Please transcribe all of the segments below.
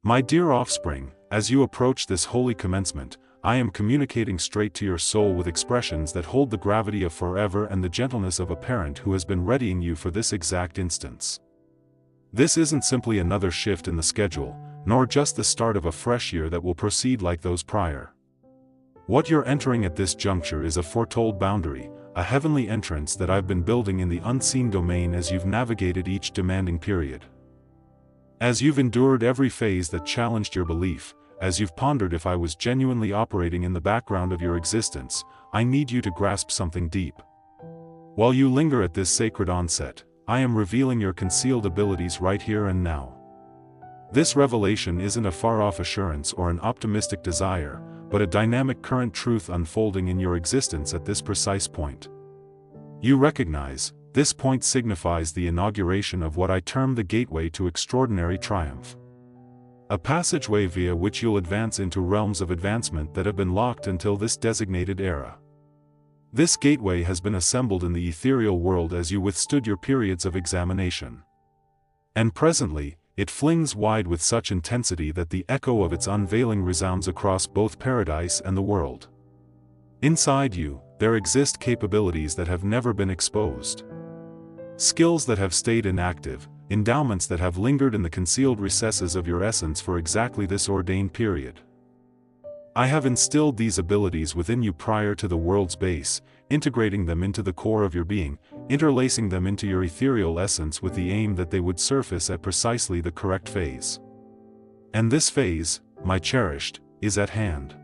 My dear offspring, as you approach this holy commencement, I am communicating straight to your soul with expressions that hold the gravity of forever and the gentleness of a parent who has been readying you for this exact instance. This isn't simply another shift in the schedule, nor just the start of a fresh year that will proceed like those prior. What you're entering at this juncture is a foretold boundary, a heavenly entrance that I've been building in the unseen domain as you've navigated each demanding period. As you've endured every phase that challenged your belief, as you've pondered if I was genuinely operating in the background of your existence, I need you to grasp something deep. While you linger at this sacred onset, I am revealing your concealed abilities right here and now. This revelation isn't a far-off assurance or an optimistic desire, but a dynamic current truth unfolding in your existence at this precise point. You recognize, this point signifies the inauguration of what I term the gateway to extraordinary triumph. A passageway via which you'll advance into realms of advancement that have been locked until this designated era. This gateway has been assembled in the ethereal world as you withstood your periods of examination. And presently, it flings wide with such intensity that the echo of its unveiling resounds across both paradise and the world. Inside you, there exist capabilities that have never been exposed. Skills that have stayed inactive, endowments that have lingered in the concealed recesses of your essence for exactly this ordained period. I have instilled these abilities within you prior to the world's base, integrating them into the core of your being, interlacing them into your ethereal essence with the aim that they would surface at precisely the correct phase. And this phase, my cherished, is at hand.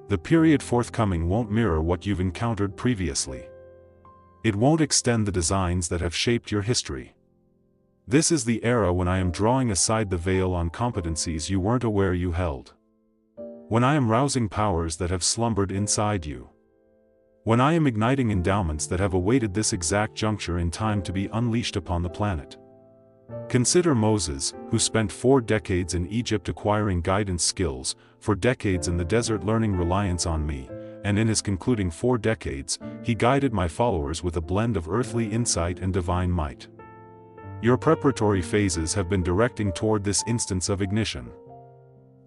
The period forthcoming won't mirror what you've encountered previously. It won't extend the designs that have shaped your history. This is the era when I am drawing aside the veil on competencies you weren't aware you held. When I am rousing powers that have slumbered inside you. When I am igniting endowments that have awaited this exact juncture in time to be unleashed upon the planet. Consider Moses, who spent 4 decades in Egypt acquiring guidance skills, 4 decades in the desert learning reliance on me, and in his concluding 4 decades, he guided my followers with a blend of earthly insight and divine might. Your preparatory phases have been directing toward this instance of ignition.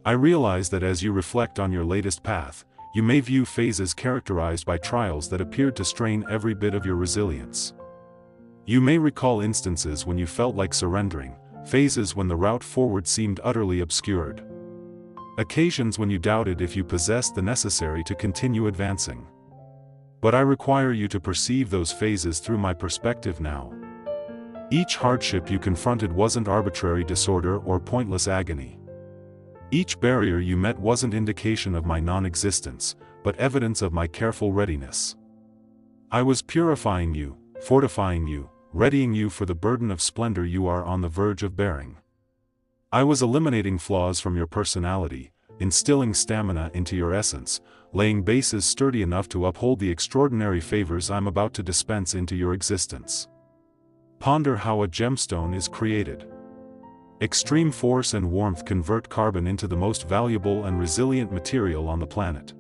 I realize that as you reflect on your latest path, you may view phases characterized by trials that appeared to strain every bit of your resilience. You may recall instances when you felt like surrendering, phases when the route forward seemed utterly obscured. Occasions when you doubted if you possessed the necessary to continue advancing. But I require you to perceive those phases through my perspective now. Each hardship you confronted wasn't arbitrary disorder or pointless agony. Each barrier you met wasn't indication of my non-existence, but evidence of my careful readiness. I was purifying you, fortifying you, readying you for the burden of splendor you are on the verge of bearing. I was eliminating flaws from your personality, instilling stamina into your essence, laying bases sturdy enough to uphold the extraordinary favors I'm about to dispense into your existence. Ponder how a gemstone is created. Extreme force and warmth convert carbon into the most valuable and resilient material on the planet.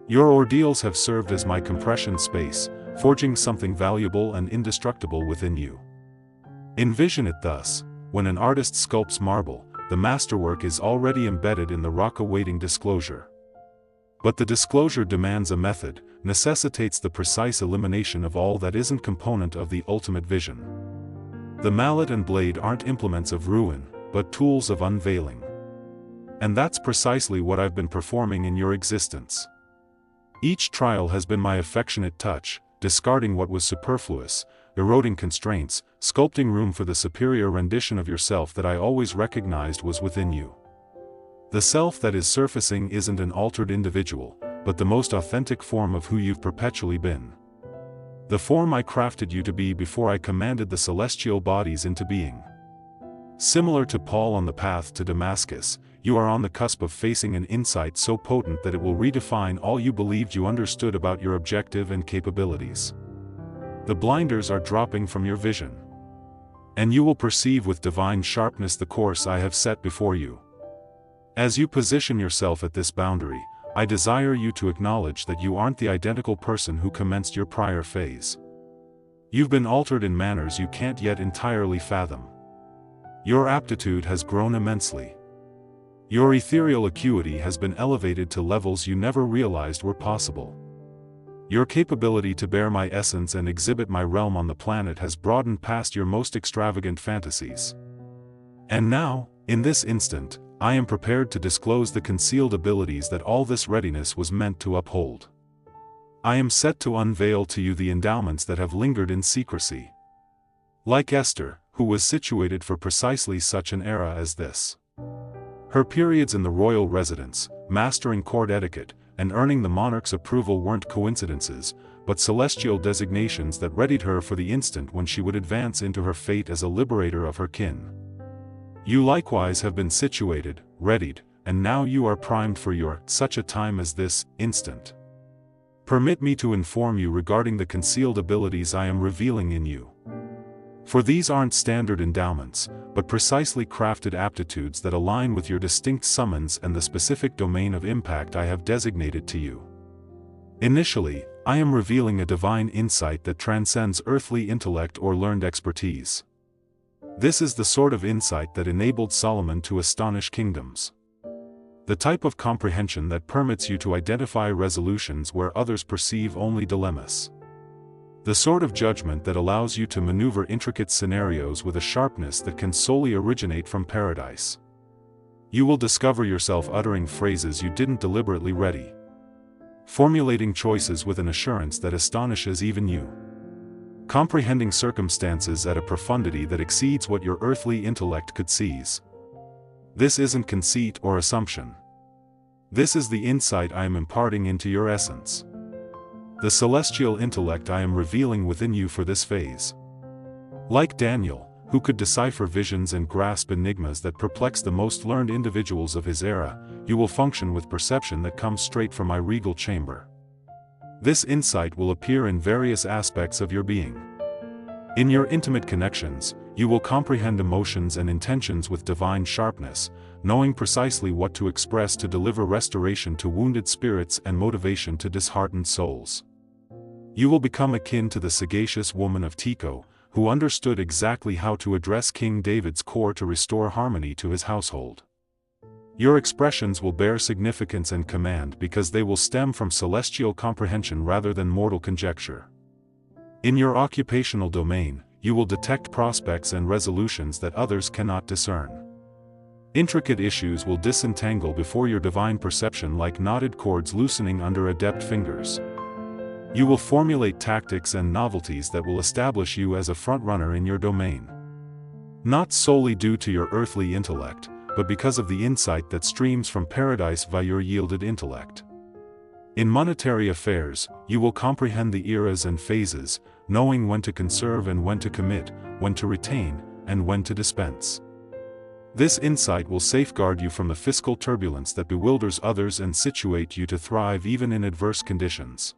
Your ordeals have served as my compression space, forging something valuable and indestructible within you. Envision it thus: when an artist sculpts marble, the masterwork is already embedded in the rock awaiting disclosure. But the disclosure demands a method, necessitates the precise elimination of all that isn't component of the ultimate vision. The mallet and blade aren't implements of ruin, but tools of unveiling. And that's precisely what I've been performing in your existence. Each trial has been my affectionate touch, discarding what was superfluous, eroding constraints, sculpting room for the superior rendition of yourself that I always recognized was within you. The self that is surfacing isn't an altered individual, but the most authentic form of who you've perpetually been. The form I crafted you to be before I commanded the celestial bodies into being. Similar to Paul on the path to Damascus, you are on the cusp of facing an insight so potent that it will redefine all you believed you understood about your objective and capabilities. The blinders are dropping from your vision. And you will perceive with divine sharpness the course I have set before you. As you position yourself at this boundary, I desire you to acknowledge that you aren't the identical person who commenced your prior phase. You've been altered in manners you can't yet entirely fathom. Your aptitude has grown immensely. Your ethereal acuity has been elevated to levels you never realized were possible. Your capability to bear my essence and exhibit my realm on the planet has broadened past your most extravagant fantasies. And now, in this instant, I am prepared to disclose the concealed abilities that all this readiness was meant to uphold. I am set to unveil to you the endowments that have lingered in secrecy. Like Esther, who was situated for precisely such an era as this. Her periods in the royal residence, mastering court etiquette, and earning the monarch's approval weren't coincidences, but celestial designations that readied her for the instant when she would advance into her fate as a liberator of her kin. You likewise have been situated, readied, and now you are primed for your such a time as this instant. Permit me to inform you regarding the concealed abilities I am revealing in you. For these aren't standard endowments, but precisely crafted aptitudes that align with your distinct summons and the specific domain of impact I have designated to you. Initially, I am revealing a divine insight that transcends earthly intellect or learned expertise. This is the sort of insight that enabled Solomon to astonish kingdoms. The type of comprehension that permits you to identify resolutions where others perceive only dilemmas. The sort of judgment that allows you to maneuver intricate scenarios with a sharpness that can solely originate from paradise. You will discover yourself uttering phrases you didn't deliberately ready. Formulating choices with an assurance that astonishes even you. Comprehending circumstances at a profundity that exceeds what your earthly intellect could seize. This isn't conceit or assumption. This is the insight I am imparting into your essence. The celestial intellect I am revealing within you for this phase. Like Daniel, who could decipher visions and grasp enigmas that perplex the most learned individuals of his era, you will function with perception that comes straight from my regal chamber. This insight will appear in various aspects of your being. In your intimate connections, you will comprehend emotions and intentions with divine sharpness, knowing precisely what to express to deliver restoration to wounded spirits and motivation to disheartened souls. You will become akin to the sagacious woman of Tekoa, who understood exactly how to address King David's court to restore harmony to his household. Your expressions will bear significance and command because they will stem from celestial comprehension rather than mortal conjecture. In your occupational domain, you will detect prospects and resolutions that others cannot discern. Intricate issues will disentangle before your divine perception like knotted cords loosening under adept fingers. You will formulate tactics and novelties that will establish you as a frontrunner in your domain. Not solely due to your earthly intellect, but because of the insight that streams from paradise via your yielded intellect. In monetary affairs, you will comprehend the eras and phases, knowing when to conserve and when to commit, when to retain, and when to dispense. This insight will safeguard you from the fiscal turbulence that bewilders others and situate you to thrive even in adverse conditions.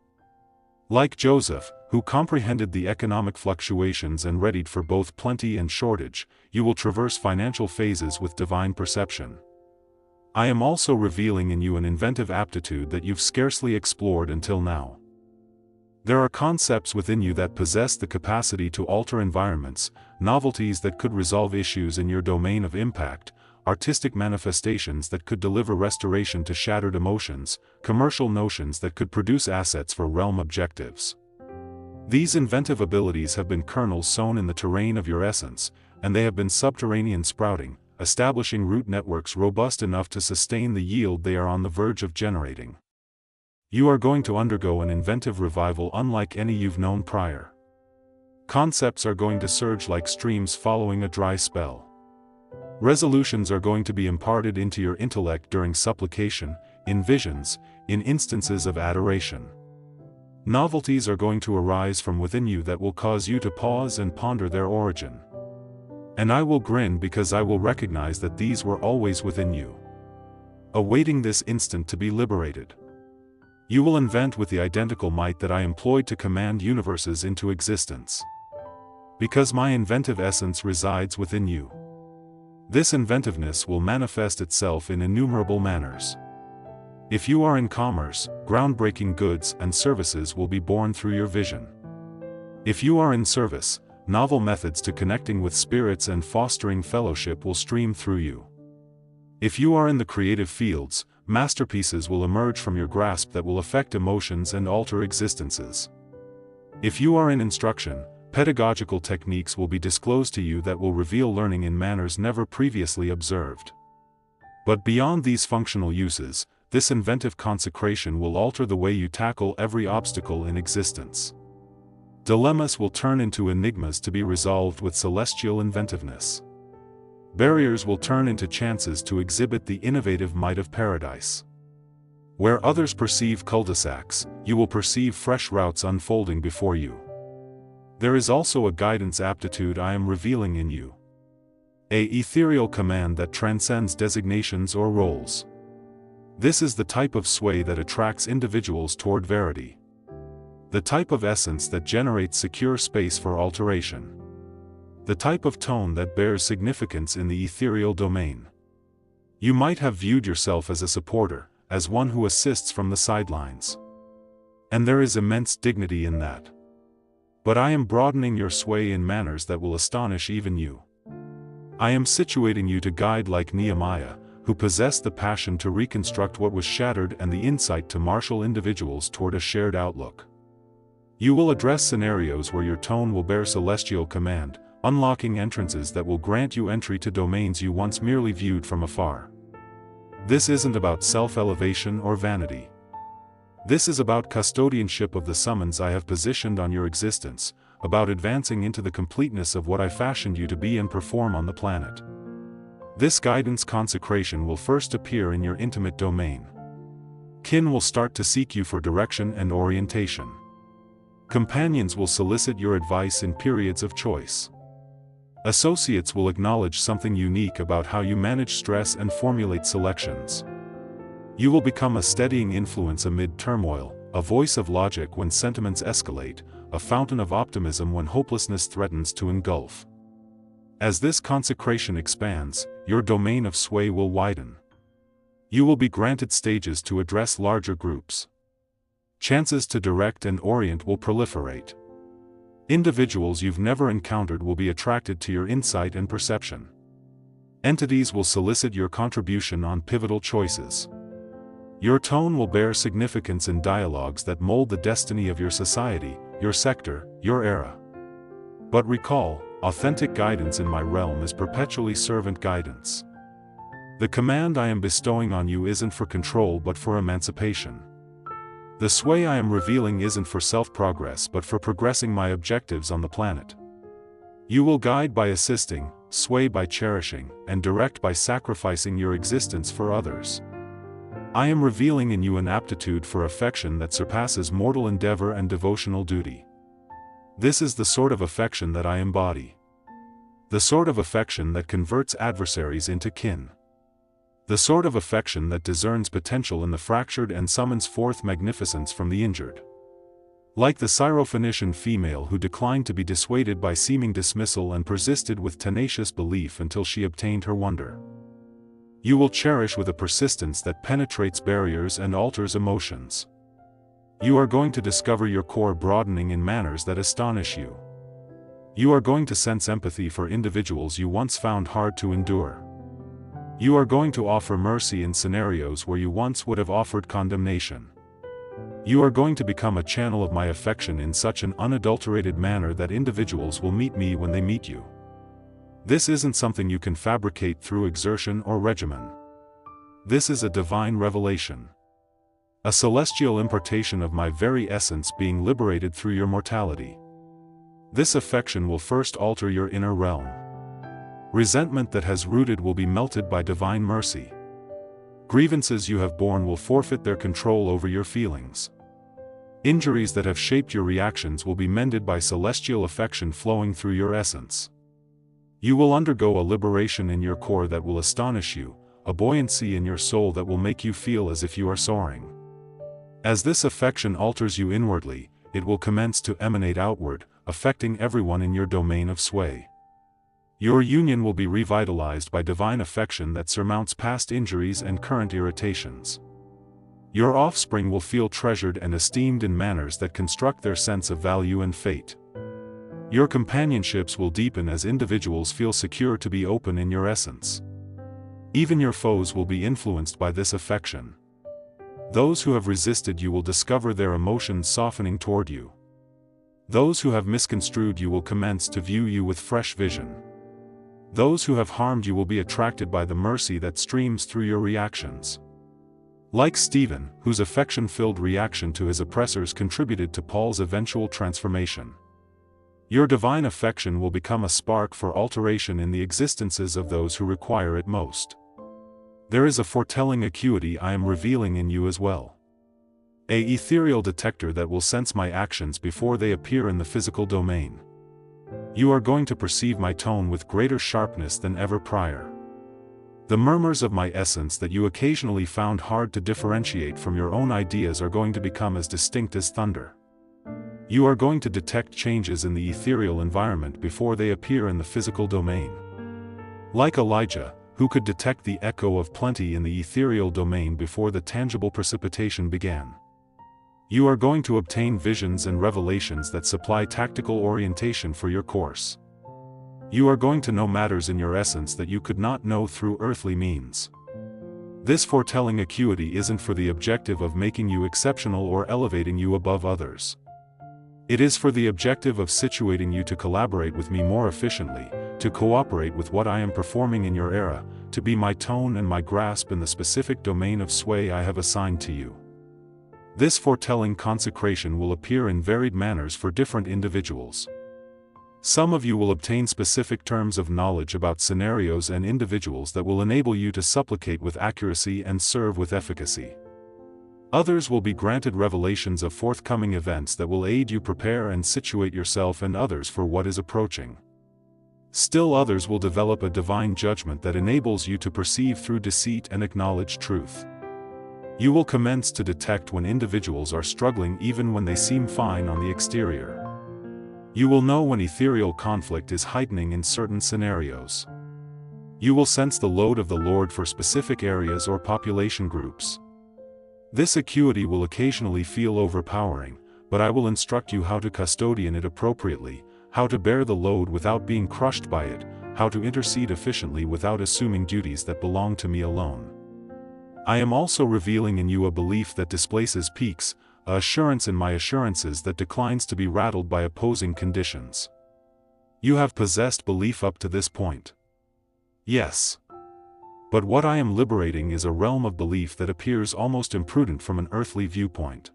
Like Joseph, who comprehended the economic fluctuations and readied for both plenty and shortage, you will traverse financial phases with divine perception. I am also revealing in you an inventive aptitude that you've scarcely explored until now. There are concepts within you that possess the capacity to alter environments, novelties that could resolve issues in your domain of impact, artistic manifestations that could deliver restoration to shattered emotions, commercial notions that could produce assets for realm objectives. These inventive abilities have been kernels sown in the terrain of your essence, and they have been subterranean sprouting, establishing root networks robust enough to sustain the yield they are on the verge of generating. You are going to undergo an inventive revival unlike any you've known prior. Concepts are going to surge like streams following a dry spell. Resolutions are going to be imparted into your intellect during supplication, in visions, in instances of adoration. Novelties are going to arise from within you that will cause you to pause and ponder their origin. And I will grin because I will recognize that these were always within you, awaiting this instant to be liberated. You will invent with the identical might that I employed to command universes into existence. Because my inventive essence resides within you. This inventiveness will manifest itself in innumerable manners. If you are in commerce, groundbreaking goods and services will be born through your vision. If you are in service, novel methods to connecting with spirits and fostering fellowship will stream through you. If you are in the creative fields, masterpieces will emerge from your grasp that will affect emotions and alter existences. If you are in instruction, pedagogical techniques will be disclosed to you that will reveal learning in manners never previously observed. But beyond these functional uses, this inventive consecration will alter the way you tackle every obstacle in existence. Dilemmas will turn into enigmas to be resolved with celestial inventiveness. Barriers will turn into chances to exhibit the innovative might of paradise. Where others perceive cul-de-sacs, you will perceive fresh routes unfolding before you. There is also a guidance aptitude I am revealing in you. An ethereal command that transcends designations or roles. This is the type of sway that attracts individuals toward verity. The type of essence that generates secure space for alteration. The type of tone that bears significance in the ethereal domain. You might have viewed yourself as a supporter, as one who assists from the sidelines. And there is immense dignity in that. But I am broadening your sway in manners that will astonish even you. I am situating you to guide like Nehemiah, who possessed the passion to reconstruct what was shattered and the insight to marshal individuals toward a shared outlook. You will address scenarios where your tone will bear celestial command, unlocking entrances that will grant you entry to domains you once merely viewed from afar. This isn't about self-elevation or vanity. This is about custodianship of the summons I have positioned on your existence, about advancing into the completeness of what I fashioned you to be and perform on the planet. This guidance consecration will first appear in your intimate domain. Kin will start to seek you for direction and orientation. Companions will solicit your advice in periods of choice. Associates will acknowledge something unique about how you manage stress and formulate selections. You will become a steadying influence amid turmoil, a voice of logic when sentiments escalate, a fountain of optimism when hopelessness threatens to engulf. As this consecration expands, your domain of sway will widen. You will be granted stages to address larger groups. Chances to direct and orient will proliferate. Individuals you've never encountered will be attracted to your insight and perception. Entities will solicit your contribution on pivotal choices. Your tone will bear significance in dialogues that mold the destiny of your society, your sector, your era. But recall, authentic guidance in my realm is perpetually servant guidance. The command I am bestowing on you isn't for control but for emancipation. The sway I am revealing isn't for self-progress but for progressing my objectives on the planet. You will guide by assisting, sway by cherishing, and direct by sacrificing your existence for others. I am revealing in you an aptitude for affection that surpasses mortal endeavor and devotional duty. This is the sort of affection that I embody. The sort of affection that converts adversaries into kin. The sort of affection that discerns potential in the fractured and summons forth magnificence from the injured. Like the Syrophoenician female who declined to be dissuaded by seeming dismissal and persisted with tenacious belief until she obtained her wonder. You will cherish with a persistence that penetrates barriers and alters emotions. You are going to discover your core broadening in manners that astonish you. You are going to sense empathy for individuals you once found hard to endure. You are going to offer mercy in scenarios where you once would have offered condemnation. You are going to become a channel of my affection in such an unadulterated manner that individuals will meet me when they meet you. This isn't something you can fabricate through exertion or regimen. This is a divine revelation. A celestial impartation of my very essence being liberated through your mortality. This affection will first alter your inner realm. Resentment that has rooted will be melted by divine mercy. Grievances you have borne will forfeit their control over your feelings. Injuries that have shaped your reactions will be mended by celestial affection flowing through your essence. You will undergo a liberation in your core that will astonish you, a buoyancy in your soul that will make you feel as if you are soaring. As this affection alters you inwardly, it will commence to emanate outward, affecting everyone in your domain of sway. Your union will be revitalized by divine affection that surmounts past injuries and current irritations. Your offspring will feel treasured and esteemed in manners that construct their sense of value and fate. Your companionships will deepen as individuals feel secure to be open in your essence. Even your foes will be influenced by this affection. Those who have resisted you will discover their emotions softening toward you. Those who have misconstrued you will commence to view you with fresh vision. Those who have harmed you will be attracted by the mercy that streams through your reactions. Like Stephen, whose affection-filled reaction to his oppressors contributed to Paul's eventual transformation. Your divine affection will become a spark for alteration in the existences of those who require it most. There is a foretelling acuity I am revealing in you as well. An ethereal detector that will sense my actions before they appear in the physical domain. You are going to perceive my tone with greater sharpness than ever prior. The murmurs of my essence that you occasionally found hard to differentiate from your own ideas are going to become as distinct as thunder. You are going to detect changes in the ethereal environment before they appear in the physical domain. Like Elijah, who could detect the echo of plenty in the ethereal domain before the tangible precipitation began. You are going to obtain visions and revelations that supply tactical orientation for your course. You are going to know matters in your essence that you could not know through earthly means. This foretelling acuity isn't for the objective of making you exceptional or elevating you above others. It is for the objective of situating you to collaborate with me more efficiently, to cooperate with what I am performing in your era, to be my tone and my grasp in the specific domain of sway I have assigned to you. This foretelling consecration will appear in varied manners for different individuals. Some of you will obtain specific terms of knowledge about scenarios and individuals that will enable you to supplicate with accuracy and serve with efficacy. Others will be granted revelations of forthcoming events that will aid you prepare and situate yourself and others for what is approaching. Still others will develop a divine judgment that enables you to perceive through deceit and acknowledge truth. You will commence to detect when individuals are struggling even when they seem fine on the exterior. You will know when ethereal conflict is heightening in certain scenarios. You will sense the load of the Lord for specific areas or population groups. This acuity will occasionally feel overpowering, but I will instruct you how to custodian it appropriately, how to bear the load without being crushed by it, how to intercede efficiently without assuming duties that belong to me alone. I am also revealing in you a belief that displaces peaks, an assurance in my assurances that declines to be rattled by opposing conditions. You have possessed belief up to this point. Yes. But what I am liberating is a realm of belief that appears almost imprudent from an earthly viewpoint.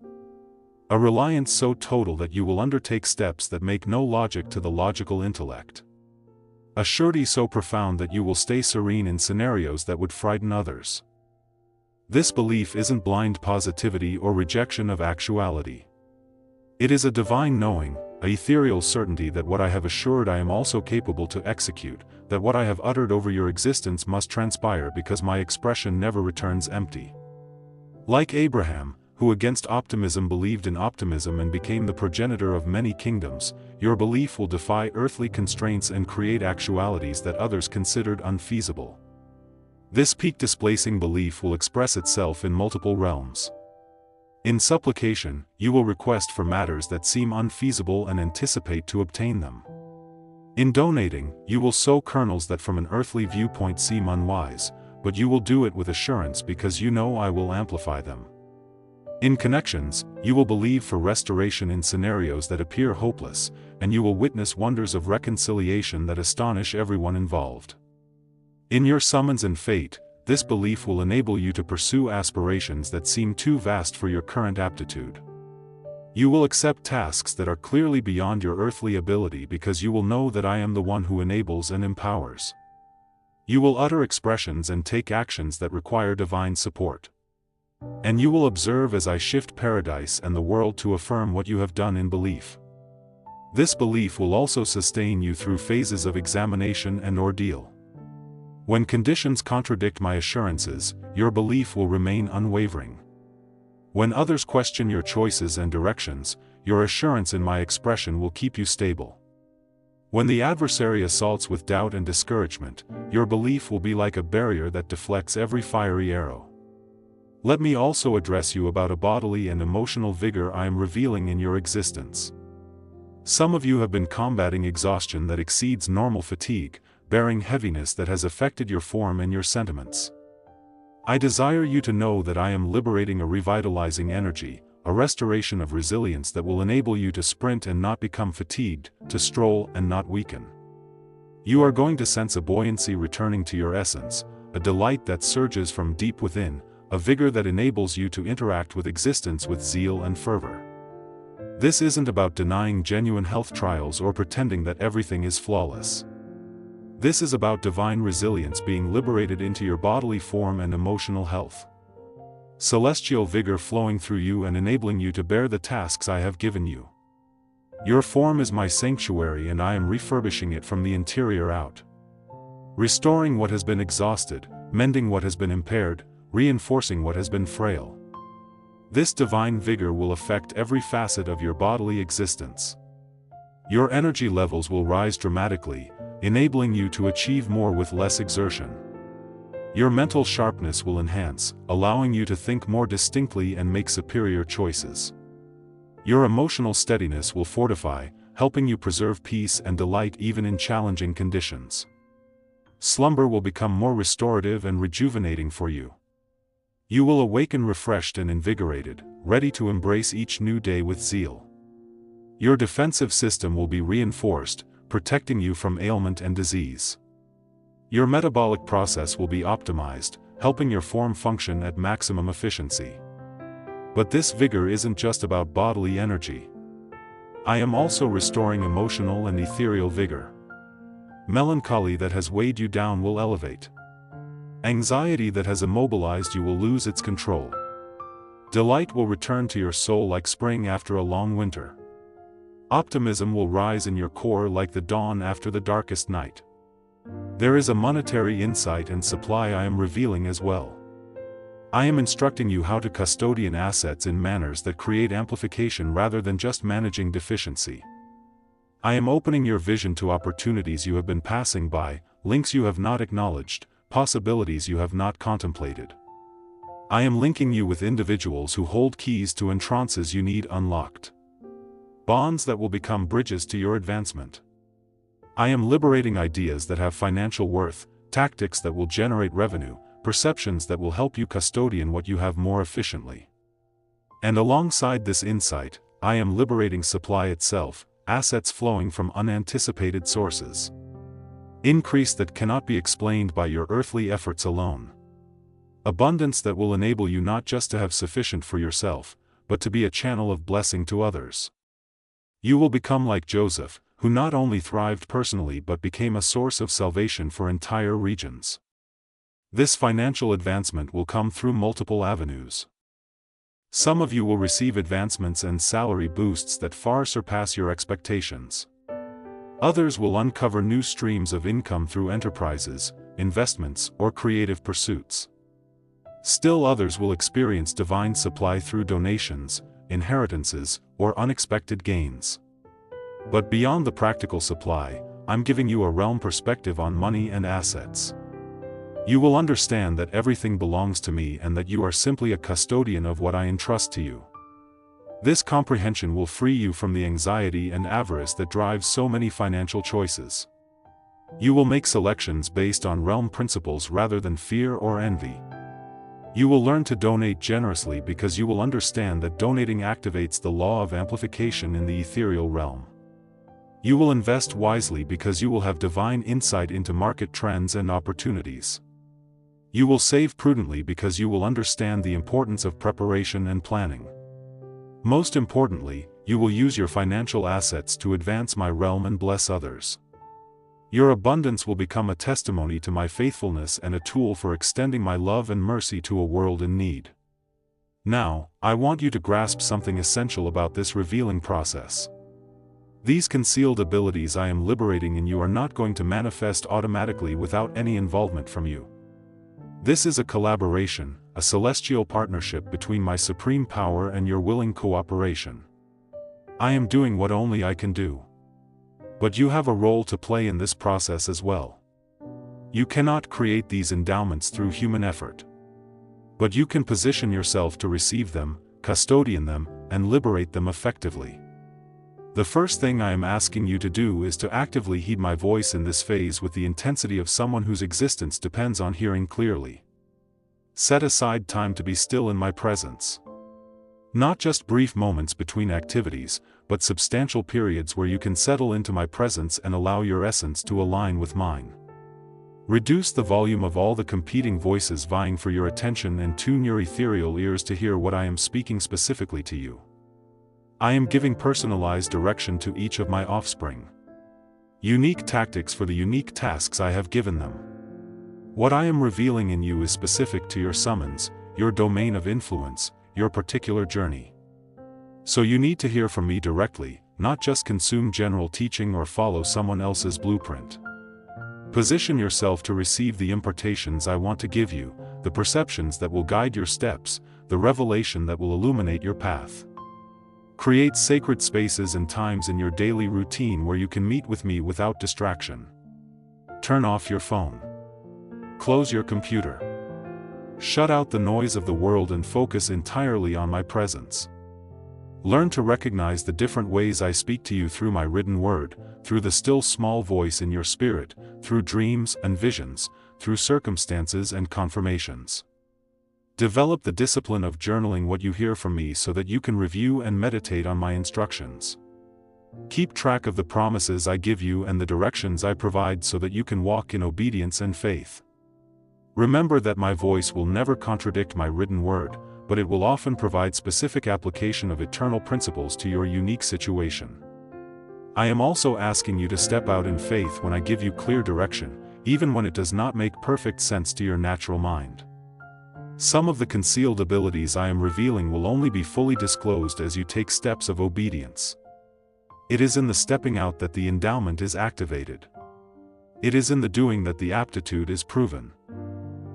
A reliance so total that you will undertake steps that make no logic to the logical intellect. A surety so profound that you will stay serene in scenarios that would frighten others. This belief isn't blind positivity or rejection of actuality. It is a divine knowing, a ethereal certainty that what I have assured I am also capable to execute, that what I have uttered over your existence must transpire because my expression never returns empty. Like Abraham, who against optimism believed in optimism and became the progenitor of many kingdoms, your belief will defy earthly constraints and create actualities that others considered unfeasible. This peak-displacing belief will express itself in multiple realms. In supplication, you will request for matters that seem unfeasible and anticipate to obtain them. In donating, you will sow kernels that from an earthly viewpoint seem unwise, but you will do it with assurance because you know I will amplify them. In connections, you will believe for restoration in scenarios that appear hopeless, and you will witness wonders of reconciliation that astonish everyone involved. In your summons and fate, this belief will enable you to pursue aspirations that seem too vast for your current aptitude. You will accept tasks that are clearly beyond your earthly ability because you will know that I am the one who enables and empowers. You will utter expressions and take actions that require divine support. And you will observe as I shift paradise and the world to affirm what you have done in belief. This belief will also sustain you through phases of examination and ordeal. When conditions contradict my assurances, your belief will remain unwavering. When others question your choices and directions, your assurance in my expression will keep you stable. When the adversary assaults with doubt and discouragement, your belief will be like a barrier that deflects every fiery arrow. Let me also address you about a bodily and emotional vigor I am revealing in your existence. Some of you have been combating exhaustion that exceeds normal fatigue, bearing heaviness that has affected your form and your sentiments. I desire you to know that I am liberating a revitalizing energy, a restoration of resilience that will enable you to sprint and not become fatigued, to stroll and not weaken. You are going to sense a buoyancy returning to your essence, a delight that surges from deep within, a vigor that enables you to interact with existence with zeal and fervor. This isn't about denying genuine health trials or pretending that everything is flawless. This is about divine resilience being liberated into your bodily form and emotional health. Celestial vigor flowing through you and enabling you to bear the tasks I have given you. Your form is my sanctuary and I am refurbishing it from the interior out. Restoring what has been exhausted, mending what has been impaired, reinforcing what has been frail. This divine vigor will affect every facet of your bodily existence. Your energy levels will rise dramatically, enabling you to achieve more with less exertion. Your mental sharpness will enhance, allowing you to think more distinctly and make superior choices. Your emotional steadiness will fortify, helping you preserve peace and delight even in challenging conditions. Slumber will become more restorative and rejuvenating for you. You will awaken refreshed and invigorated, ready to embrace each new day with zeal. Your defensive system will be reinforced, protecting you from ailment and disease. Your metabolic process will be optimized, helping your form function at maximum efficiency. But this vigor isn't just about bodily energy. I am also restoring emotional and ethereal vigor. Melancholy that has weighed you down will elevate. Anxiety that has immobilized you will lose its control. Delight will return to your soul like spring after a long winter. Optimism will rise in your core like the dawn after the darkest night. There is a monetary insight and supply I am revealing as well. I am instructing you how to custodian assets in manners that create amplification rather than just managing deficiency. I am opening your vision to opportunities you have been passing by, links you have not acknowledged, possibilities you have not contemplated. I am linking you with individuals who hold keys to entrances you need unlocked. Bonds that will become bridges to your advancement. I am liberating ideas that have financial worth, tactics that will generate revenue, perceptions that will help you custodian what you have more efficiently. And alongside this insight, I am liberating supply itself, assets flowing from unanticipated sources. Increase that cannot be explained by your earthly efforts alone. Abundance that will enable you not just to have sufficient for yourself, but to be a channel of blessing to others. You will become like Joseph, who not only thrived personally but became a source of salvation for entire regions. This financial advancement will come through multiple avenues. Some of you will receive advancements and salary boosts that far surpass your expectations. Others will uncover new streams of income through enterprises, investments, or creative pursuits. Still others will experience divine supply through donations, inheritances, or unexpected gains. But beyond the practical supply, I'm giving you a realm perspective on money and assets. You will understand that everything belongs to me and that you are simply a custodian of what I entrust to you. This comprehension will free you from the anxiety and avarice that drives so many financial choices. You will make selections based on realm principles rather than fear or envy. You will learn to donate generously because you will understand that donating activates the law of amplification in the ethereal realm. You will invest wisely because you will have divine insight into market trends and opportunities. You will save prudently because you will understand the importance of preparation and planning. Most importantly, you will use your financial assets to advance my realm and bless others. Your abundance will become a testimony to my faithfulness and a tool for extending my love and mercy to a world in need. Now, I want you to grasp something essential about this revealing process. These concealed abilities I am liberating in you are not going to manifest automatically without any involvement from you. This is a collaboration, a celestial partnership between my supreme power and your willing cooperation. I am doing what only I can do. But you have a role to play in this process as well. You cannot create these endowments through human effort. But you can position yourself to receive them, custodian them, and liberate them effectively. The first thing I am asking you to do is to actively heed my voice in this phase with the intensity of someone whose existence depends on hearing clearly. Set aside time to be still in my presence. Not just brief moments between activities, but substantial periods where you can settle into my presence and allow your essence to align with mine. Reduce the volume of all the competing voices vying for your attention and tune your ethereal ears to hear what I am speaking specifically to you. I am giving personalized direction to each of my offspring. Unique tactics for the unique tasks I have given them. What I am revealing in you is specific to your summons, your domain of influence, your particular journey. So you need to hear from me directly, not just consume general teaching or follow someone else's blueprint. Position yourself to receive the impartations I want to give you, the perceptions that will guide your steps, the revelation that will illuminate your path. Create sacred spaces and times in your daily routine where you can meet with me without distraction. Turn off your phone. Close your computer. Shut out the noise of the world and focus entirely on my presence. Learn to recognize the different ways I speak to you through my written word, through the still small voice in your spirit, through dreams and visions, through circumstances and confirmations. Develop the discipline of journaling what you hear from me so that you can review and meditate on my instructions. Keep track of the promises I give you and the directions I provide so that you can walk in obedience and faith. Remember that my voice will never contradict my written word, but it will often provide specific application of eternal principles to your unique situation. I am also asking you to step out in faith when I give you clear direction, even when it does not make perfect sense to your natural mind. Some of the concealed abilities I am revealing will only be fully disclosed as you take steps of obedience. It is in the stepping out that the endowment is activated. It is in the doing that the aptitude is proven.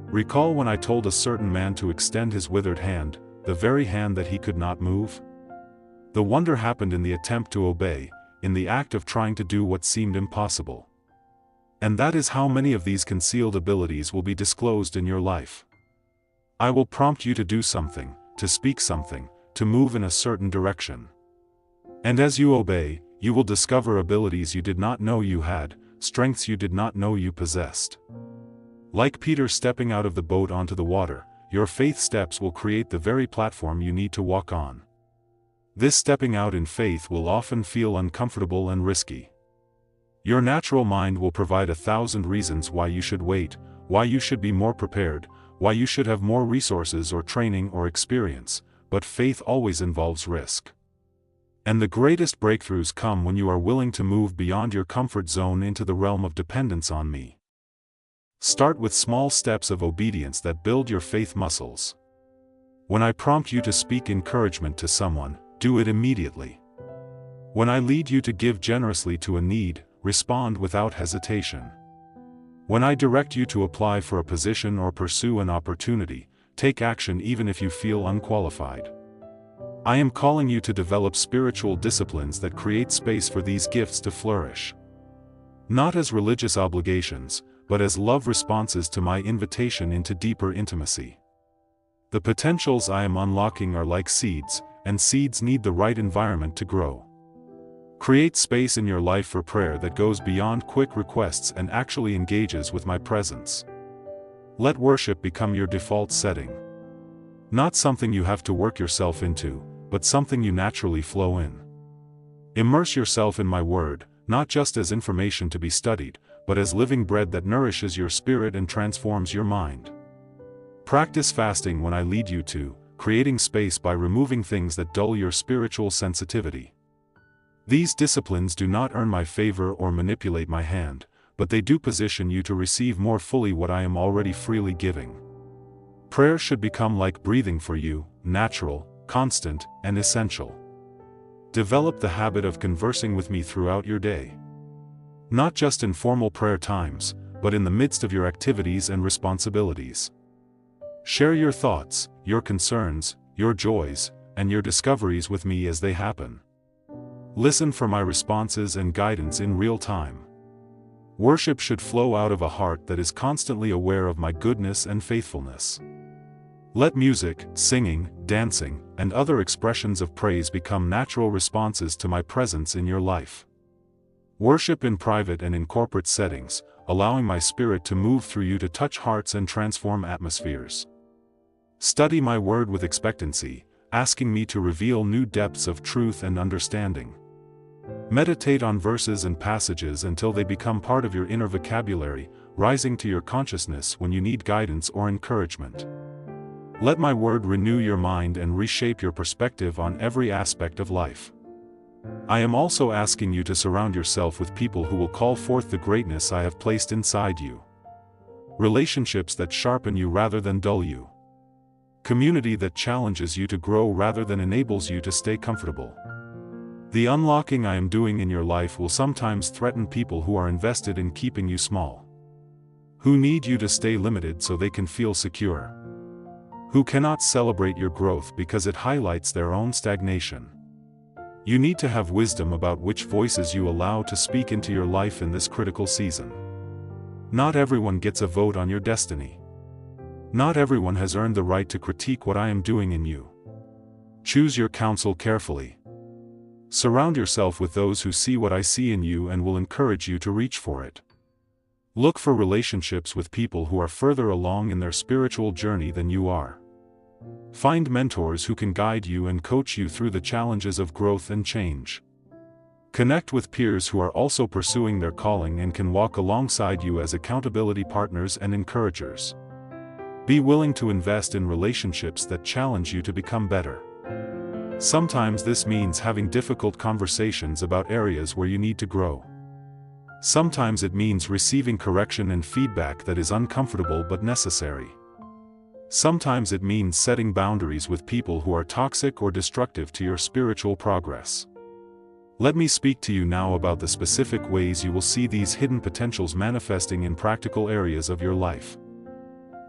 Recall when I told a certain man to extend his withered hand, the very hand that he could not move? The wonder happened in the attempt to obey, in the act of trying to do what seemed impossible. And that is how many of these concealed abilities will be disclosed in your life. I will prompt you to do something, to speak something, to move in a certain direction. And as you obey, you will discover abilities you did not know you had, strengths you did not know you possessed. Like Peter stepping out of the boat onto the water, your faith steps will create the very platform you need to walk on. This stepping out in faith will often feel uncomfortable and risky. Your natural mind will provide 1,000 reasons why you should wait, why you should be more prepared, why you should have more resources or training or experience, but faith always involves risk. And the greatest breakthroughs come when you are willing to move beyond your comfort zone into the realm of dependence on me. Start with small steps of obedience that build your faith muscles. When I prompt you to speak encouragement to someone, do it immediately. When I lead you to give generously to a need, respond without hesitation. When I direct you to apply for a position or pursue an opportunity, take action even if you feel unqualified. I am calling you to develop spiritual disciplines that create space for these gifts to flourish. Not as religious obligations, but as love responses to my invitation into deeper intimacy. The potentials I am unlocking are like seeds, and seeds need the right environment to grow. Create space in your life for prayer that goes beyond quick requests and actually engages with my presence. Let worship become your default setting. Not something you have to work yourself into, but something you naturally flow in. Immerse yourself in my word, not just as information to be studied, but as living bread that nourishes your spirit and transforms your mind. Practice fasting when I lead you to, creating space by removing things that dull your spiritual sensitivity. These disciplines do not earn my favor or manipulate my hand, but they do position you to receive more fully what I am already freely giving. Prayer should become like breathing for you, natural, constant, and essential. Develop the habit of conversing with me throughout your day. Not just in formal prayer times, but in the midst of your activities and responsibilities. Share your thoughts, your concerns, your joys, and your discoveries with me as they happen. Listen for my responses and guidance in real time. Worship should flow out of a heart that is constantly aware of my goodness and faithfulness. Let music, singing, dancing, and other expressions of praise become natural responses to my presence in your life. Worship in private and in corporate settings, allowing my Spirit to move through you to touch hearts and transform atmospheres. Study my word with expectancy, asking me to reveal new depths of truth and understanding. Meditate on verses and passages until they become part of your inner vocabulary, rising to your consciousness when you need guidance or encouragement. Let my word renew your mind and reshape your perspective on every aspect of life. I am also asking you to surround yourself with people who will call forth the greatness I have placed inside you. Relationships that sharpen you rather than dull you. Community that challenges you to grow rather than enables you to stay comfortable. The unlocking I am doing in your life will sometimes threaten people who are invested in keeping you small. Who need you to stay limited so they can feel secure. Who cannot celebrate your growth because it highlights their own stagnation. You need to have wisdom about which voices you allow to speak into your life in this critical season. Not everyone gets a vote on your destiny. Not everyone has earned the right to critique what I am doing in you. Choose your counsel carefully. Surround yourself with those who see what I see in you and will encourage you to reach for it. Look for relationships with people who are further along in their spiritual journey than you are. Find mentors who can guide you and coach you through the challenges of growth and change. Connect with peers who are also pursuing their calling and can walk alongside you as accountability partners and encouragers. Be willing to invest in relationships that challenge you to become better. Sometimes this means having difficult conversations about areas where you need to grow. Sometimes it means receiving correction and feedback that is uncomfortable but necessary. Sometimes it means setting boundaries with people who are toxic or destructive to your spiritual progress. Let me speak to you now about the specific ways you will see these hidden potentials manifesting in practical areas of your life.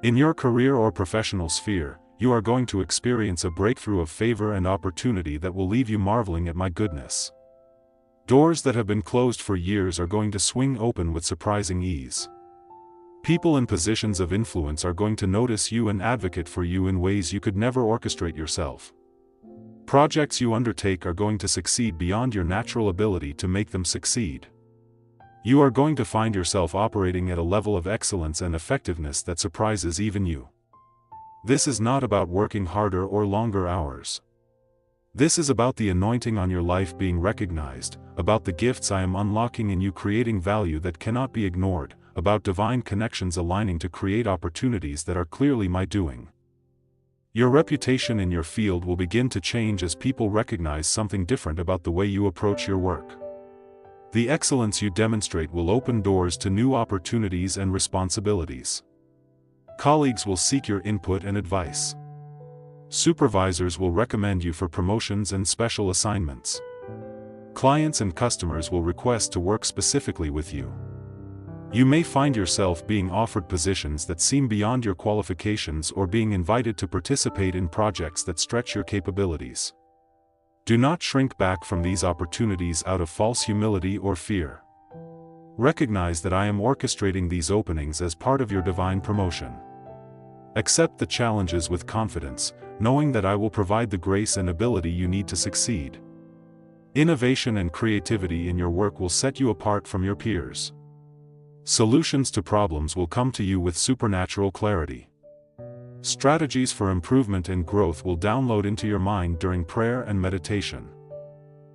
In your career or professional sphere, you are going to experience a breakthrough of favor and opportunity that will leave you marveling at my goodness. Doors that have been closed for years are going to swing open with surprising ease. People in positions of influence are going to notice you and advocate for you in ways you could never orchestrate yourself. Projects you undertake are going to succeed beyond your natural ability to make them succeed. You are going to find yourself operating at a level of excellence and effectiveness that surprises even you. This is not about working harder or longer hours. This is about the anointing on your life being recognized, about the gifts I am unlocking in you creating value that cannot be ignored, about divine connections aligning to create opportunities that are clearly my doing. Your reputation in your field will begin to change as people recognize something different about the way you approach your work. The excellence you demonstrate will open doors to new opportunities and responsibilities. Colleagues will seek your input and advice. Supervisors will recommend you for promotions and special assignments. Clients and customers will request to work specifically with you. You may find yourself being offered positions that seem beyond your qualifications or being invited to participate in projects that stretch your capabilities. Do not shrink back from these opportunities out of false humility or fear. Recognize that I am orchestrating these openings as part of your divine promotion. Accept the challenges with confidence, knowing that I will provide the grace and ability you need to succeed. Innovation and creativity in your work will set you apart from your peers. Solutions to problems will come to you with supernatural clarity. Strategies for improvement and growth will download into your mind during prayer and meditation.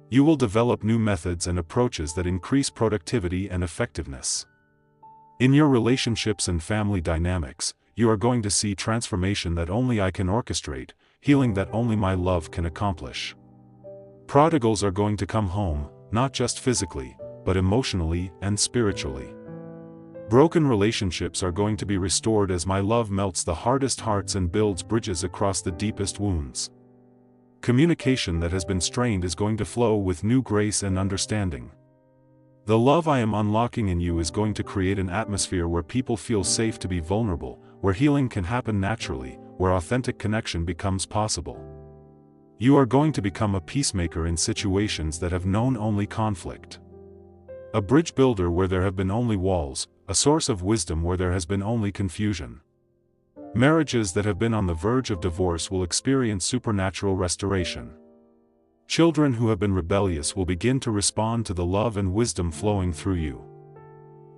You will develop new methods and approaches that increase productivity and effectiveness. In your relationships and family dynamics, you are going to see transformation that only I can orchestrate, healing that only my love can accomplish. Prodigals are going to come home, not just physically, but emotionally and spiritually. Broken relationships are going to be restored as my love melts the hardest hearts and builds bridges across the deepest wounds. Communication that has been strained is going to flow with new grace and understanding. The love I am unlocking in you is going to create an atmosphere where people feel safe to be vulnerable, where healing can happen naturally, where authentic connection becomes possible. You are going to become a peacemaker in situations that have known only conflict. A bridge builder where there have been only walls, a source of wisdom where there has been only confusion. Marriages that have been on the verge of divorce will experience supernatural restoration. Children who have been rebellious will begin to respond to the love and wisdom flowing through you.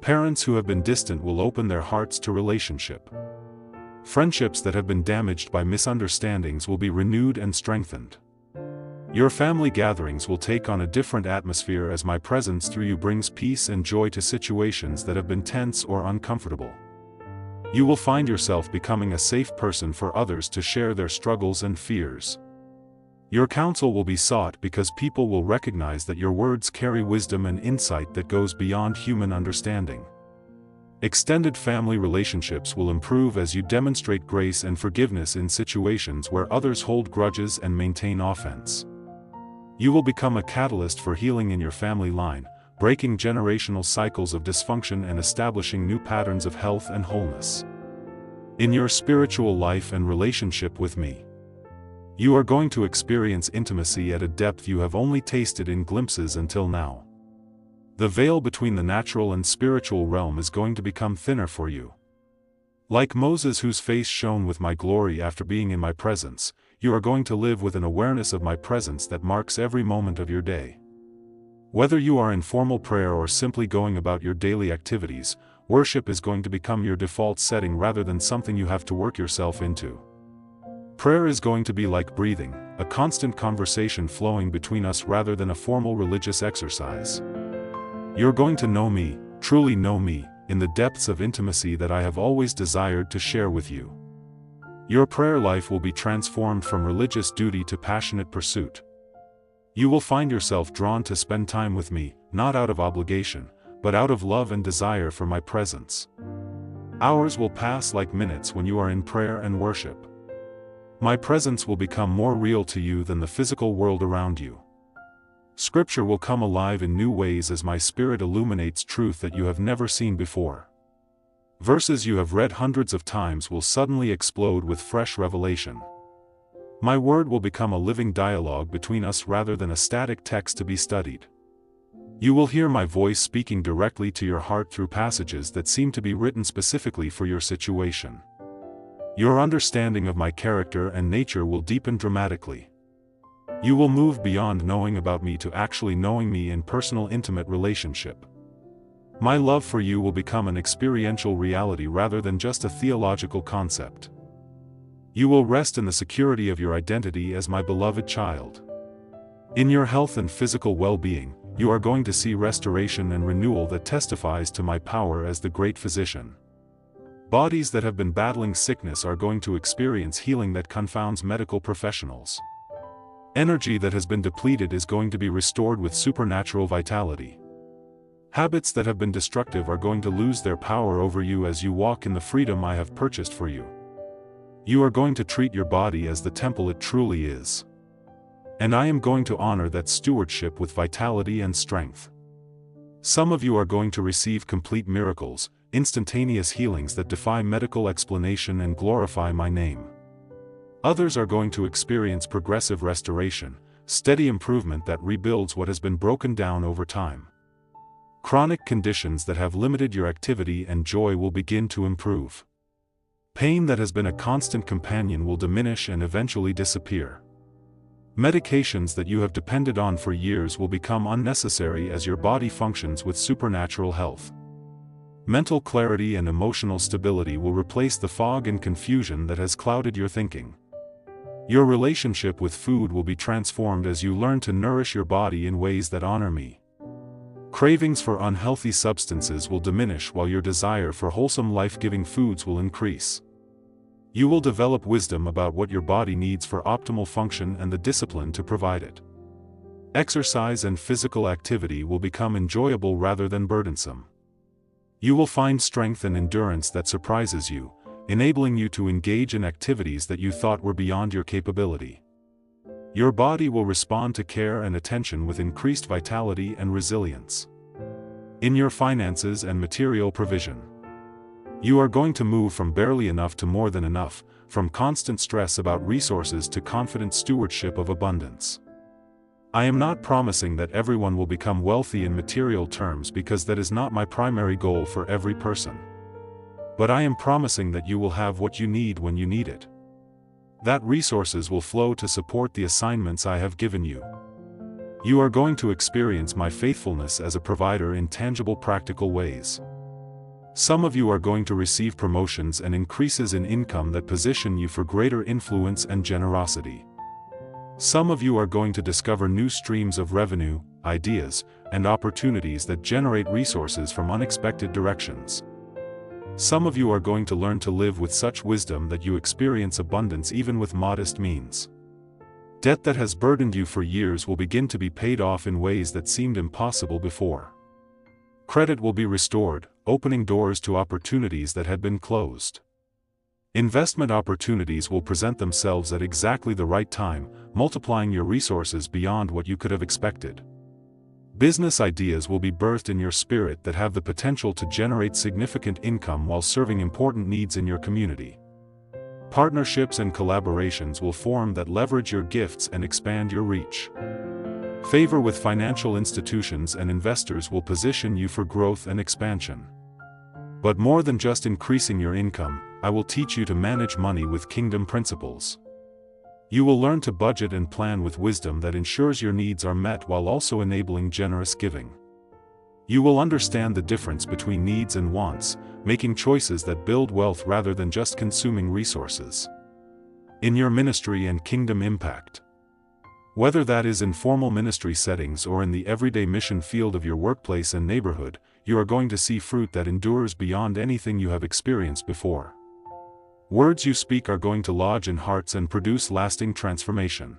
Parents who have been distant will open their hearts to relationship. Friendships that have been damaged by misunderstandings will be renewed and strengthened. Your family gatherings will take on a different atmosphere as my presence through you brings peace and joy to situations that have been tense or uncomfortable. You will find yourself becoming a safe person for others to share their struggles and fears. Your counsel will be sought because people will recognize that your words carry wisdom and insight that goes beyond human understanding. Extended family relationships will improve as you demonstrate grace and forgiveness in situations where others hold grudges and maintain offense. You will become a catalyst for healing in your family line, breaking generational cycles of dysfunction and establishing new patterns of health and wholeness. In your spiritual life and relationship with me, you are going to experience intimacy at a depth you have only tasted in glimpses until now. The veil between the natural and spiritual realm is going to become thinner for you. Like Moses, whose face shone with my glory after being in my presence, you are going to live with an awareness of my presence that marks every moment of your day. Whether you are in formal prayer or simply going about your daily activities, worship is going to become your default setting rather than something you have to work yourself into. Prayer is going to be like breathing, a constant conversation flowing between us rather than a formal religious exercise. You're going to know me, truly know me, in the depths of intimacy that I have always desired to share with you. Your prayer life will be transformed from religious duty to passionate pursuit. You will find yourself drawn to spend time with me, not out of obligation, but out of love and desire for my presence. Hours will pass like minutes when you are in prayer and worship. My presence will become more real to you than the physical world around you. Scripture will come alive in new ways as my Spirit illuminates truth that you have never seen before. Verses you have read hundreds of times will suddenly explode with fresh revelation. My word will become a living dialogue between us rather than a static text to be studied. You will hear my voice speaking directly to your heart through passages that seem to be written specifically for your situation. Your understanding of my character and nature will deepen dramatically. You will move beyond knowing about me to actually knowing me in personal intimate relationship. My love for you will become an experiential reality rather than just a theological concept. You will rest in the security of your identity as my beloved child. In your health and physical well-being, you are going to see restoration and renewal that testifies to my power as the great physician. Bodies that have been battling sickness are going to experience healing that confounds medical professionals. Energy that has been depleted is going to be restored with supernatural vitality. Habits that have been destructive are going to lose their power over you as you walk in the freedom I have purchased for you. You are going to treat your body as the temple it truly is. And I am going to honor that stewardship with vitality and strength. Some of you are going to receive complete miracles, instantaneous healings that defy medical explanation and glorify my name. Others are going to experience progressive restoration, steady improvement that rebuilds what has been broken down over time. Chronic conditions that have limited your activity and joy will begin to improve. Pain that has been a constant companion will diminish and eventually disappear. Medications that you have depended on for years will become unnecessary as your body functions with supernatural health. Mental clarity and emotional stability will replace the fog and confusion that has clouded your thinking. Your relationship with food will be transformed as you learn to nourish your body in ways that honor me. Cravings for unhealthy substances will diminish while your desire for wholesome life-giving foods will increase. You will develop wisdom about what your body needs for optimal function and the discipline to provide it. Exercise and physical activity will become enjoyable rather than burdensome. You will find strength and endurance that surprises you, enabling you to engage in activities that you thought were beyond your capability. Your body will respond to care and attention with increased vitality and resilience. In your finances and material provision, you are going to move from barely enough to more than enough, from constant stress about resources to confident stewardship of abundance. I am not promising that everyone will become wealthy in material terms because that is not my primary goal for every person. But I am promising that you will have what you need when you need it. That resources will flow to support the assignments I have given you. You are going to experience my faithfulness as a provider in tangible, practical ways. Some of you are going to receive promotions and increases in income that position you for greater influence and generosity. Some of you are going to discover new streams of revenue, ideas, and opportunities that generate resources from unexpected directions. Some of you are going to learn to live with such wisdom that you experience abundance even with modest means. Debt that has burdened you for years will begin to be paid off in ways that seemed impossible before. Credit will be restored, opening doors to opportunities that had been closed. Investment opportunities will present themselves at exactly the right time, multiplying your resources beyond what you could have expected. Business ideas will be birthed in your spirit that have the potential to generate significant income while serving important needs in your community. Partnerships and collaborations will form that leverage your gifts and expand your reach. Favor with financial institutions and investors will position you for growth and expansion. But more than just increasing your income, I will teach you to manage money with kingdom principles. You will learn to budget and plan with wisdom that ensures your needs are met while also enabling generous giving. You will understand the difference between needs and wants, making choices that build wealth rather than just consuming resources. In your ministry and kingdom impact. Whether that is in formal ministry settings or in the everyday mission field of your workplace and neighborhood, you are going to see fruit that endures beyond anything you have experienced before. Words you speak are going to lodge in hearts and produce lasting transformation.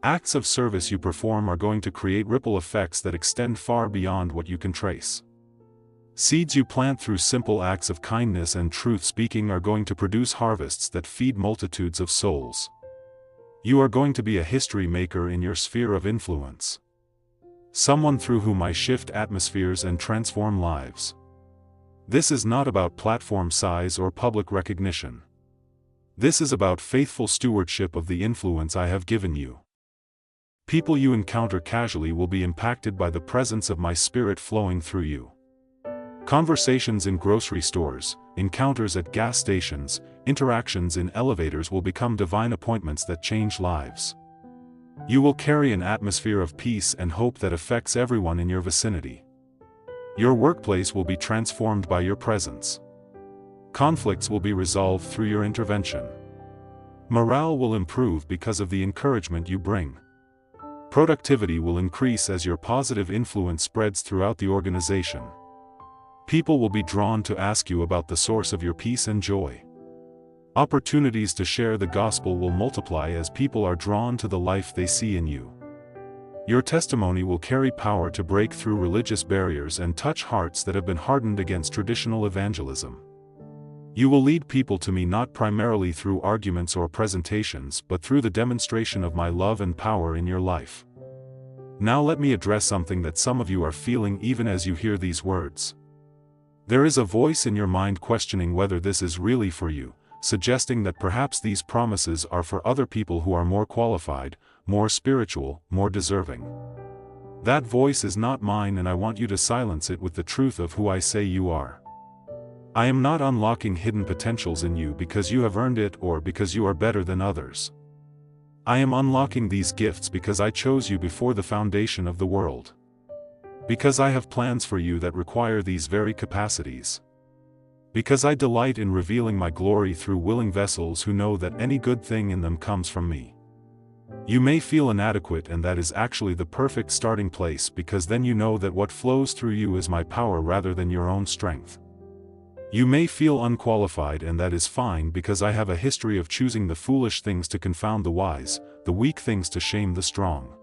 Acts of service you perform are going to create ripple effects that extend far beyond what you can trace. Seeds you plant through simple acts of kindness and truth-speaking are going to produce harvests that feed multitudes of souls. You are going to be a history maker in your sphere of influence. Someone through whom I shift atmospheres and transform lives. This is not about platform size or public recognition. This is about faithful stewardship of the influence I have given you. People you encounter casually will be impacted by the presence of my spirit flowing through you. Conversations in grocery stores, encounters at gas stations, interactions in elevators will become divine appointments that change lives. You will carry an atmosphere of peace and hope that affects everyone in your vicinity. Your workplace will be transformed by your presence. Conflicts will be resolved through your intervention. Morale will improve because of the encouragement you bring. Productivity will increase as your positive influence spreads throughout the organization. People will be drawn to ask you about the source of your peace and joy. Opportunities to share the gospel will multiply as people are drawn to the life they see in you. Your testimony will carry power to break through religious barriers and touch hearts that have been hardened against traditional evangelism. You will lead people to me not primarily through arguments or presentations but through the demonstration of my love and power in your life. Now let me address something that some of you are feeling even as you hear these words. There is a voice in your mind questioning whether this is really for you, suggesting that perhaps these promises are for other people who are more qualified, more spiritual, more deserving. That voice is not mine, and I want you to silence it with the truth of who I say you are. I am not unlocking hidden potentials in you because you have earned it or because you are better than others. I am unlocking these gifts because I chose you before the foundation of the world. Because I have plans for you that require these very capacities. Because I delight in revealing my glory through willing vessels who know that any good thing in them comes from me. You may feel inadequate, and that is actually the perfect starting place, because then you know that what flows through you is my power rather than your own strength. You may feel unqualified, and that is fine, because I have a history of choosing the foolish things to confound the wise, the weak things to shame the strong.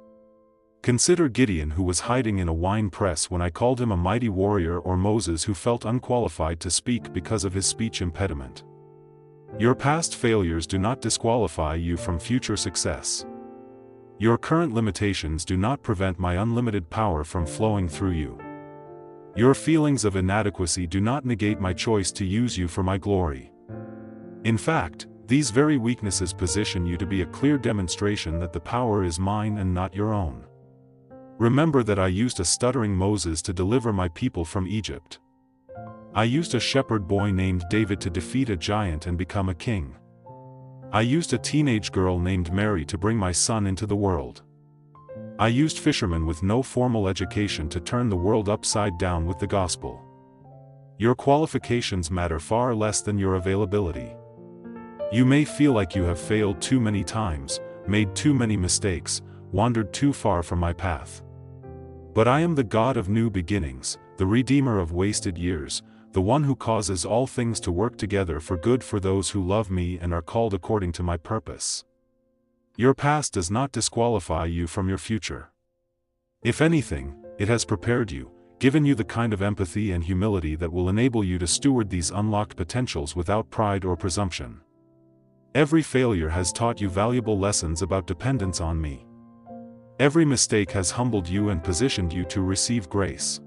Consider Gideon, who was hiding in a wine press when I called him a mighty warrior, or Moses, who felt unqualified to speak because of his speech impediment. Your past failures do not disqualify you from future success. Your current limitations do not prevent my unlimited power from flowing through you. Your feelings of inadequacy do not negate my choice to use you for my glory. In fact, these very weaknesses position you to be a clear demonstration that the power is mine and not your own. Remember that I used a stuttering Moses to deliver my people from Egypt. I used a shepherd boy named David to defeat a giant and become a king. I used a teenage girl named Mary to bring my son into the world. I used fishermen with no formal education to turn the world upside down with the gospel. Your qualifications matter far less than your availability. You may feel like you have failed too many times, made too many mistakes, wandered too far from my path. But I am the God of new beginnings, the Redeemer of wasted years, the one who causes all things to work together for good for those who love me and are called according to my purpose. Your past does not disqualify you from your future. If anything, it has prepared you, given you the kind of empathy and humility that will enable you to steward these unlocked potentials without pride or presumption. Every failure has taught you valuable lessons about dependence on me. Every mistake has humbled you and positioned you to receive grace.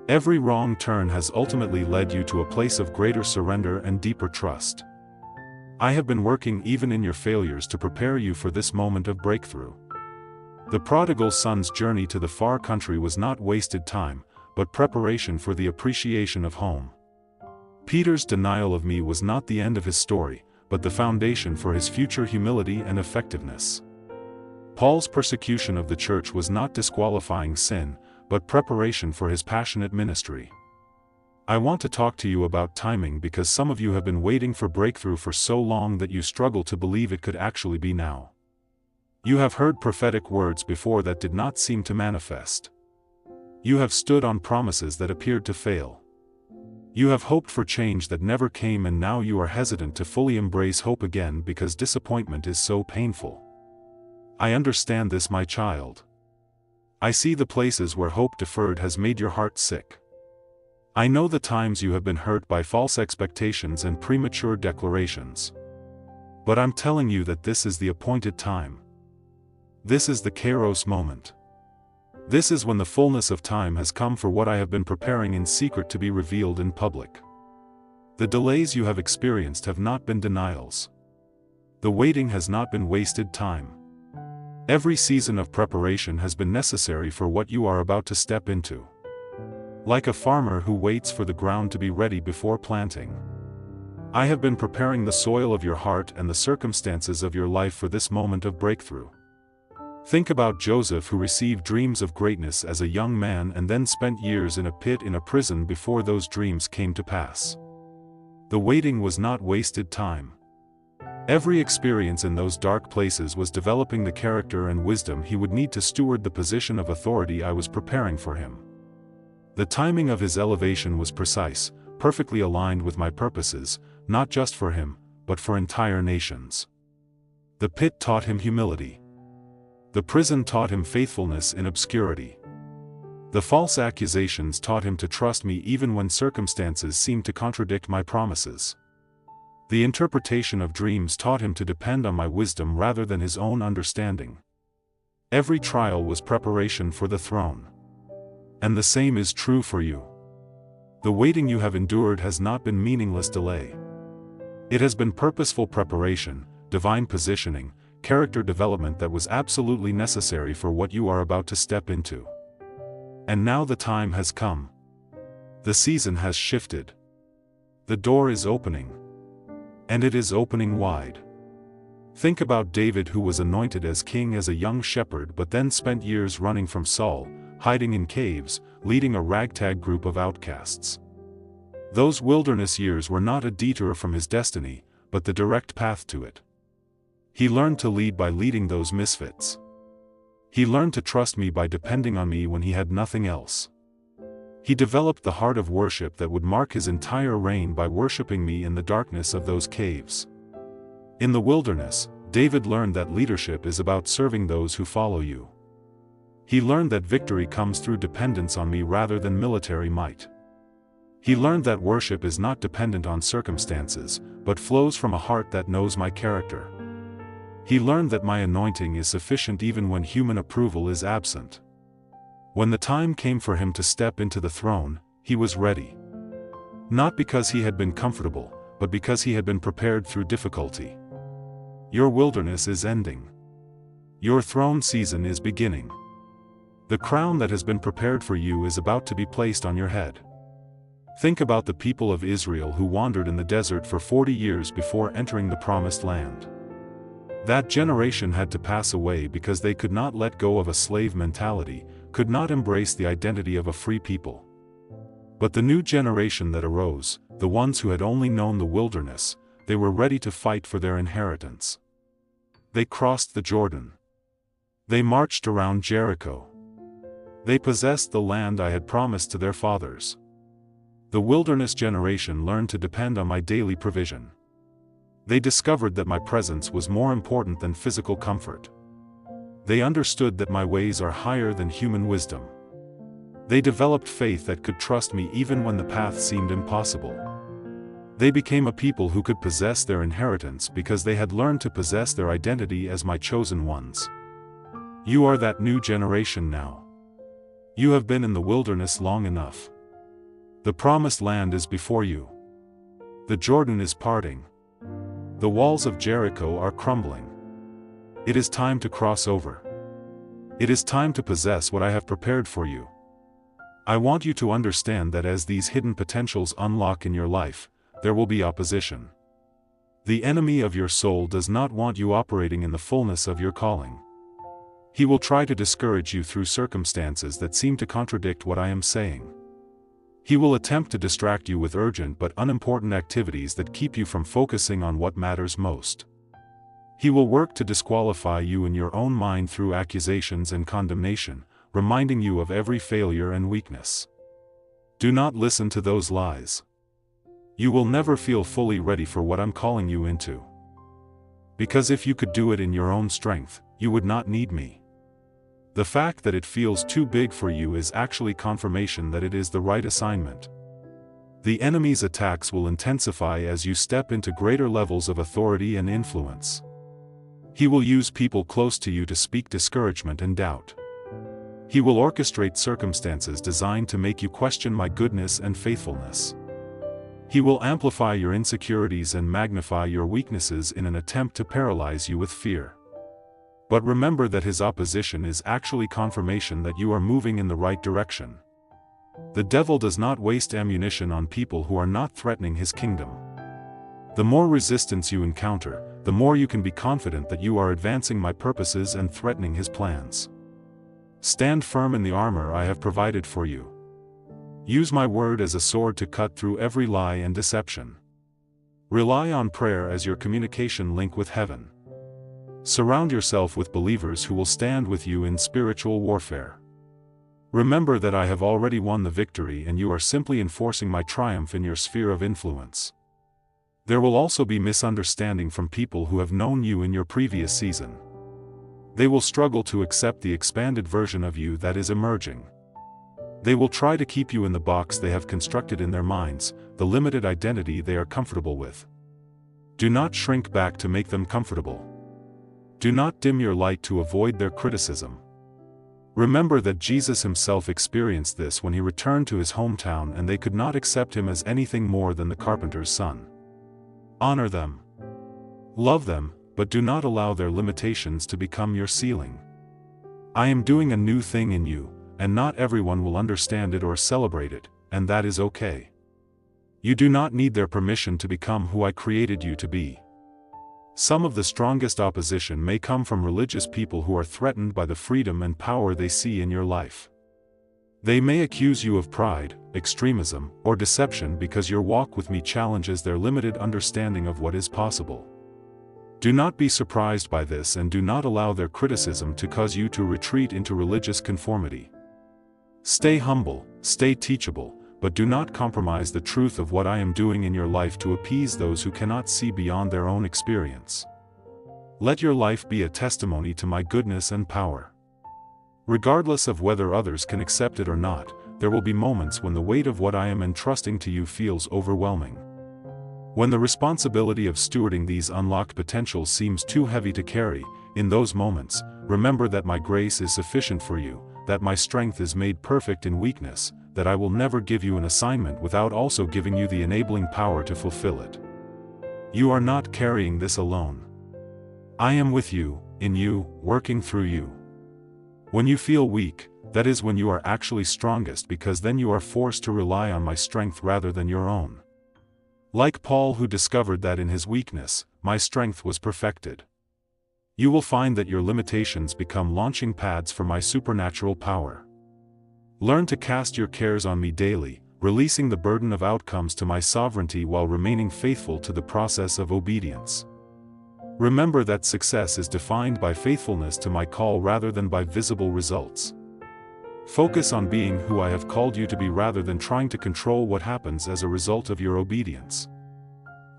Every wrong turn has ultimately led you to a place of greater surrender and deeper trust. I have been working even in your failures to prepare you for this moment of breakthrough. The prodigal son's journey to the far country was not wasted time, but preparation for the appreciation of home. Peter's denial of me was not the end of his story, but the foundation for his future humility and effectiveness. Paul's persecution of the church was not disqualifying sin, but preparation for his passionate ministry. I want to talk to you about timing because some of you have been waiting for breakthrough for so long that you struggle to believe it could actually be now. You have heard prophetic words before that did not seem to manifest. You have stood on promises that appeared to fail. You have hoped for change that never came, and now you are hesitant to fully embrace hope again because disappointment is so painful. I understand this, my child. I see the places where hope deferred has made your heart sick. I know the times you have been hurt by false expectations and premature declarations. But I'm telling you that this is the appointed time. This is the Kairos moment. This is when the fullness of time has come for what I have been preparing in secret to be revealed in public. The delays you have experienced have not been denials. The waiting has not been wasted time. Every season of preparation has been necessary for what you are about to step into. Like a farmer who waits for the ground to be ready before planting, I have been preparing the soil of your heart and the circumstances of your life for this moment of breakthrough. Think about Joseph, who received dreams of greatness as a young man and then spent years in a pit in a prison before those dreams came to pass. The waiting was not wasted time. Every experience in those dark places was developing the character and wisdom he would need to steward the position of authority I was preparing for him. The timing of his elevation was precise, perfectly aligned with my purposes, not just for him, but for entire nations. The pit taught him humility. The prison taught him faithfulness in obscurity. The false accusations taught him to trust me even when circumstances seemed to contradict my promises. The interpretation of dreams taught him to depend on my wisdom rather than his own understanding. Every trial was preparation for the throne. And the same is true for you. The waiting you have endured has not been meaningless delay. It has been purposeful preparation, divine positioning, character development that was absolutely necessary for what you are about to step into. And now the time has come. The season has shifted. The door is opening. And it is opening wide. Think about David, who was anointed as king as a young shepherd but then spent years running from Saul, hiding in caves, leading a ragtag group of outcasts. Those wilderness years were not a detour from his destiny, but the direct path to it. He learned to lead by leading those misfits. He learned to trust me by depending on me when he had nothing else. He developed the heart of worship that would mark his entire reign by worshiping me in the darkness of those caves. In the wilderness, David learned that leadership is about serving those who follow you. He learned that victory comes through dependence on me rather than military might. He learned that worship is not dependent on circumstances, but flows from a heart that knows my character. He learned that my anointing is sufficient even when human approval is absent. When the time came for him to step into the throne, he was ready. Not because he had been comfortable, but because he had been prepared through difficulty. Your wilderness is ending. Your throne season is beginning. The crown that has been prepared for you is about to be placed on your head. Think about the people of Israel who wandered in the desert for 40 years before entering the Promised Land. That generation had to pass away because they could not let go of a slave mentality, could not embrace the identity of a free people. But the new generation that arose, the ones who had only known the wilderness, they were ready to fight for their inheritance. They crossed the Jordan. They marched around Jericho. They possessed the land I had promised to their fathers. The wilderness generation learned to depend on my daily provision. They discovered that my presence was more important than physical comfort. They understood that my ways are higher than human wisdom. They developed faith that could trust me even when the path seemed impossible. They became a people who could possess their inheritance because they had learned to possess their identity as my chosen ones. You are that new generation now. You have been in the wilderness long enough. The Promised Land is before you. The Jordan is parting. The walls of Jericho are crumbling. It is time to cross over. It is time to possess what I have prepared for you. I want you to understand that as these hidden potentials unlock in your life, there will be opposition. The enemy of your soul does not want you operating in the fullness of your calling. He will try to discourage you through circumstances that seem to contradict what I am saying. He will attempt to distract you with urgent but unimportant activities that keep you from focusing on what matters most. He will work to disqualify you in your own mind through accusations and condemnation, reminding you of every failure and weakness. Do not listen to those lies. You will never feel fully ready for what I'm calling you into. Because if you could do it in your own strength, you would not need me. The fact that it feels too big for you is actually confirmation that it is the right assignment. The enemy's attacks will intensify as you step into greater levels of authority and influence. He will use people close to you to speak discouragement and doubt. He will orchestrate circumstances designed to make you question my goodness and faithfulness. He will amplify your insecurities and magnify your weaknesses in an attempt to paralyze you with fear. But remember that his opposition is actually confirmation that you are moving in the right direction. The devil does not waste ammunition on people who are not threatening his kingdom. The more resistance you encounter, the more you can be confident that you are advancing my purposes and threatening his plans. Stand firm in the armor I have provided for you. Use my word as a sword to cut through every lie and deception. Rely on prayer as your communication link with heaven. Surround yourself with believers who will stand with you in spiritual warfare. Remember that I have already won the victory and you are simply enforcing my triumph in your sphere of influence. There will also be misunderstanding from people who have known you in your previous season. They will struggle to accept the expanded version of you that is emerging. They will try to keep you in the box they have constructed in their minds, the limited identity they are comfortable with. Do not shrink back to make them comfortable. Do not dim your light to avoid their criticism. Remember that Jesus himself experienced this when he returned to his hometown and they could not accept him as anything more than the carpenter's son. Honor them. Love them, but do not allow their limitations to become your ceiling. I am doing a new thing in you, and not everyone will understand it or celebrate it, and that is okay. You do not need their permission to become who I created you to be. Some of the strongest opposition may come from religious people who are threatened by the freedom and power they see in your life. They may accuse you of pride, extremism, or deception because your walk with me challenges their limited understanding of what is possible. Do not be surprised by this and do not allow their criticism to cause you to retreat into religious conformity. Stay humble, stay teachable, but do not compromise the truth of what I am doing in your life to appease those who cannot see beyond their own experience. Let your life be a testimony to my goodness and power. Regardless of whether others can accept it or not, there will be moments when the weight of what I am entrusting to you feels overwhelming. When the responsibility of stewarding these unlocked potentials seems too heavy to carry, in those moments, remember that my grace is sufficient for you, that my strength is made perfect in weakness, that I will never give you an assignment without also giving you the enabling power to fulfill it. You are not carrying this alone. I am with you, in you, working through you. When you feel weak, That is when you are actually strongest, because then you are forced to rely on my strength rather than your own. Like Paul, who discovered that in his weakness, my strength was perfected. You will find that your limitations become launching pads for my supernatural power. Learn to cast your cares on me daily, releasing the burden of outcomes to my sovereignty while remaining faithful to the process of obedience. Remember that success is defined by faithfulness to my call rather than by visible results. Focus on being who I have called you to be rather than trying to control what happens as a result of your obedience.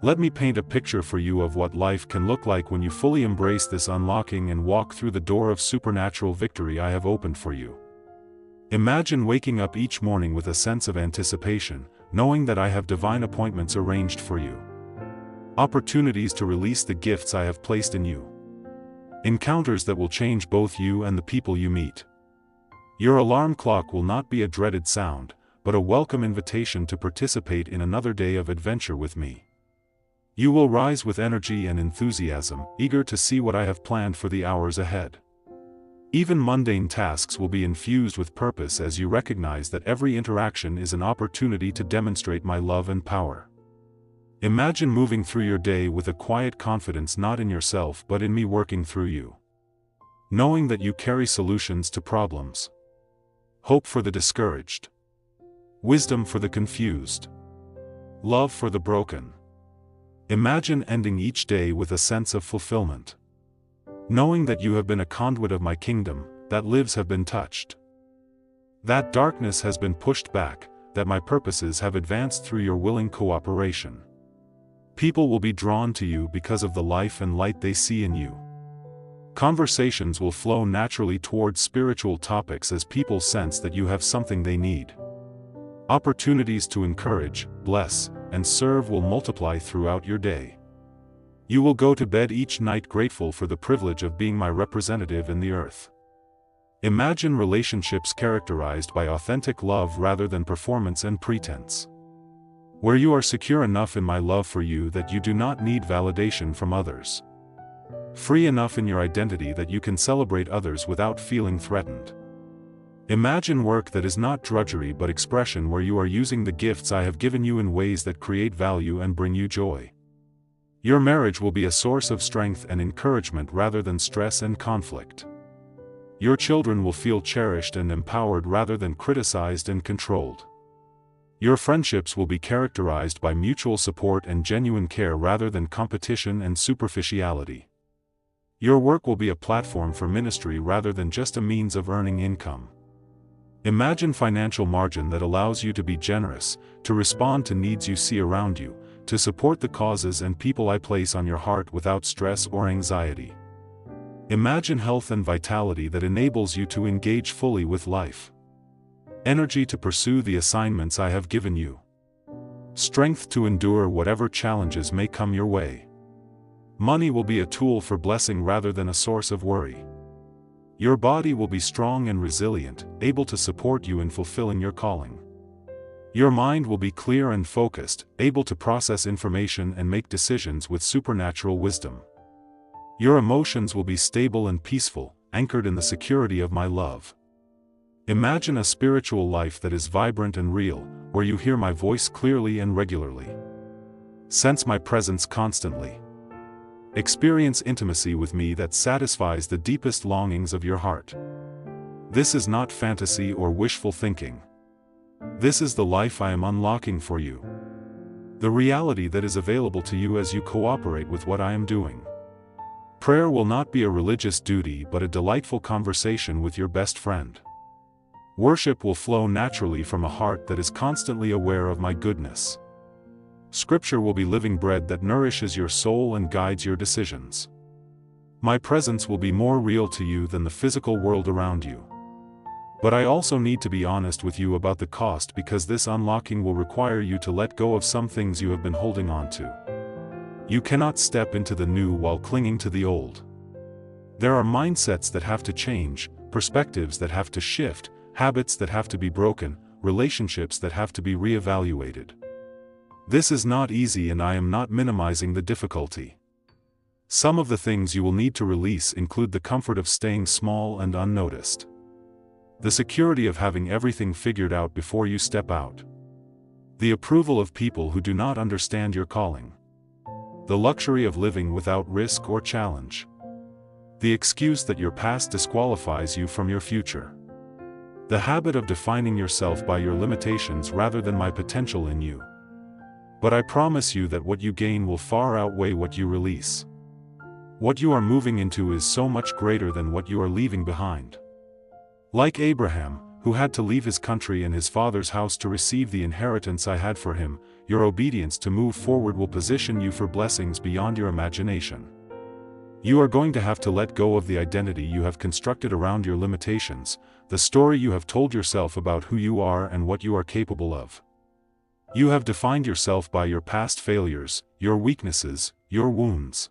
Let me paint a picture for you of what life can look like when you fully embrace this unlocking and walk through the door of supernatural victory I have opened for you. Imagine waking up each morning with a sense of anticipation, knowing that I have divine appointments arranged for you. Opportunities to release the gifts I have placed in you. Encounters that will change both you and the people you meet. Your alarm clock will not be a dreaded sound, but a welcome invitation to participate in another day of adventure with me. You will rise with energy and enthusiasm, eager to see what I have planned for the hours ahead. Even mundane tasks will be infused with purpose as you recognize that every interaction is an opportunity to demonstrate my love and power. Imagine moving through your day with a quiet confidence, not in yourself but in me working through you. Knowing that you carry solutions to problems. Hope for the discouraged. Wisdom for the confused. Love for the broken. Imagine ending each day with a sense of fulfillment. Knowing that you have been a conduit of my kingdom, that lives have been touched. That darkness has been pushed back, that my purposes have advanced through your willing cooperation. People will be drawn to you because of the life and light they see in you. Conversations will flow naturally towards spiritual topics as people sense that you have something they need. Opportunities to encourage, bless, and serve will multiply throughout your day. You will go to bed each night grateful for the privilege of being my representative in the earth. Imagine relationships characterized by authentic love rather than performance and pretense. Where you are secure enough in my love for you that you do not need validation from others. Free enough in your identity that you can celebrate others without feeling threatened. Imagine work that is not drudgery but expression, where you are using the gifts I have given you in ways that create value and bring you joy. Your marriage will be a source of strength and encouragement rather than stress and conflict. Your children will feel cherished and empowered rather than criticized and controlled. Your friendships will be characterized by mutual support and genuine care rather than competition and superficiality. Your work will be a platform for ministry rather than just a means of earning income. Imagine financial margin that allows you to be generous, to respond to needs you see around you, to support the causes and people I place on your heart without stress or anxiety. Imagine health and vitality that enables you to engage fully with life. Energy to pursue the assignments I have given you. Strength to endure whatever challenges may come your way. Money will be a tool for blessing rather than a source of worry. Your body will be strong and resilient, able to support you in fulfilling your calling. Your mind will be clear and focused, able to process information and make decisions with supernatural wisdom. Your emotions will be stable and peaceful, anchored in the security of my love. Imagine a spiritual life that is vibrant and real, where you hear my voice clearly and regularly. Sense my presence constantly. Experience intimacy with me that satisfies the deepest longings of your heart. This is not fantasy or wishful thinking. This is the life I am unlocking for you. The reality that is available to you as you cooperate with what I am doing. Prayer will not be a religious duty but a delightful conversation with your best friend. Worship will flow naturally from a heart that is constantly aware of my goodness. Scripture will be living bread that nourishes your soul and guides your decisions. My presence will be more real to you than the physical world around you. But I also need to be honest with you about the cost, because this unlocking will require you to let go of some things you have been holding on to. You cannot step into the new while clinging to the old. There are mindsets that have to change, perspectives that have to shift, habits that have to be broken, relationships that have to be reevaluated. This is not easy, and I am not minimizing the difficulty. Some of the things you will need to release include the comfort of staying small and unnoticed. The security of having everything figured out before you step out. The approval of people who do not understand your calling. The luxury of living without risk or challenge. The excuse that your past disqualifies you from your future. The habit of defining yourself by your limitations rather than my potential in you. But I promise you that what you gain will far outweigh what you release. What you are moving into is so much greater than what you are leaving behind. Like Abraham, who had to leave his country and his father's house to receive the inheritance I had for him, your obedience to move forward will position you for blessings beyond your imagination. You are going to have to let go of the identity you have constructed around your limitations, the story you have told yourself about who you are and what you are capable of. You have defined yourself by your past failures, your weaknesses, your wounds.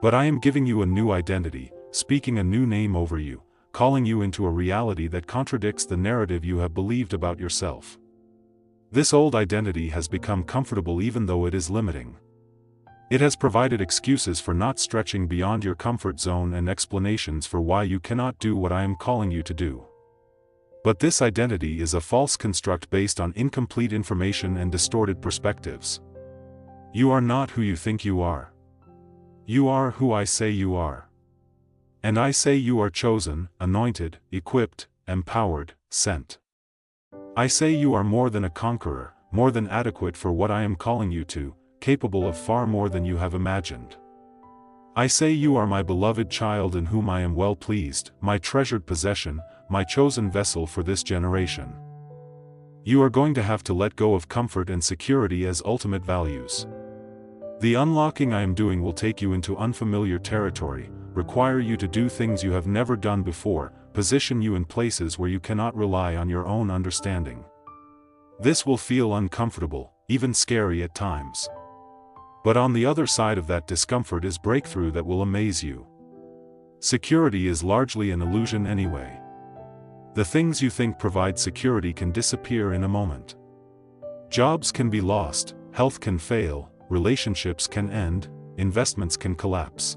But I am giving you a new identity, speaking a new name over you, calling you into a reality that contradicts the narrative you have believed about yourself. This old identity has become comfortable even though it is limiting. It has provided excuses for not stretching beyond your comfort zone and explanations for why you cannot do what I am calling you to do. But this identity is a false construct based on incomplete information and distorted perspectives. You are not who you think you are. You are who I say you are. And I say you are chosen, anointed, equipped, empowered, sent. I say you are more than a conqueror, more than adequate for what I am calling you to, capable of far more than you have imagined. I say you are my beloved child in whom I am well pleased, my treasured possession, my chosen vessel for this generation. You are going to have to let go of comfort and security as ultimate values. The unlocking I am doing will take you into unfamiliar territory, require you to do things you have never done before, position you in places where you cannot rely on your own understanding. This will feel uncomfortable, even scary at times. But on the other side of that discomfort is breakthrough that will amaze you. Security is largely an illusion anyway. The things you think provide security can disappear in a moment. Jobs can be lost, health can fail, relationships can end, investments can collapse.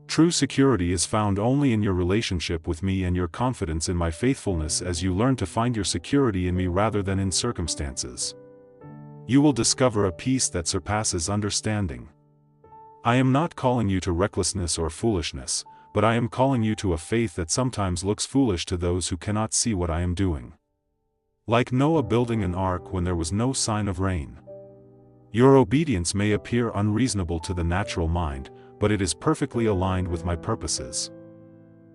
True security is found only in your relationship with me and your confidence in my faithfulness as you learn to find your security in me rather than in circumstances. You will discover a peace that surpasses understanding. I am not calling you to recklessness or foolishness, but I am calling you to a faith that sometimes looks foolish to those who cannot see what I am doing. Like Noah building an ark when there was no sign of rain. Your obedience may appear unreasonable to the natural mind, but it is perfectly aligned with my purposes.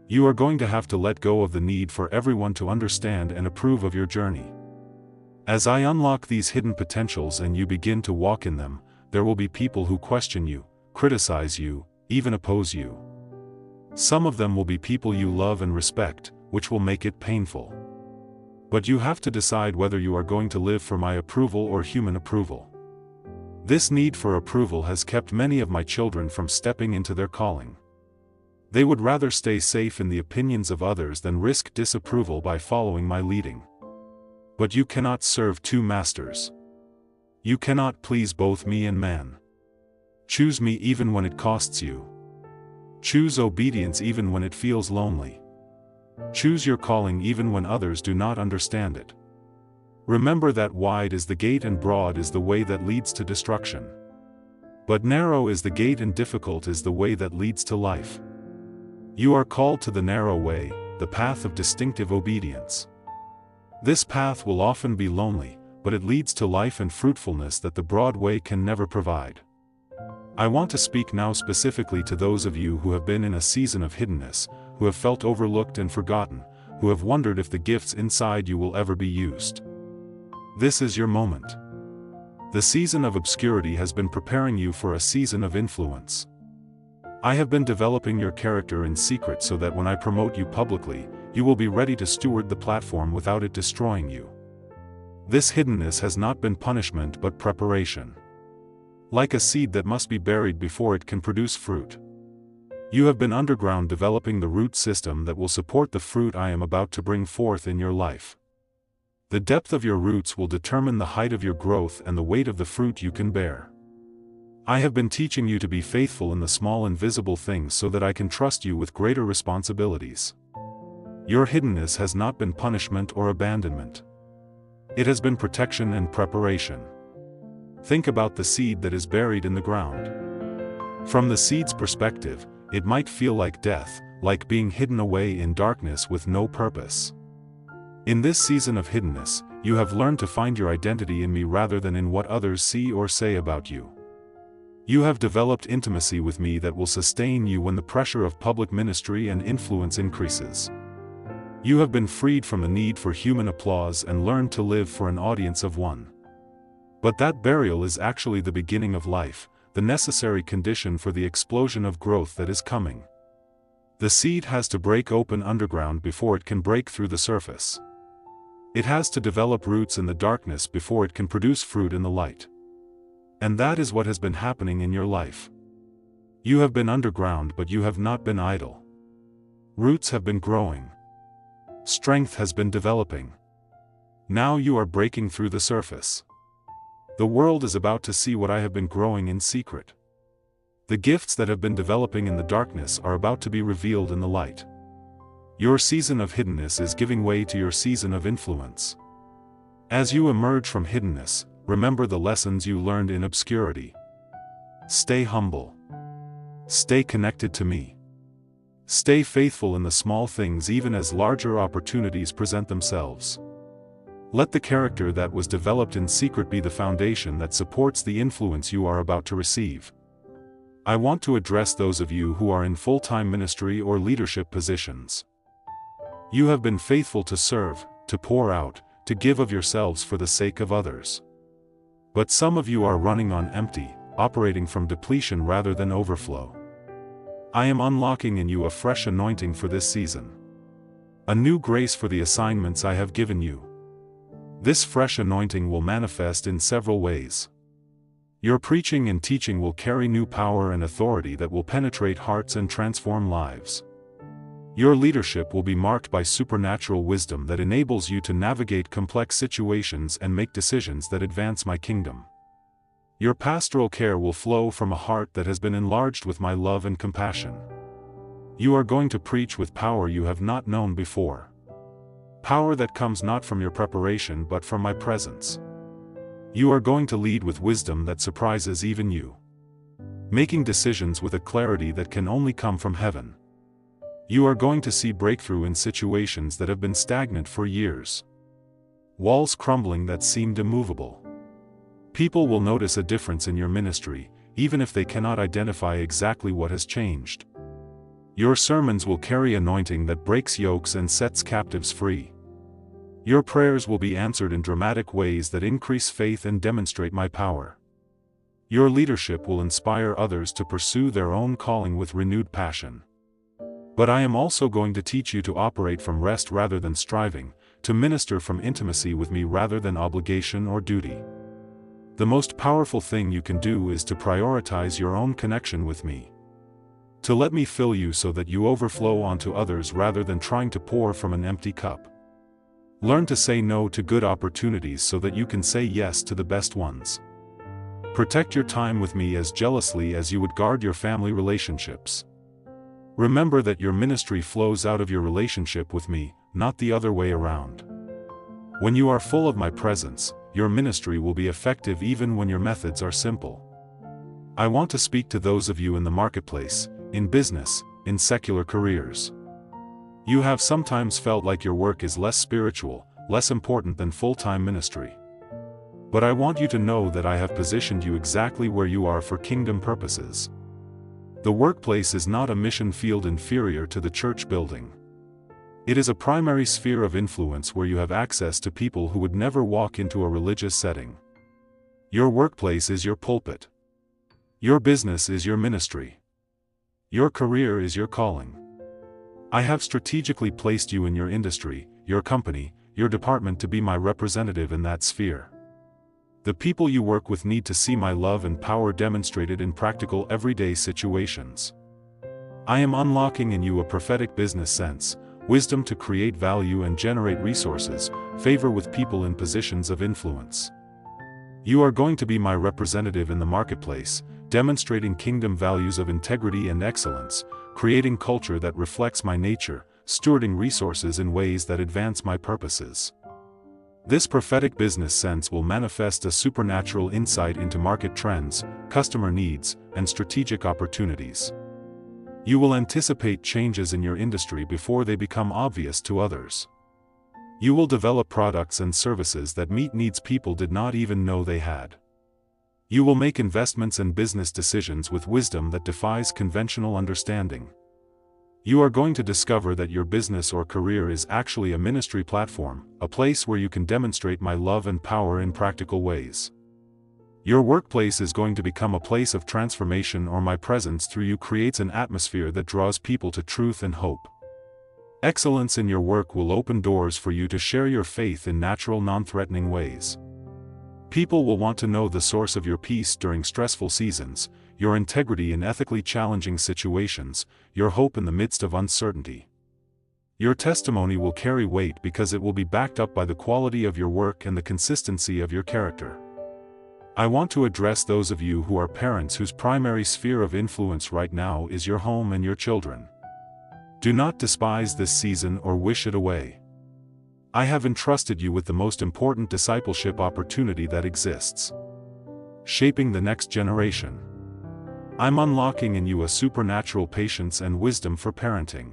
You are going to have to let go of the need for everyone to understand and approve of your journey. As I unlock these hidden potentials and you begin to walk in them, there will be people who question you, criticize you, even oppose you. Some of them will be people you love and respect, which will make it painful. But you have to decide whether you are going to live for my approval or human approval. This need for approval has kept many of my children from stepping into their calling. They would rather stay safe in the opinions of others than risk disapproval by following my leading. But you cannot serve two masters. You cannot please both me and man. Choose me even when it costs you. Choose obedience even when it feels lonely. Choose your calling even when others do not understand it. Remember that wide is the gate and broad is the way that leads to destruction. But narrow is the gate and difficult is the way that leads to life. You are called to the narrow way, the path of distinctive obedience. This path will often be lonely, but it leads to life and fruitfulness that the broad way can never provide. I want to speak now specifically to those of you who have been in a season of hiddenness, who have felt overlooked and forgotten, who have wondered if the gifts inside you will ever be used. This is your moment. The season of obscurity has been preparing you for a season of influence. I have been developing your character in secret so that when I promote you publicly, you will be ready to steward the platform without it destroying you. This hiddenness has not been punishment but preparation. Like a seed that must be buried before it can produce fruit. You have been underground developing the root system that will support the fruit I am about to bring forth in your life. The depth of your roots will determine the height of your growth and the weight of the fruit you can bear. I have been teaching you to be faithful in the small invisible things so that I can trust you with greater responsibilities. Your hiddenness has not been punishment or abandonment. It has been protection and preparation. Think about the seed that is buried in the ground. From the seed's perspective, it might feel like death, like being hidden away in darkness with no purpose. In this season of hiddenness, you have learned to find your identity in me rather than in what others see or say about you. You have developed intimacy with me that will sustain you when the pressure of public ministry and influence increases. You have been freed from the need for human applause and learned to live for an audience of one. But that burial is actually the beginning of life, the necessary condition for the explosion of growth that is coming. The seed has to break open underground before it can break through the surface. It has to develop roots in the darkness before it can produce fruit in the light. And that is what has been happening in your life. You have been underground, but you have not been idle. Roots have been growing. Strength has been developing. Now you are breaking through the surface. The world is about to see what I have been growing in secret. The gifts that have been developing in the darkness are about to be revealed in the light. Your season of hiddenness is giving way to your season of influence. As you emerge from hiddenness, remember the lessons you learned in obscurity. Stay humble. Stay connected to me. Stay faithful in the small things even as larger opportunities present themselves. Let the character that was developed in secret be the foundation that supports the influence you are about to receive. I want to address those of you who are in full-time ministry or leadership positions. You have been faithful to serve, to pour out, to give of yourselves for the sake of others. But some of you are running on empty, operating from depletion rather than overflow. I am unlocking in you a fresh anointing for this season. A new grace for the assignments I have given you. This fresh anointing will manifest in several ways. Your preaching and teaching will carry new power and authority that will penetrate hearts and transform lives. Your leadership will be marked by supernatural wisdom that enables you to navigate complex situations and make decisions that advance my kingdom. Your pastoral care will flow from a heart that has been enlarged with my love and compassion. You are going to preach with power you have not known before. Power that comes not from your preparation but from my presence. You are going to lead with wisdom that surprises even you. Making decisions with a clarity that can only come from heaven. You are going to see breakthrough in situations that have been stagnant for years. Walls crumbling that seemed immovable. People will notice a difference in your ministry, even if they cannot identify exactly what has changed. Your sermons will carry anointing that breaks yokes and sets captives free. Your prayers will be answered in dramatic ways that increase faith and demonstrate my power. Your leadership will inspire others to pursue their own calling with renewed passion. But I am also going to teach you to operate from rest rather than striving, to minister from intimacy with me rather than obligation or duty. The most powerful thing you can do is to prioritize your own connection with me. To let me fill you so that you overflow onto others rather than trying to pour from an empty cup. Learn to say no to good opportunities so that you can say yes to the best ones. Protect your time with me as jealously as you would guard your family relationships. Remember that your ministry flows out of your relationship with me, not the other way around. When you are full of my presence, your ministry will be effective even when your methods are simple. I want to speak to those of you in the marketplace, in business, in secular careers. You have sometimes felt like your work is less spiritual, less important than full-time ministry. But I want you to know that I have positioned you exactly where you are for kingdom purposes. The workplace is not a mission field inferior to the church building. It is a primary sphere of influence where you have access to people who would never walk into a religious setting. Your workplace is your pulpit. Your business is your ministry. Your career is your calling. I have strategically placed you in your industry, your company, your department to be my representative in that sphere. The people you work with need to see my love and power demonstrated in practical everyday situations. I am unlocking in you a prophetic business sense, wisdom to create value and generate resources, favor with people in positions of influence. You are going to be my representative in the marketplace, demonstrating kingdom values of integrity and excellence, creating culture that reflects my nature, stewarding resources in ways that advance my purposes. This prophetic business sense will manifest a supernatural insight into market trends, customer needs, and strategic opportunities. You will anticipate changes in your industry before they become obvious to others. You will develop products and services that meet needs people did not even know they had. You will make investments and business decisions with wisdom that defies conventional understanding. You are going to discover that your business or career is actually a ministry platform, a place where you can demonstrate my love and power in practical ways. Your workplace is going to become a place of transformation, or my presence through you creates an atmosphere that draws people to truth and hope. Excellence in your work will open doors for you to share your faith in natural, non-threatening ways. People will want to know the source of your peace during stressful seasons, your integrity in ethically challenging situations, your hope in the midst of uncertainty. Your testimony will carry weight because it will be backed up by the quality of your work and the consistency of your character. I want to address those of you who are parents whose primary sphere of influence right now is your home and your children. Do not despise this season or wish it away. I have entrusted you with the most important discipleship opportunity that exists: shaping the next generation. I'm unlocking in you a supernatural patience and wisdom for parenting,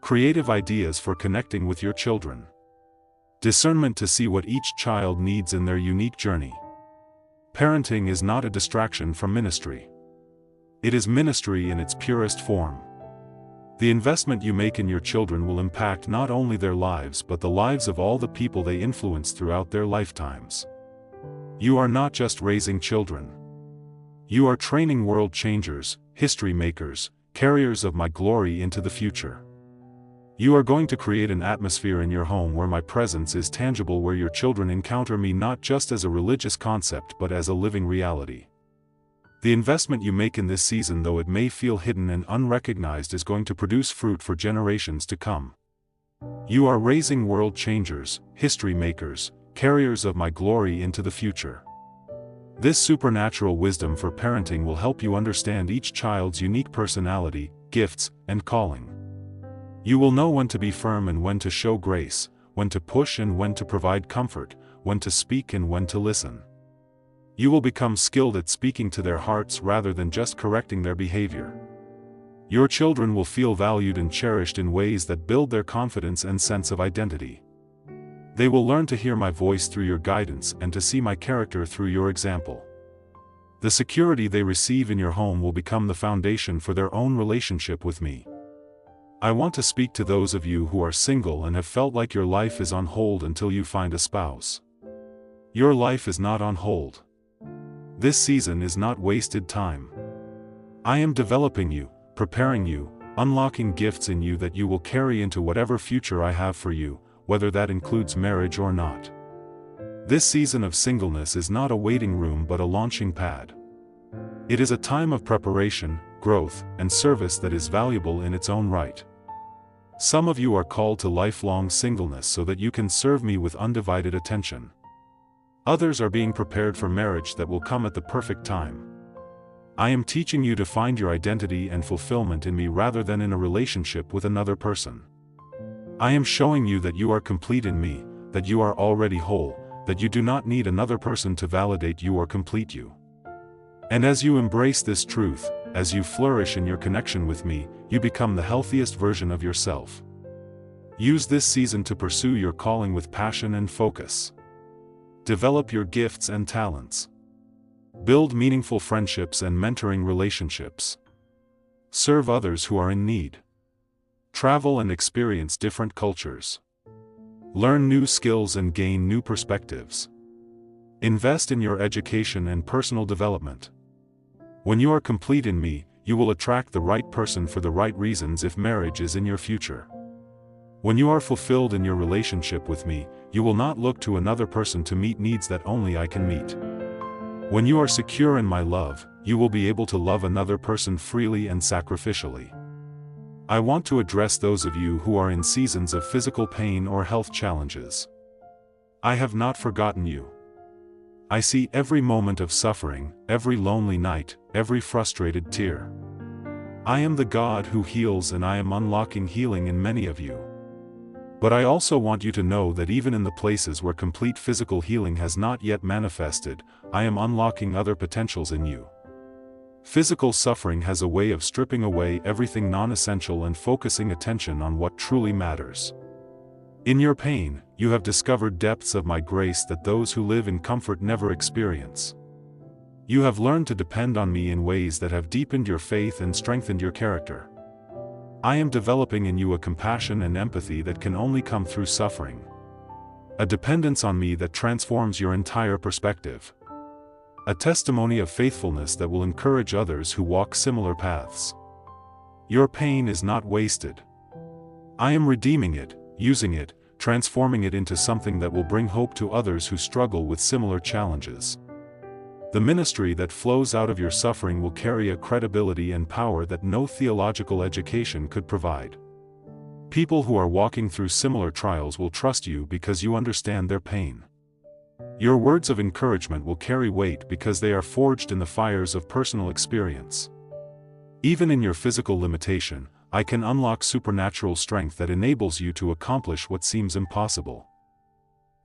creative ideas for connecting with your children, discernment to see what each child needs in their unique journey. Parenting is not a distraction from ministry. It is ministry in its purest form. The investment you make in your children will impact not only their lives but the lives of all the people they influence throughout their lifetimes. You are not just raising children. You are training world changers, history makers, carriers of my glory into the future. You are going to create an atmosphere in your home where my presence is tangible, where your children encounter me not just as a religious concept but as a living reality. The investment you make in this season, though it may feel hidden and unrecognized, is going to produce fruit for generations to come. You are raising world changers, history makers, carriers of my glory into the future. This supernatural wisdom for parenting will help you understand each child's unique personality, gifts, and calling. You will know when to be firm and when to show grace, when to push and when to provide comfort, when to speak and when to listen. You will become skilled at speaking to their hearts rather than just correcting their behavior. Your children will feel valued and cherished in ways that build their confidence and sense of identity. They will learn to hear my voice through your guidance and to see my character through your example. The security they receive in your home will become the foundation for their own relationship with me. I want to speak to those of you who are single and have felt like your life is on hold until you find a spouse. Your life is not on hold. This season is not wasted time. I am developing you, preparing you, unlocking gifts in you that you will carry into whatever future I have for you, whether that includes marriage or not. This season of singleness is not a waiting room but a launching pad. It is a time of preparation, growth, and service that is valuable in its own right. Some of you are called to lifelong singleness so that you can serve me with undivided attention. Others are being prepared for marriage that will come at the perfect time. I am teaching you to find your identity and fulfillment in me rather than in a relationship with another person. I am showing you that you are complete in me, that you are already whole, that you do not need another person to validate you or complete you. And as you embrace this truth, as you flourish in your connection with me, you become the healthiest version of yourself. Use this season to pursue your calling with passion and focus. Develop your gifts and talents. Build meaningful friendships and mentoring relationships. Serve others who are in need. Travel and experience different cultures. Learn new skills and gain new perspectives. Invest in your education and personal development. When you are complete in me, you will attract the right person for the right reasons if marriage is in your future. When you are fulfilled in your relationship with me, you will not look to another person to meet needs that only I can meet. When you are secure in my love, you will be able to love another person freely and sacrificially. I want to address those of you who are in seasons of physical pain or health challenges. I have not forgotten you. I see every moment of suffering, every lonely night, every frustrated tear. I am the God who heals, and I am unlocking healing in many of you. But I also want you to know that even in the places where complete physical healing has not yet manifested, I am unlocking other potentials in you. Physical suffering has a way of stripping away everything non-essential and focusing attention on what truly matters. In your pain, you have discovered depths of my grace that those who live in comfort never experience. You have learned to depend on me in ways that have deepened your faith and strengthened your character. I am developing in you a compassion and empathy that can only come through suffering. A dependence on me that transforms your entire perspective. A testimony of faithfulness that will encourage others who walk similar paths. Your pain is not wasted. I am redeeming it, using it, transforming it into something that will bring hope to others who struggle with similar challenges. The ministry that flows out of your suffering will carry a credibility and power that no theological education could provide. People who are walking through similar trials will trust you because you understand their pain. Your words of encouragement will carry weight because they are forged in the fires of personal experience. Even in your physical limitation, I can unlock supernatural strength that enables you to accomplish what seems impossible.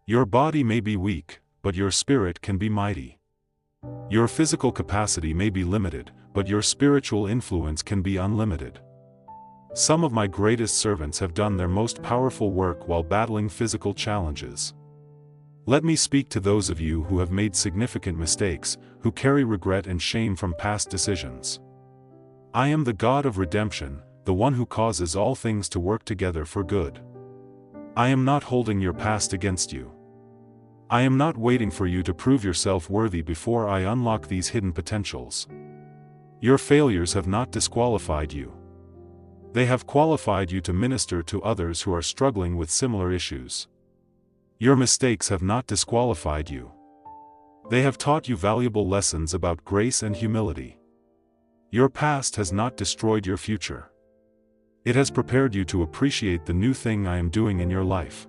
Your body may be weak, but your spirit can be mighty. Your physical capacity may be limited, but your spiritual influence can be unlimited. Some of my greatest servants have done their most powerful work while battling physical challenges. Let me speak to those of you who have made significant mistakes, who carry regret and shame from past decisions. I am the God of redemption, the one who causes all things to work together for good. I am not holding your past against you. I am not waiting for you to prove yourself worthy before I unlock these hidden potentials. Your failures have not disqualified you. They have qualified you to minister to others who are struggling with similar issues. Your mistakes have not disqualified you. They have taught you valuable lessons about grace and humility. Your past has not destroyed your future. It has prepared you to appreciate the new thing I am doing in your life.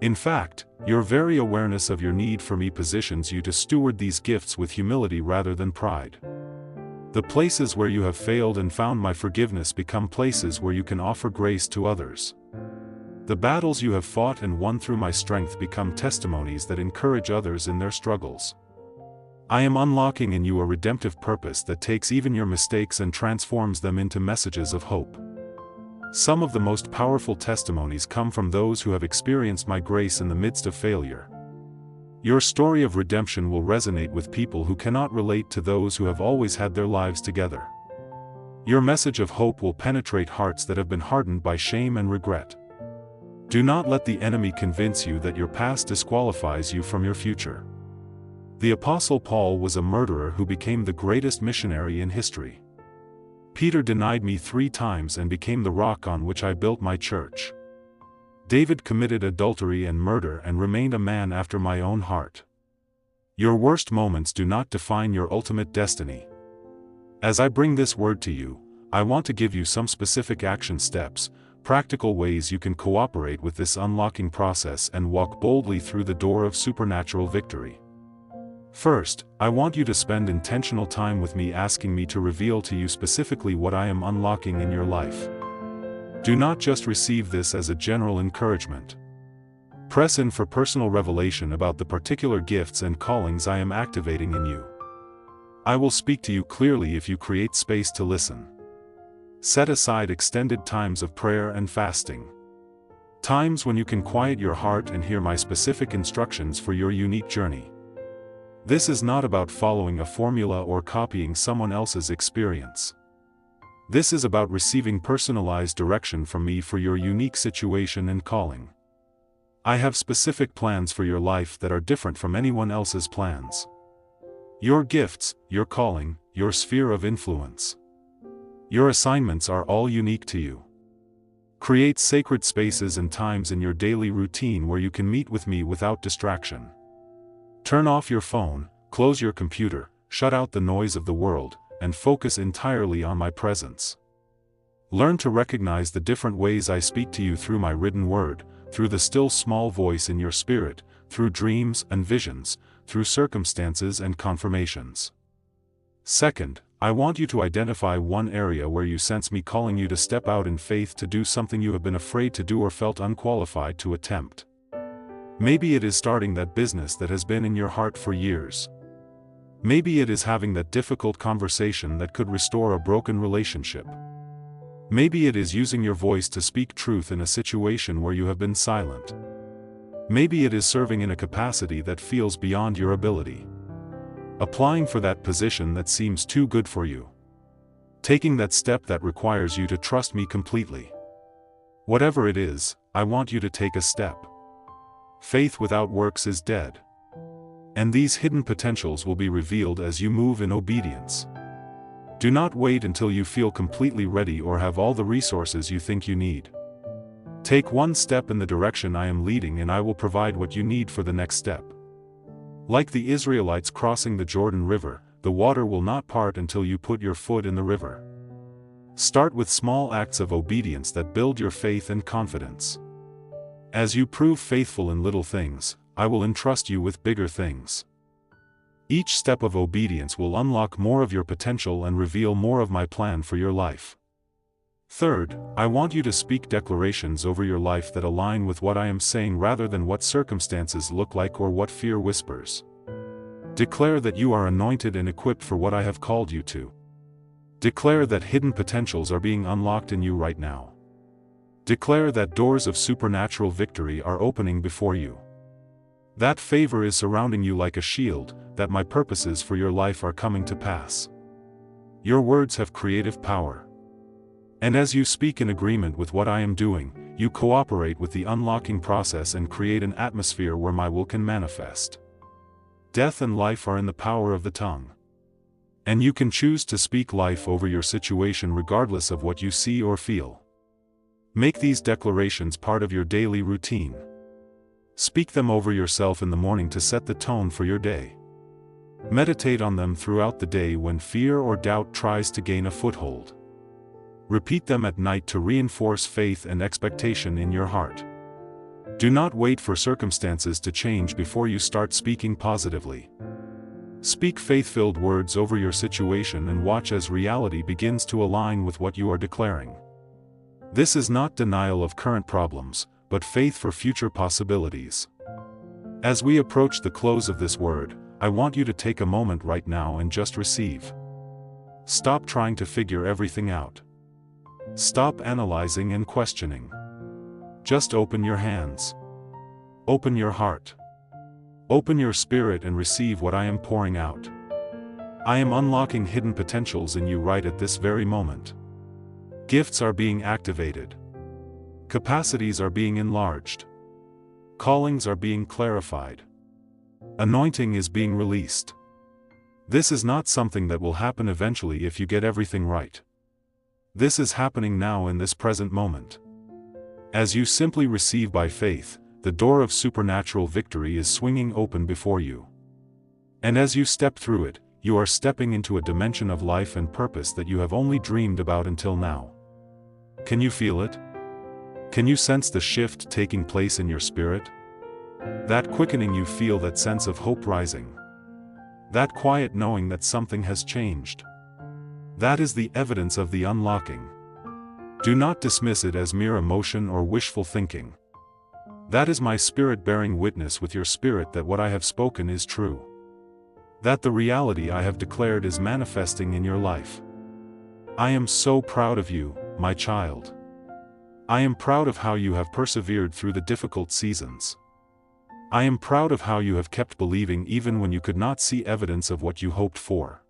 In fact, your very awareness of your need for me positions you to steward these gifts with humility rather than pride. The places where you have failed and found my forgiveness become places where you can offer grace to others. The battles you have fought and won through my strength become testimonies that encourage others in their struggles. I am unlocking in you a redemptive purpose that takes even your mistakes and transforms them into messages of hope. Some of the most powerful testimonies come from those who have experienced my grace in the midst of failure. Your story of redemption will resonate with people who cannot relate to those who have always had their lives together. Your message of hope will penetrate hearts that have been hardened by shame and regret. Do not let the enemy convince you that your past disqualifies you from your future. The Apostle Paul was a murderer who became the greatest missionary in history. Peter denied me 3 times and became the rock on which I built my church. David committed adultery and murder and remained a man after my own heart. Your worst moments do not define your ultimate destiny. As I bring this word to you, I want to give you some specific action steps, practical ways you can cooperate with this unlocking process and walk boldly through the door of supernatural victory. First, I want you to spend intentional time with me asking me to reveal to you specifically what I am unlocking in your life. Do not just receive this as a general encouragement. Press in for personal revelation about the particular gifts and callings I am activating in you. I will speak to you clearly if you create space to listen. Set aside extended times of prayer and fasting. Times when you can quiet your heart and hear my specific instructions for your unique journey. This is not about following a formula or copying someone else's experience. This is about receiving personalized direction from me for your unique situation and calling. I have specific plans for your life that are different from anyone else's plans. Your gifts, your calling, your sphere of influence. Your assignments are all unique to you. Create sacred spaces and times in your daily routine where you can meet with me without distraction. Turn off your phone, close your computer, shut out the noise of the world, and focus entirely on my presence. Learn to recognize the different ways I speak to you through my written word, through the still small voice in your spirit, through dreams and visions, through circumstances and confirmations. Second, I want you to identify one area where you sense me calling you to step out in faith to do something you have been afraid to do or felt unqualified to attempt. Maybe it is starting that business that has been in your heart for years. Maybe it is having that difficult conversation that could restore a broken relationship. Maybe it is using your voice to speak truth in a situation where you have been silent. Maybe it is serving in a capacity that feels beyond your ability. Applying for that position that seems too good for you. Taking that step that requires you to trust me completely. Whatever it is, I want you to take a step. Faith without works is dead. And these hidden potentials will be revealed as you move in obedience. Do not wait until you feel completely ready or have all the resources you think you need. Take one step in the direction I am leading and I will provide what you need for the next step. Like the Israelites crossing the Jordan River, the water will not part until you put your foot in the river. Start with small acts of obedience that build your faith and confidence. As you prove faithful in little things, I will entrust you with bigger things. Each step of obedience will unlock more of your potential and reveal more of my plan for your life. Third, I want you to speak declarations over your life that align with what I am saying rather than what circumstances look like or what fear whispers. Declare that you are anointed and equipped for what I have called you to. Declare that hidden potentials are being unlocked in you right now. Declare that doors of supernatural victory are opening before you. That favor is surrounding you like a shield, that my purposes for your life are coming to pass. Your words have creative power. And as you speak in agreement with what I am doing, you cooperate with the unlocking process and create an atmosphere where my will can manifest. Death and life are in the power of the tongue. And you can choose to speak life over your situation regardless of what you see or feel. Make these declarations part of your daily routine. Speak them over yourself in the morning to set the tone for your day. Meditate on them throughout the day when fear or doubt tries to gain a foothold. Repeat them at night to reinforce faith and expectation in your heart. Do not wait for circumstances to change before you start speaking positively. Speak faith-filled words over your situation and watch as reality begins to align with what you are declaring. This is not denial of current problems, but faith for future possibilities. As we approach the close of this word, I want you to take a moment right now and just receive. Stop trying to figure everything out. Stop analyzing and questioning. Just open your hands. Open your heart. Open your spirit and receive what I am pouring out. I am unlocking hidden potentials in you right at this very moment. Gifts are being activated. Capacities are being enlarged. Callings are being clarified. Anointing is being released. This is not something that will happen eventually if you get everything right. This is happening now in this present moment. As you simply receive by faith, the door of supernatural victory is swinging open before you. And as you step through it, you are stepping into a dimension of life and purpose that you have only dreamed about until now. Can you feel it? Can you sense the shift taking place in your spirit? That quickening you feel, that sense of hope rising. That quiet knowing that something has changed. That is the evidence of the unlocking. Do not dismiss it as mere emotion or wishful thinking. That is my spirit bearing witness with your spirit that what I have spoken is true. That the reality I have declared is manifesting in your life. I am so proud of you, my child. I am proud of how you have persevered through the difficult seasons. I am proud of how you have kept believing even when you could not see evidence of what you hoped for.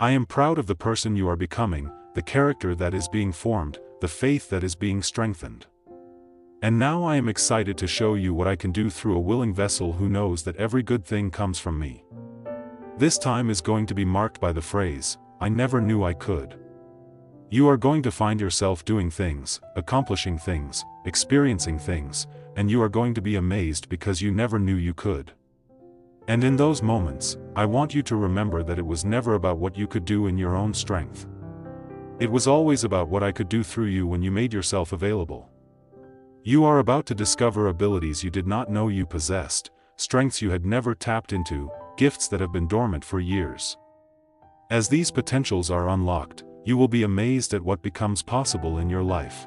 I am proud of the person you are becoming, the character that is being formed, the faith that is being strengthened. And now I am excited to show you what I can do through a willing vessel who knows that every good thing comes from me. This time is going to be marked by the phrase, "I never knew I could." You are going to find yourself doing things, accomplishing things, experiencing things, and you are going to be amazed because you never knew you could. And in those moments, I want you to remember that it was never about what you could do in your own strength. It was always about what I could do through you when you made yourself available. You are about to discover abilities you did not know you possessed, strengths you had never tapped into, gifts that have been dormant for years. As these potentials are unlocked, you will be amazed at what becomes possible in your life.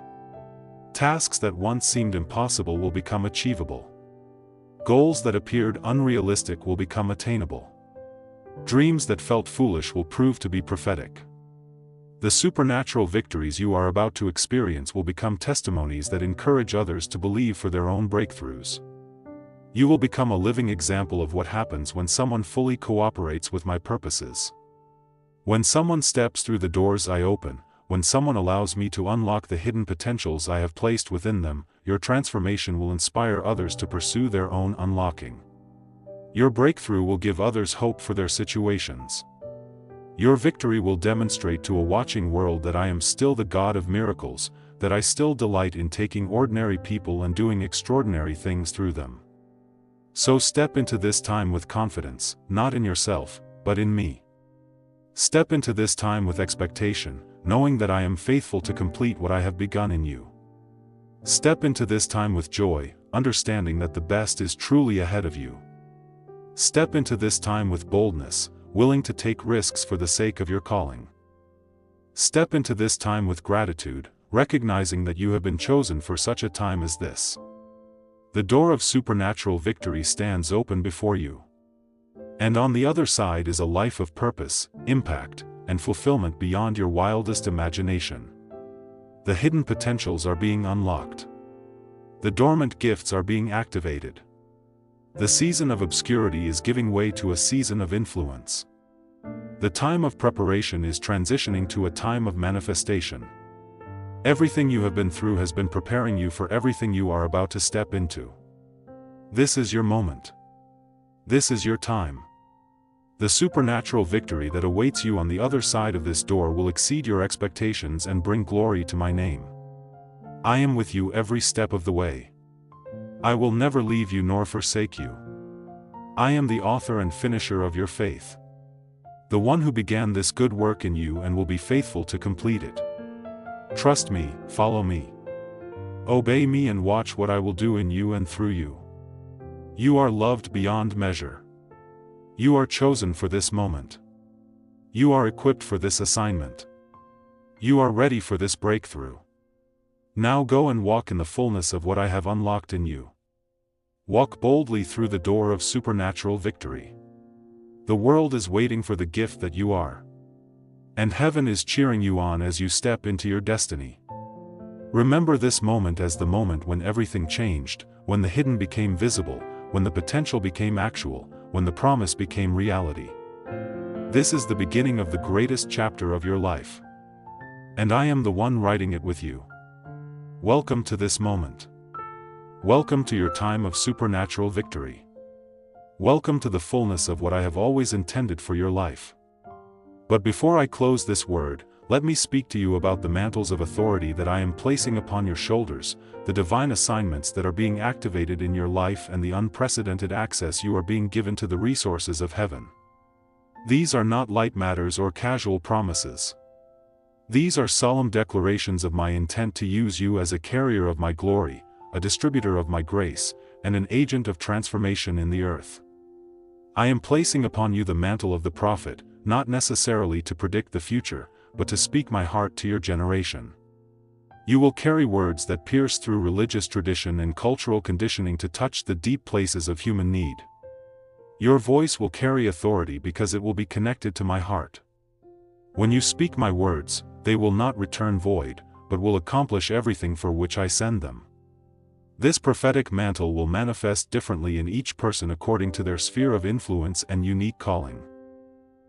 Tasks that once seemed impossible will become achievable. Goals that appeared unrealistic will become attainable. Dreams that felt foolish will prove to be prophetic. The supernatural victories you are about to experience will become testimonies that encourage others to believe for their own breakthroughs. You will become a living example of what happens when someone fully cooperates with my purposes. When someone steps through the doors I open, when someone allows me to unlock the hidden potentials I have placed within them, your transformation will inspire others to pursue their own unlocking. Your breakthrough will give others hope for their situations. Your victory will demonstrate to a watching world that I am still the God of miracles, that I still delight in taking ordinary people and doing extraordinary things through them. So step into this time with confidence, not in yourself, but in me. Step into this time with expectation, knowing that I am faithful to complete what I have begun in you. Step into this time with joy, understanding that the best is truly ahead of you. Step into this time with boldness, willing to take risks for the sake of your calling. Step into this time with gratitude, recognizing that you have been chosen for such a time as this. The door of supernatural victory stands open before you. And on the other side is a life of purpose, impact, and fulfillment beyond your wildest imagination. The hidden potentials are being unlocked. The dormant gifts are being activated. The season of obscurity is giving way to a season of influence. The time of preparation is transitioning to a time of manifestation. Everything you have been through has been preparing you for everything you are about to step into. This is your moment. This is your time. The supernatural victory that awaits you on the other side of this door will exceed your expectations and bring glory to my name. I am with you every step of the way. I will never leave you nor forsake you. I am the author and finisher of your faith. The one who began this good work in you and will be faithful to complete it. Trust me, follow me. Obey me and watch what I will do in you and through you. You are loved beyond measure. You are chosen for this moment. You are equipped for this assignment. You are ready for this breakthrough. Now go and walk in the fullness of what I have unlocked in you. Walk boldly through the door of supernatural victory. The world is waiting for the gift that you are. And heaven is cheering you on as you step into your destiny. Remember this moment as the moment when everything changed, when the hidden became visible, when the potential became actual, when the promise became reality. This is the beginning of the greatest chapter of your life. And I am the one writing it with you. Welcome to this moment. Welcome to your time of supernatural victory. Welcome to the fullness of what I have always intended for your life. But before I close this word, let me speak to you about the mantles of authority that I am placing upon your shoulders, the divine assignments that are being activated in your life and the unprecedented access you are being given to the resources of heaven. These are not light matters or casual promises. These are solemn declarations of my intent to use you as a carrier of my glory, a distributor of my grace, and an agent of transformation in the earth. I am placing upon you the mantle of the prophet, not necessarily to predict the future, but to speak my heart to your generation. You will carry words that pierce through religious tradition and cultural conditioning to touch the deep places of human need. Your voice will carry authority because it will be connected to my heart. When you speak my words, they will not return void, but will accomplish everything for which I send them. This prophetic mantle will manifest differently in each person according to their sphere of influence and unique calling.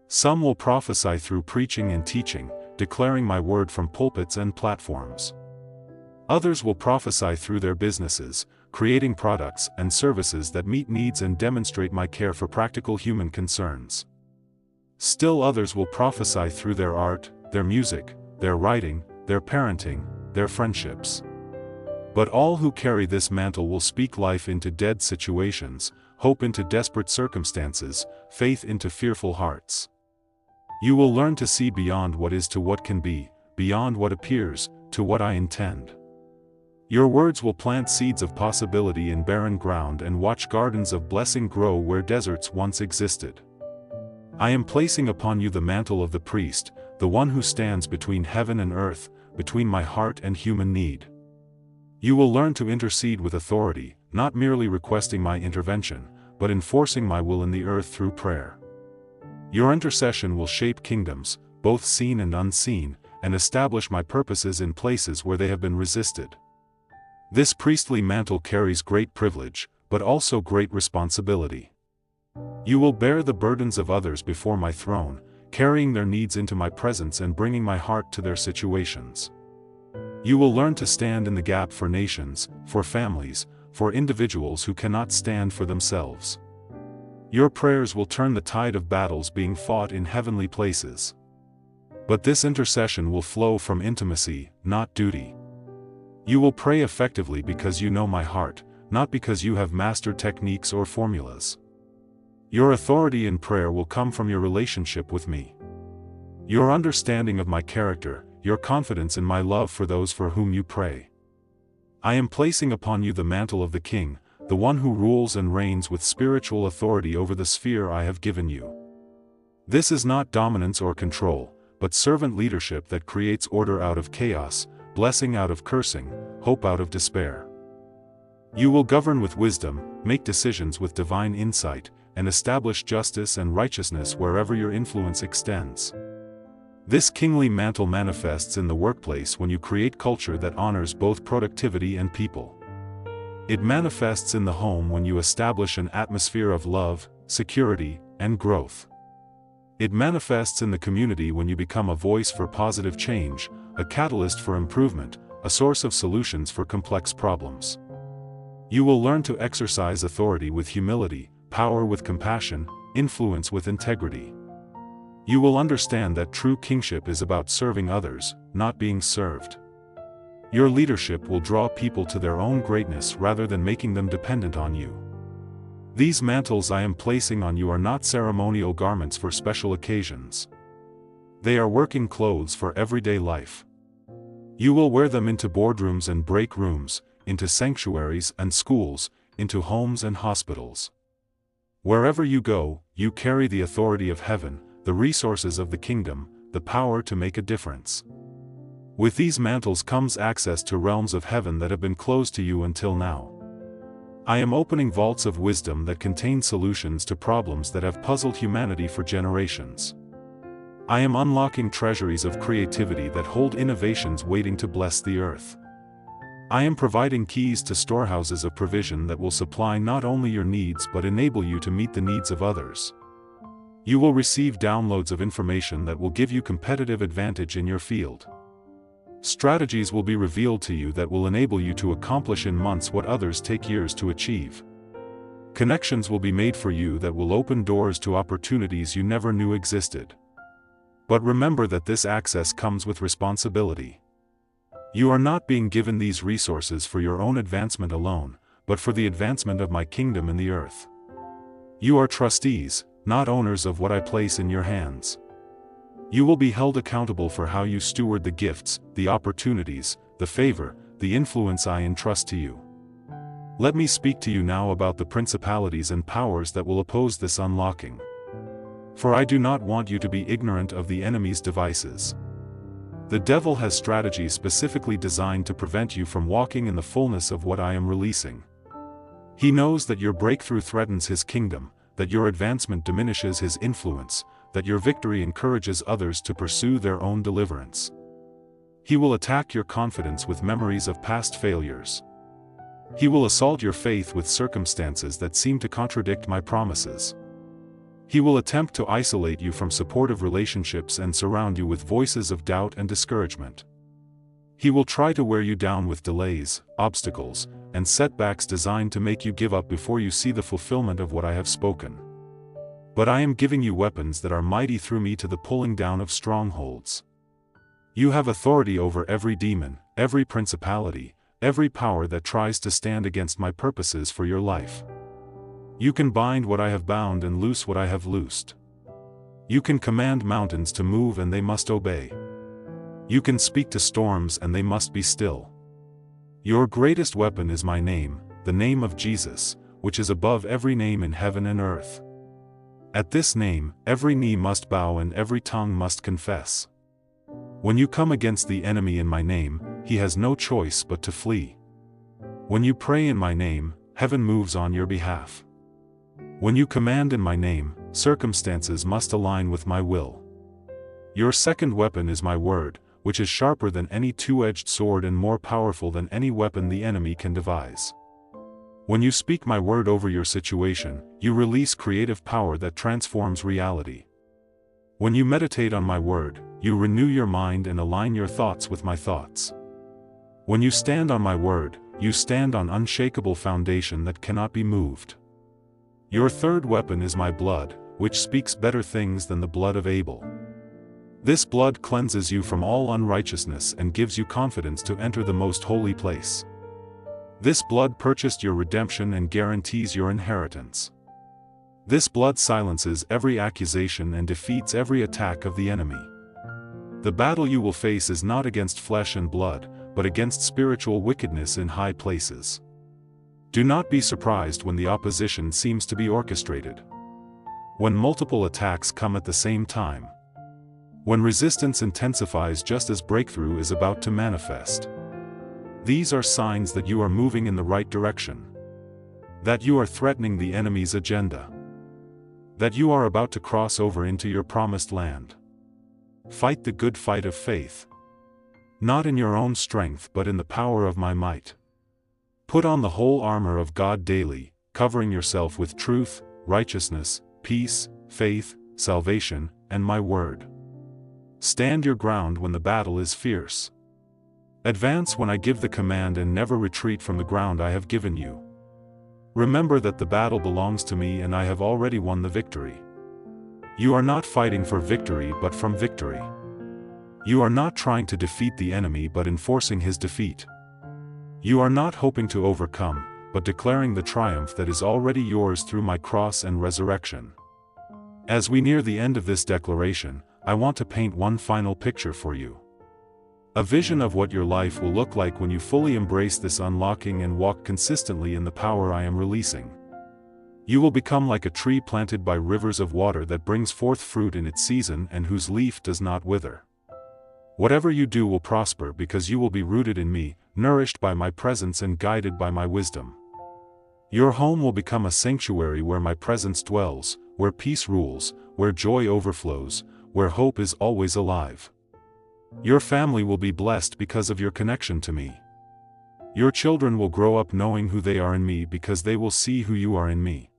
Some will prophesy through preaching and teaching, declaring my word from pulpits and platforms. Others will prophesy through their businesses, creating products and services that meet needs and demonstrate my care for practical human concerns. Still others will prophesy through their art, their music, their writing, their parenting, their friendships. But all who carry this mantle will speak life into dead situations, hope into desperate circumstances, faith into fearful hearts. You will learn to see beyond what is to what can be, beyond what appears, to what I intend. Your words will plant seeds of possibility in barren ground and watch gardens of blessing grow where deserts once existed. I am placing upon you the mantle of the priest, the one who stands between heaven and earth, between my heart and human need. You will learn to intercede with authority, not merely requesting my intervention, but enforcing my will in the earth through prayer. Your intercession will shape kingdoms, both seen and unseen, and establish my purposes in places where they have been resisted. This priestly mantle carries great privilege, but also great responsibility. You will bear the burdens of others before my throne, carrying their needs into my presence and bringing my heart to their situations. You will learn to stand in the gap for nations, for families, for individuals who cannot stand for themselves. Your prayers will turn the tide of battles being fought in heavenly places. But this intercession will flow from intimacy, not duty. You will pray effectively because you know my heart, not because you have mastered techniques or formulas. Your authority in prayer will come from your relationship with me. Your understanding of my character, your confidence in my love for those for whom you pray. I am placing upon you the mantle of the King, the one who rules and reigns with spiritual authority over the sphere I have given you. This is not dominance or control, but servant leadership that creates order out of chaos, blessing out of cursing, hope out of despair. You will govern with wisdom, make decisions with divine insight, and establish justice and righteousness wherever your influence extends. This kingly mantle manifests in the workplace when you create culture that honors both productivity and people. It manifests in the home when you establish an atmosphere of love, security, and growth. It manifests in the community when you become a voice for positive change, a catalyst for improvement, a source of solutions for complex problems. You will learn to exercise authority with humility, power with compassion, influence with integrity. You will understand that true kingship is about serving others, not being served. Your leadership will draw people to their own greatness rather than making them dependent on you. These mantles I am placing on you are not ceremonial garments for special occasions. They are working clothes for everyday life. You will wear them into boardrooms and break rooms, into sanctuaries and schools, into homes and hospitals. Wherever you go, you carry the authority of heaven, the resources of the kingdom, the power to make a difference. With these mantles comes access to realms of heaven that have been closed to you until now. I am opening vaults of wisdom that contain solutions to problems that have puzzled humanity for generations. I am unlocking treasuries of creativity that hold innovations waiting to bless the earth. I am providing keys to storehouses of provision that will supply not only your needs but enable you to meet the needs of others. You will receive downloads of information that will give you competitive advantage in your field. Strategies will be revealed to you that will enable you to accomplish in months what others take years to achieve. Connections will be made for you that will open doors to opportunities you never knew existed. But remember that this access comes with responsibility. You are not being given these resources for your own advancement alone, but for the advancement of my kingdom in the earth. You are trustees, not owners of what I place in your hands. You will be held accountable for how you steward the gifts, the opportunities, the favor, the influence I entrust to you. Let me speak to you now about the principalities and powers that will oppose this unlocking. For I do not want you to be ignorant of the enemy's devices. The devil has strategies specifically designed to prevent you from walking in the fullness of what I am releasing. He knows that your breakthrough threatens his kingdom, that your advancement diminishes his influence, that your victory encourages others to pursue their own deliverance. He will attack your confidence with memories of past failures. He will assault your faith with circumstances that seem to contradict my promises. He will attempt to isolate you from supportive relationships and surround you with voices of doubt and discouragement. He will try to wear you down with delays, obstacles, and setbacks designed to make you give up before you see the fulfillment of what I have spoken. But I am giving you weapons that are mighty through me to the pulling down of strongholds. You have authority over every demon, every principality, every power that tries to stand against my purposes for your life. You can bind what I have bound and loose what I have loosed. You can command mountains to move and they must obey. You can speak to storms and they must be still. Your greatest weapon is my name, the name of Jesus, which is above every name in heaven and earth. At this name, every knee must bow and every tongue must confess. When you come against the enemy in my name, he has no choice but to flee. When you pray in my name, heaven moves on your behalf. When you command in my name, circumstances must align with my will. Your second weapon is my word, which is sharper than any two-edged sword and more powerful than any weapon the enemy can devise. When you speak my word over your situation, you release creative power that transforms reality. When you meditate on my word, you renew your mind and align your thoughts with my thoughts. When you stand on my word, you stand on unshakable foundation that cannot be moved. Your third weapon is my blood, which speaks better things than the blood of Abel. This blood cleanses you from all unrighteousness and gives you confidence to enter the most holy place. This blood purchased your redemption and guarantees your inheritance. This blood silences every accusation and defeats every attack of the enemy. The battle you will face is not against flesh and blood, but against spiritual wickedness in high places. Do not be surprised when the opposition seems to be orchestrated. When multiple attacks come at the same time. When resistance intensifies just as breakthrough is about to manifest. These are signs that you are moving in the right direction. That you are threatening the enemy's agenda. That you are about to cross over into your promised land. Fight the good fight of faith. Not in your own strength but in the power of my might. Put on the whole armor of God daily, covering yourself with truth, righteousness, peace, faith, salvation, and my word. Stand your ground when the battle is fierce. Advance when I give the command and never retreat from the ground I have given you. Remember that the battle belongs to me and I have already won the victory. You are not fighting for victory but from victory. You are not trying to defeat the enemy but enforcing his defeat. You are not hoping to overcome, but declaring the triumph that is already yours through my cross and resurrection. As we near the end of this declaration, I want to paint one final picture for you. A vision of what your life will look like when you fully embrace this unlocking and walk consistently in the power I am releasing. You will become like a tree planted by rivers of water that brings forth fruit in its season and whose leaf does not wither. Whatever you do will prosper because you will be rooted in me, nourished by my presence and guided by my wisdom. Your home will become a sanctuary where my presence dwells, where peace rules, where joy overflows, where hope is always alive. Your family will be blessed because of your connection to me. Your children will grow up knowing who they are in me because they will see who you are in me.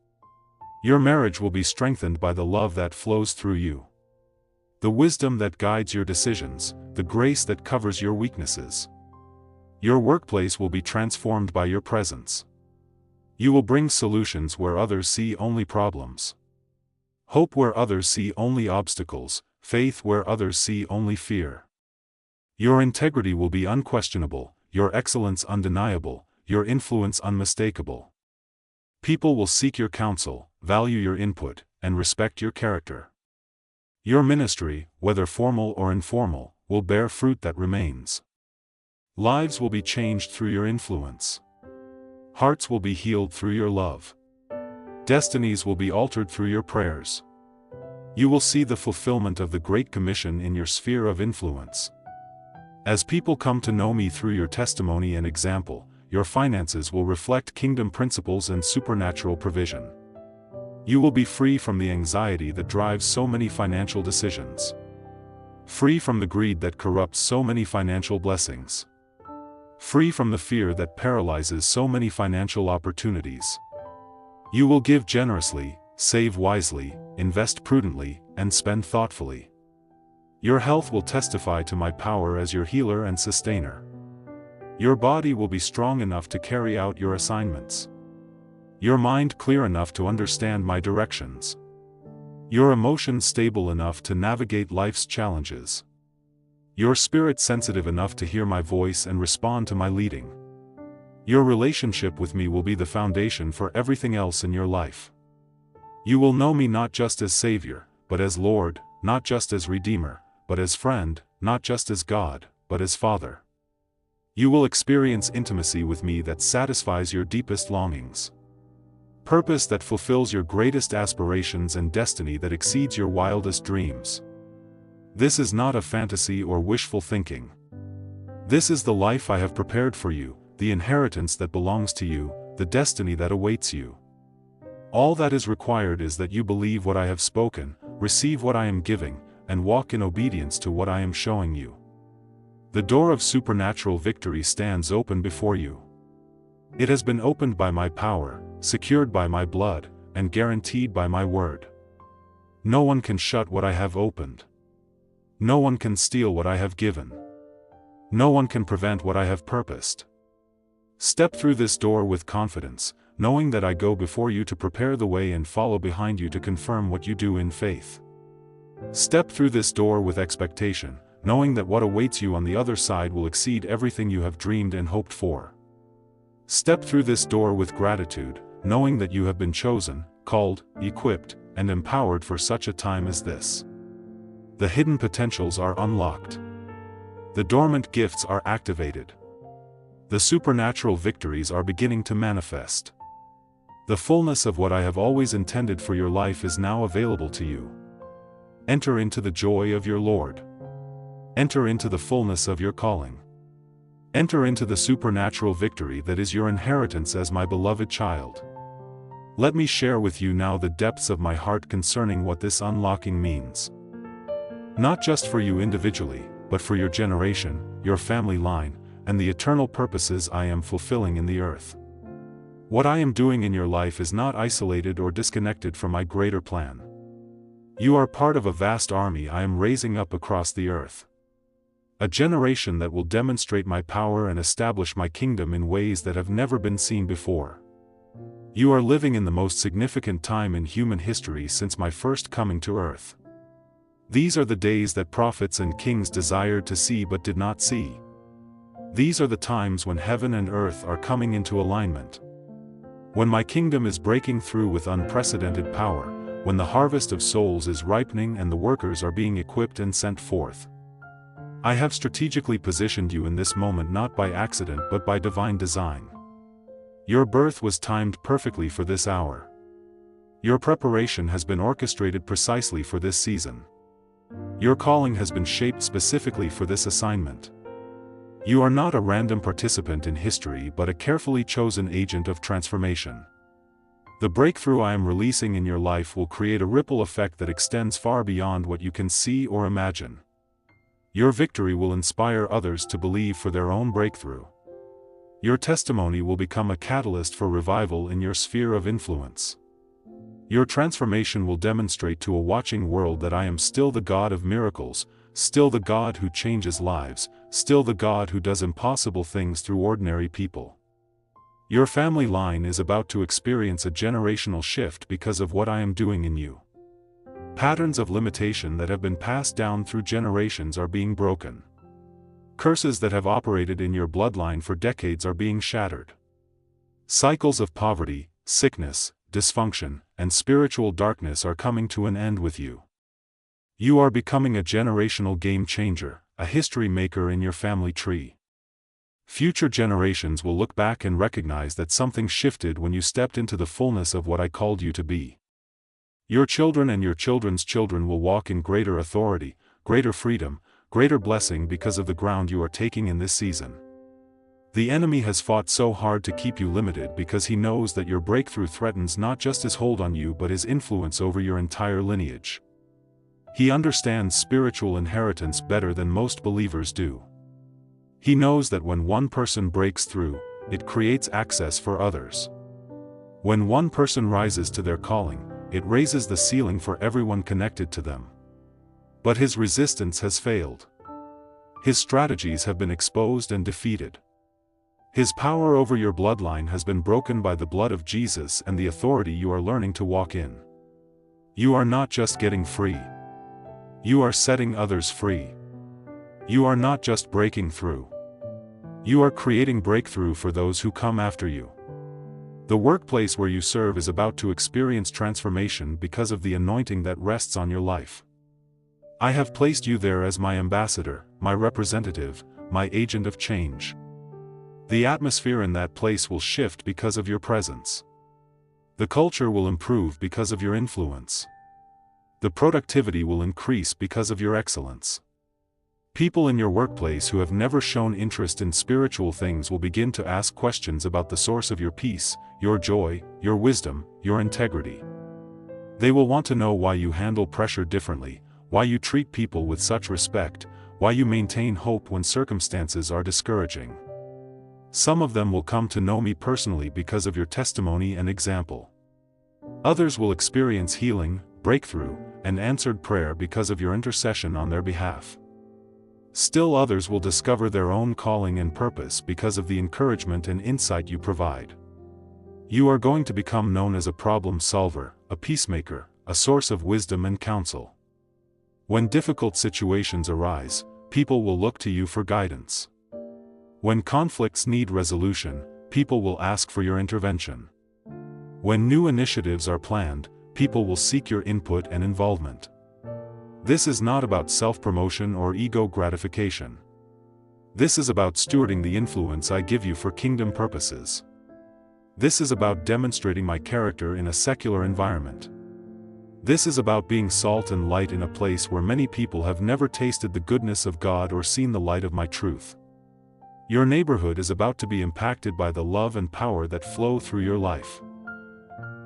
Your marriage will be strengthened by the love that flows through you. The wisdom that guides your decisions, the grace that covers your weaknesses. Your workplace will be transformed by your presence. You will bring solutions where others see only problems. Hope where others see only obstacles, faith where others see only fear. Your integrity will be unquestionable, your excellence undeniable, your influence unmistakable. People will seek your counsel, value your input, and respect your character. Your ministry, whether formal or informal, will bear fruit that remains. Lives will be changed through your influence. Hearts will be healed through your love. Destinies will be altered through your prayers. You will see the fulfillment of the Great Commission in your sphere of influence. As people come to know me through your testimony and example, your finances will reflect kingdom principles and supernatural provision. You will be free from the anxiety that drives so many financial decisions. Free from the greed that corrupts so many financial blessings. Free from the fear that paralyzes so many financial opportunities. You will give generously, save wisely, invest prudently, and spend thoughtfully. Your health will testify to my power as your healer and sustainer. Your body will be strong enough to carry out your assignments. Your mind clear enough to understand my directions. Your emotions stable enough to navigate life's challenges. Your spirit sensitive enough to hear my voice and respond to my leading. Your relationship with me will be the foundation for everything else in your life. You will know me not just as Savior, but as Lord, not just as Redeemer, but as friend, not just as God, but as Father. You will experience intimacy with me that satisfies your deepest longings. purpose that fulfills your greatest aspirations and destiny that exceeds your wildest dreams. This is not a fantasy or wishful thinking. This is the life I have prepared for you, the inheritance that belongs to you, the destiny that awaits you. All that is required is that you believe what I have spoken, receive what I am giving, and walk in obedience to what I am showing you. The door of supernatural victory stands open before you. It has been opened by my power, secured by my blood, and guaranteed by my word. No one can shut what I have opened. No one can steal what I have given. No one can prevent what I have purposed. Step through this door with confidence, knowing that I go before you to prepare the way and follow behind you to confirm what you do in faith. Step through this door with expectation, knowing that what awaits you on the other side will exceed everything you have dreamed and hoped for. Step through this door with gratitude, knowing that you have been chosen, called, equipped, and empowered for such a time as this. The hidden potentials are unlocked. The dormant gifts are activated. The supernatural victories are beginning to manifest. The fullness of what I have always intended for your life is now available to you. Enter into the joy of your Lord. Enter into the fullness of your calling. Enter into the supernatural victory that is your inheritance as my beloved child. Let me share with you now the depths of my heart concerning what this unlocking means. Not just for you individually, but for your generation, your family line, and the eternal purposes I am fulfilling in the earth. What I am doing in your life is not isolated or disconnected from my greater plan. You are part of a vast army I am raising up across the earth. A generation that will demonstrate my power and establish my kingdom in ways that have never been seen before. You are living in the most significant time in human history since my first coming to earth. These are the days that prophets and kings desired to see but did not see. These are the times when heaven and earth are coming into alignment. When my kingdom is breaking through with unprecedented power, when the harvest of souls is ripening and the workers are being equipped and sent forth. I have strategically positioned you in this moment not by accident but by divine design. Your birth was timed perfectly for this hour. Your preparation has been orchestrated precisely for this season. Your calling has been shaped specifically for this assignment. You are not a random participant in history but a carefully chosen agent of transformation. The breakthrough I am releasing in your life will create a ripple effect that extends far beyond what you can see or imagine. Your victory will inspire others to believe for their own breakthrough. Your testimony will become a catalyst for revival in your sphere of influence. Your transformation will demonstrate to a watching world that I am still the God of miracles, still the God who changes lives, still the God who does impossible things through ordinary people. Your family line is about to experience a generational shift because of what I am doing in you. Patterns of limitation that have been passed down through generations are being broken. Curses that have operated in your bloodline for decades are being shattered. Cycles of poverty, sickness, dysfunction, and spiritual darkness are coming to an end with you. You are becoming a generational game changer, a history maker in your family tree. Future generations will look back and recognize that something shifted when you stepped into the fullness of what I called you to be. Your children and your children's children will walk in greater authority, greater freedom, greater blessing because of the ground you are taking in this season. The enemy has fought so hard to keep you limited because he knows that your breakthrough threatens not just his hold on you but his influence over your entire lineage. He understands spiritual inheritance better than most believers do. He knows that when one person breaks through, it creates access for others. When one person rises to their calling, it raises the ceiling for everyone connected to them. But his resistance has failed. His strategies have been exposed and defeated. His power over your bloodline has been broken by the blood of Jesus and the authority you are learning to walk in. You are not just getting free. You are setting others free. You are not just breaking through. You are creating breakthrough for those who come after you. The workplace where you serve is about to experience transformation because of the anointing that rests on your life. I have placed you there as my ambassador, my representative, my agent of change. The atmosphere in that place will shift because of your presence. The culture will improve because of your influence. The productivity will increase because of your excellence. People in your workplace who have never shown interest in spiritual things will begin to ask questions about the source of your peace, your joy, your wisdom, your integrity. They will want to know why you handle pressure differently, why you treat people with such respect, why you maintain hope when circumstances are discouraging. Some of them will come to know me personally because of your testimony and example. Others will experience healing, breakthrough, and answered prayer because of your intercession on their behalf. Still others will discover their own calling and purpose because of the encouragement and insight you provide. You are going to become known as a problem solver, a peacemaker, a source of wisdom and counsel. When difficult situations arise, people will look to you for guidance. When conflicts need resolution, people will ask for your intervention. When new initiatives are planned, people will seek your input and involvement. This is not about self-promotion or ego gratification. This is about stewarding the influence I give you for kingdom purposes. This is about demonstrating my character in a secular environment. This is about being salt and light in a place where many people have never tasted the goodness of God or seen the light of my truth. Your neighborhood is about to be impacted by the love and power that flow through your life.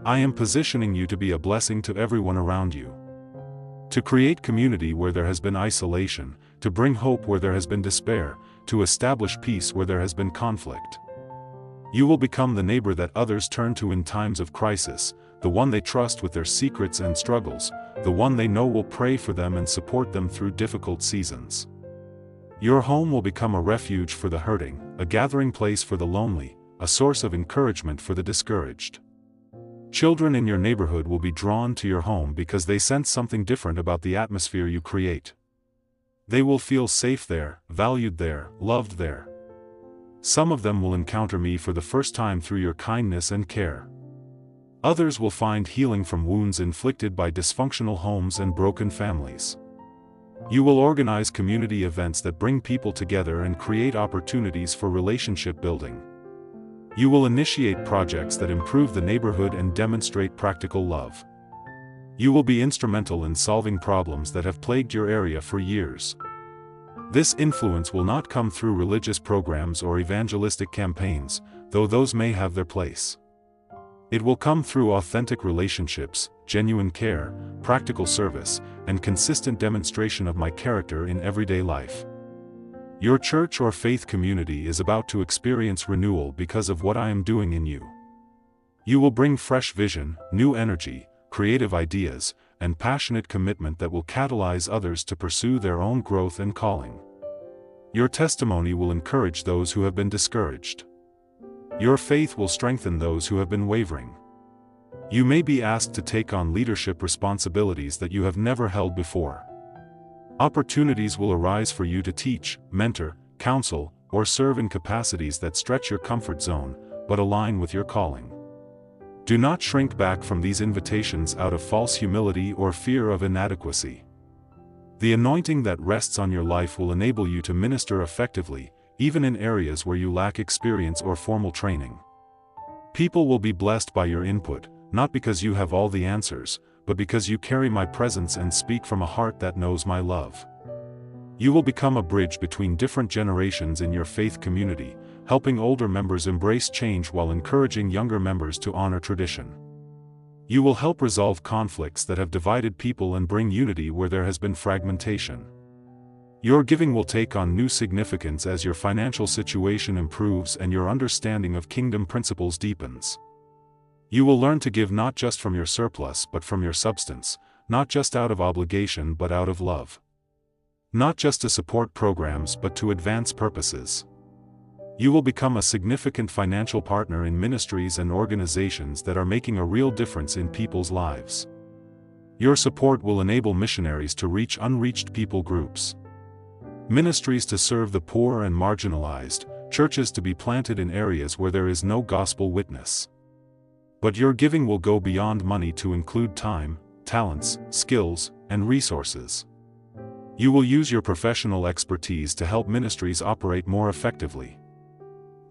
I am positioning you to be a blessing to everyone around you. To create community where there has been isolation, to bring hope where there has been despair, to establish peace where there has been conflict. You will become the neighbor that others turn to in times of crisis, the one they trust with their secrets and struggles, the one they know will pray for them and support them through difficult seasons. Your home will become a refuge for the hurting, a gathering place for the lonely, a source of encouragement for the discouraged. Children in your neighborhood will be drawn to your home because they sense something different about the atmosphere you create. They will feel safe there, valued there, loved there. Some of them will encounter me for the first time through your kindness and care. Others will find healing from wounds inflicted by dysfunctional homes and broken families. You will organize community events that bring people together and create opportunities for relationship building. You will initiate projects that improve the neighborhood and demonstrate practical love. You will be instrumental in solving problems that have plagued your area for years. This influence will not come through religious programs or evangelistic campaigns, though those may have their place. It will come through authentic relationships, genuine care, practical service, and consistent demonstration of my character in everyday life. Your church or faith community is about to experience renewal because of what I am doing in you. You will bring fresh vision, new energy, creative ideas, and passionate commitment that will catalyze others to pursue their own growth and calling. Your testimony will encourage those who have been discouraged. Your faith will strengthen those who have been wavering. You may be asked to take on leadership responsibilities that you have never held before. Opportunities will arise for you to teach, mentor, counsel, or serve in capacities that stretch your comfort zone, but align with your calling. Do not shrink back from these invitations out of false humility or fear of inadequacy. The anointing that rests on your life will enable you to minister effectively, even in areas where you lack experience or formal training. People will be blessed by your input, not because you have all the answers, but because you carry my presence and speak from a heart that knows my love. You will become a bridge between different generations in your faith community, helping older members embrace change while encouraging younger members to honor tradition. You will help resolve conflicts that have divided people and bring unity where there has been fragmentation. Your giving will take on new significance as your financial situation improves and your understanding of kingdom principles deepens. You will learn to give not just from your surplus but from your substance, not just out of obligation but out of love. Not just to support programs but to advance purposes. You will become a significant financial partner in ministries and organizations that are making a real difference in people's lives. Your support will enable missionaries to reach unreached people groups. Ministries to serve the poor and marginalized, churches to be planted in areas where there is no gospel witness. But your giving will go beyond money to include time, talents, skills, and resources. You will use your professional expertise to help ministries operate more effectively.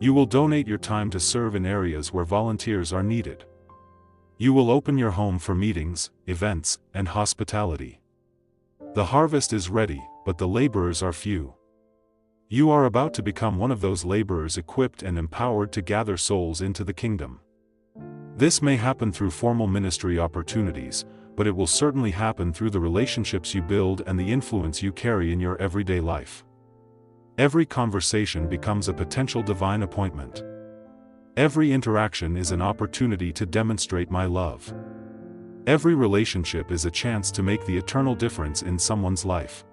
You will donate your time to serve in areas where volunteers are needed. You will open your home for meetings, events, and hospitality. The harvest is ready, but the laborers are few. You are about to become one of those laborers equipped and empowered to gather souls into the kingdom. This may happen through formal ministry opportunities, but it will certainly happen through the relationships you build and the influence you carry in your everyday life. Every conversation becomes a potential divine appointment. Every interaction is an opportunity to demonstrate my love. Every relationship is a chance to make the eternal difference in someone's life.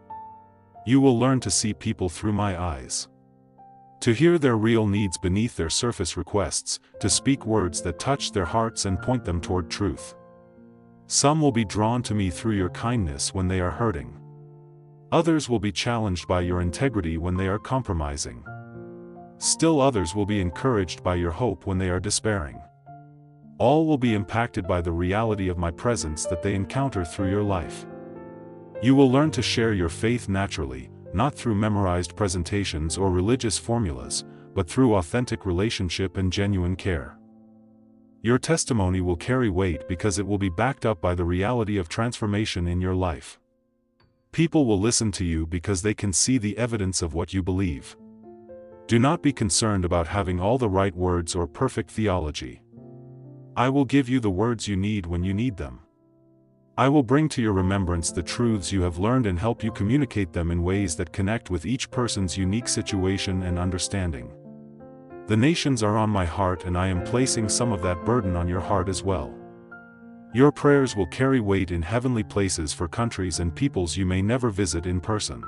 You will learn to see people through my eyes. To hear their real needs beneath their surface requests, to speak words that touch their hearts and point them toward truth. Some will be drawn to me through your kindness when they are hurting. Others will be challenged by your integrity when they are compromising. Still others will be encouraged by your hope when they are despairing. All will be impacted by the reality of my presence that they encounter through your life. You will learn to share your faith naturally, not through memorized presentations or religious formulas, but through authentic relationship and genuine care. Your testimony will carry weight because it will be backed up by the reality of transformation in your life. People will listen to you because they can see the evidence of what you believe. Do not be concerned about having all the right words or perfect theology. I will give you the words you need when you need them. I will bring to your remembrance the truths you have learned and help you communicate them in ways that connect with each person's unique situation and understanding. The nations are on my heart, and I am placing some of that burden on your heart as well. Your prayers will carry weight in heavenly places for countries and peoples you may never visit in person.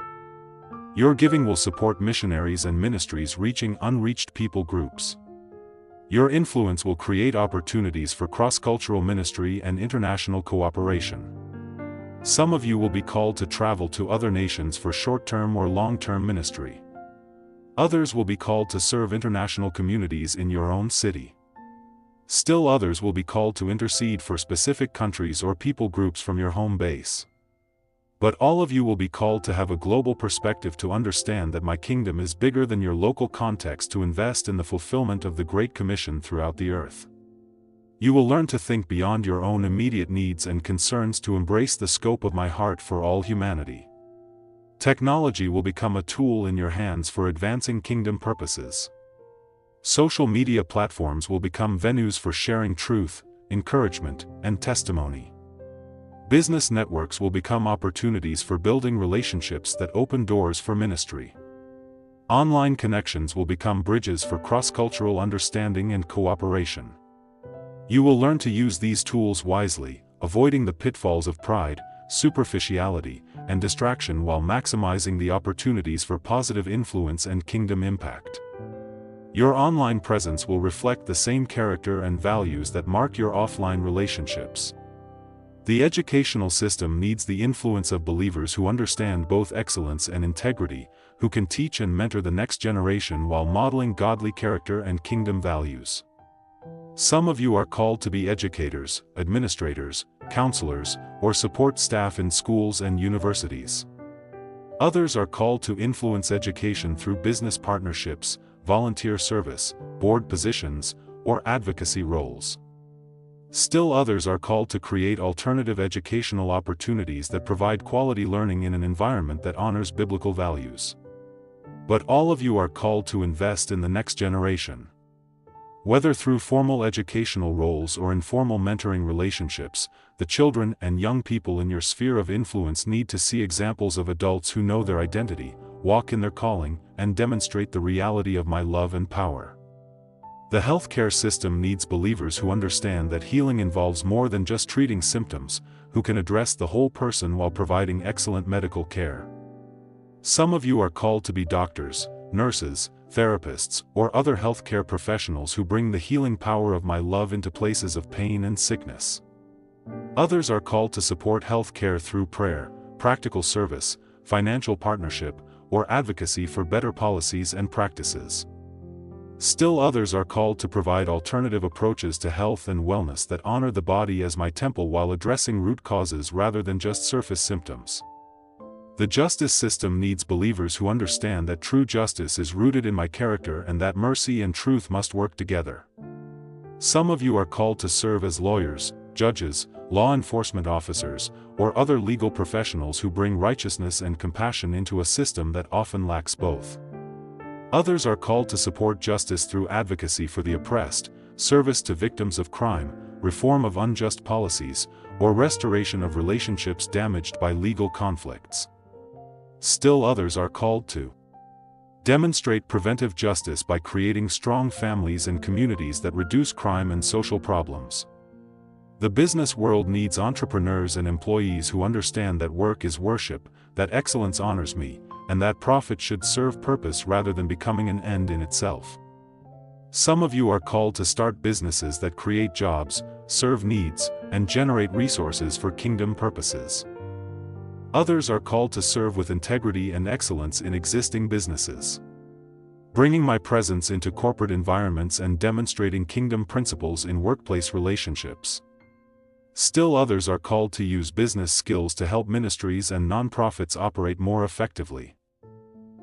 Your giving will support missionaries and ministries reaching unreached people groups. Your influence will create opportunities for cross-cultural ministry and international cooperation. Some of you will be called to travel to other nations for short-term or long-term ministry. Others will be called to serve international communities in your own city. Still others will be called to intercede for specific countries or people groups from your home base. But all of you will be called to have a global perspective, to understand that my kingdom is bigger than your local context, to invest in the fulfillment of the Great Commission throughout the earth. You will learn to think beyond your own immediate needs and concerns, to embrace the scope of my heart for all humanity. Technology will become a tool in your hands for advancing kingdom purposes. Social media platforms will become venues for sharing truth, encouragement, and testimony. Business networks will become opportunities for building relationships that open doors for ministry. Online connections will become bridges for cross-cultural understanding and cooperation. You will learn to use these tools wisely, avoiding the pitfalls of pride, superficiality, and distraction, while maximizing the opportunities for positive influence and kingdom impact. Your online presence will reflect the same character and values that mark your offline relationships. The educational system needs the influence of believers who understand both excellence and integrity, who can teach and mentor the next generation while modeling godly character and kingdom values. Some of you are called to be educators, administrators, counselors, or support staff in schools and universities. Others are called to influence education through business partnerships, volunteer service, board positions, or advocacy roles. Still others are called to create alternative educational opportunities that provide quality learning in an environment that honors biblical values. But all of you are called to invest in the next generation. Whether through formal educational roles or informal mentoring relationships, the children and young people in your sphere of influence need to see examples of adults who know their identity, walk in their calling, and demonstrate the reality of my love and power. The healthcare system needs believers who understand that healing involves more than just treating symptoms, who can address the whole person while providing excellent medical care. Some of you are called to be doctors, nurses, therapists, or other healthcare professionals who bring the healing power of my love into places of pain and sickness. Others are called to support healthcare through prayer, practical service, financial partnership, or advocacy for better policies and practices. Still others are called to provide alternative approaches to health and wellness that honor the body as my temple while addressing root causes rather than just surface symptoms. The justice system needs believers who understand that true justice is rooted in my character and that mercy and truth must work together. Some of you are called to serve as lawyers, judges, law enforcement officers, or other legal professionals who bring righteousness and compassion into a system that often lacks both. Others are called to support justice through advocacy for the oppressed, service to victims of crime, reform of unjust policies, or restoration of relationships damaged by legal conflicts. Still others are called to demonstrate preventive justice by creating strong families and communities that reduce crime and social problems. The business world needs entrepreneurs and employees who understand that work is worship, that excellence honors me, and that profit should serve purpose rather than becoming an end in itself. Some of you are called to start businesses that create jobs, serve needs, and generate resources for kingdom purposes. Others are called to serve with integrity and excellence in existing businesses, bringing my presence into corporate environments and demonstrating kingdom principles in workplace relationships. Still others are called to use business skills to help ministries and nonprofits operate more effectively.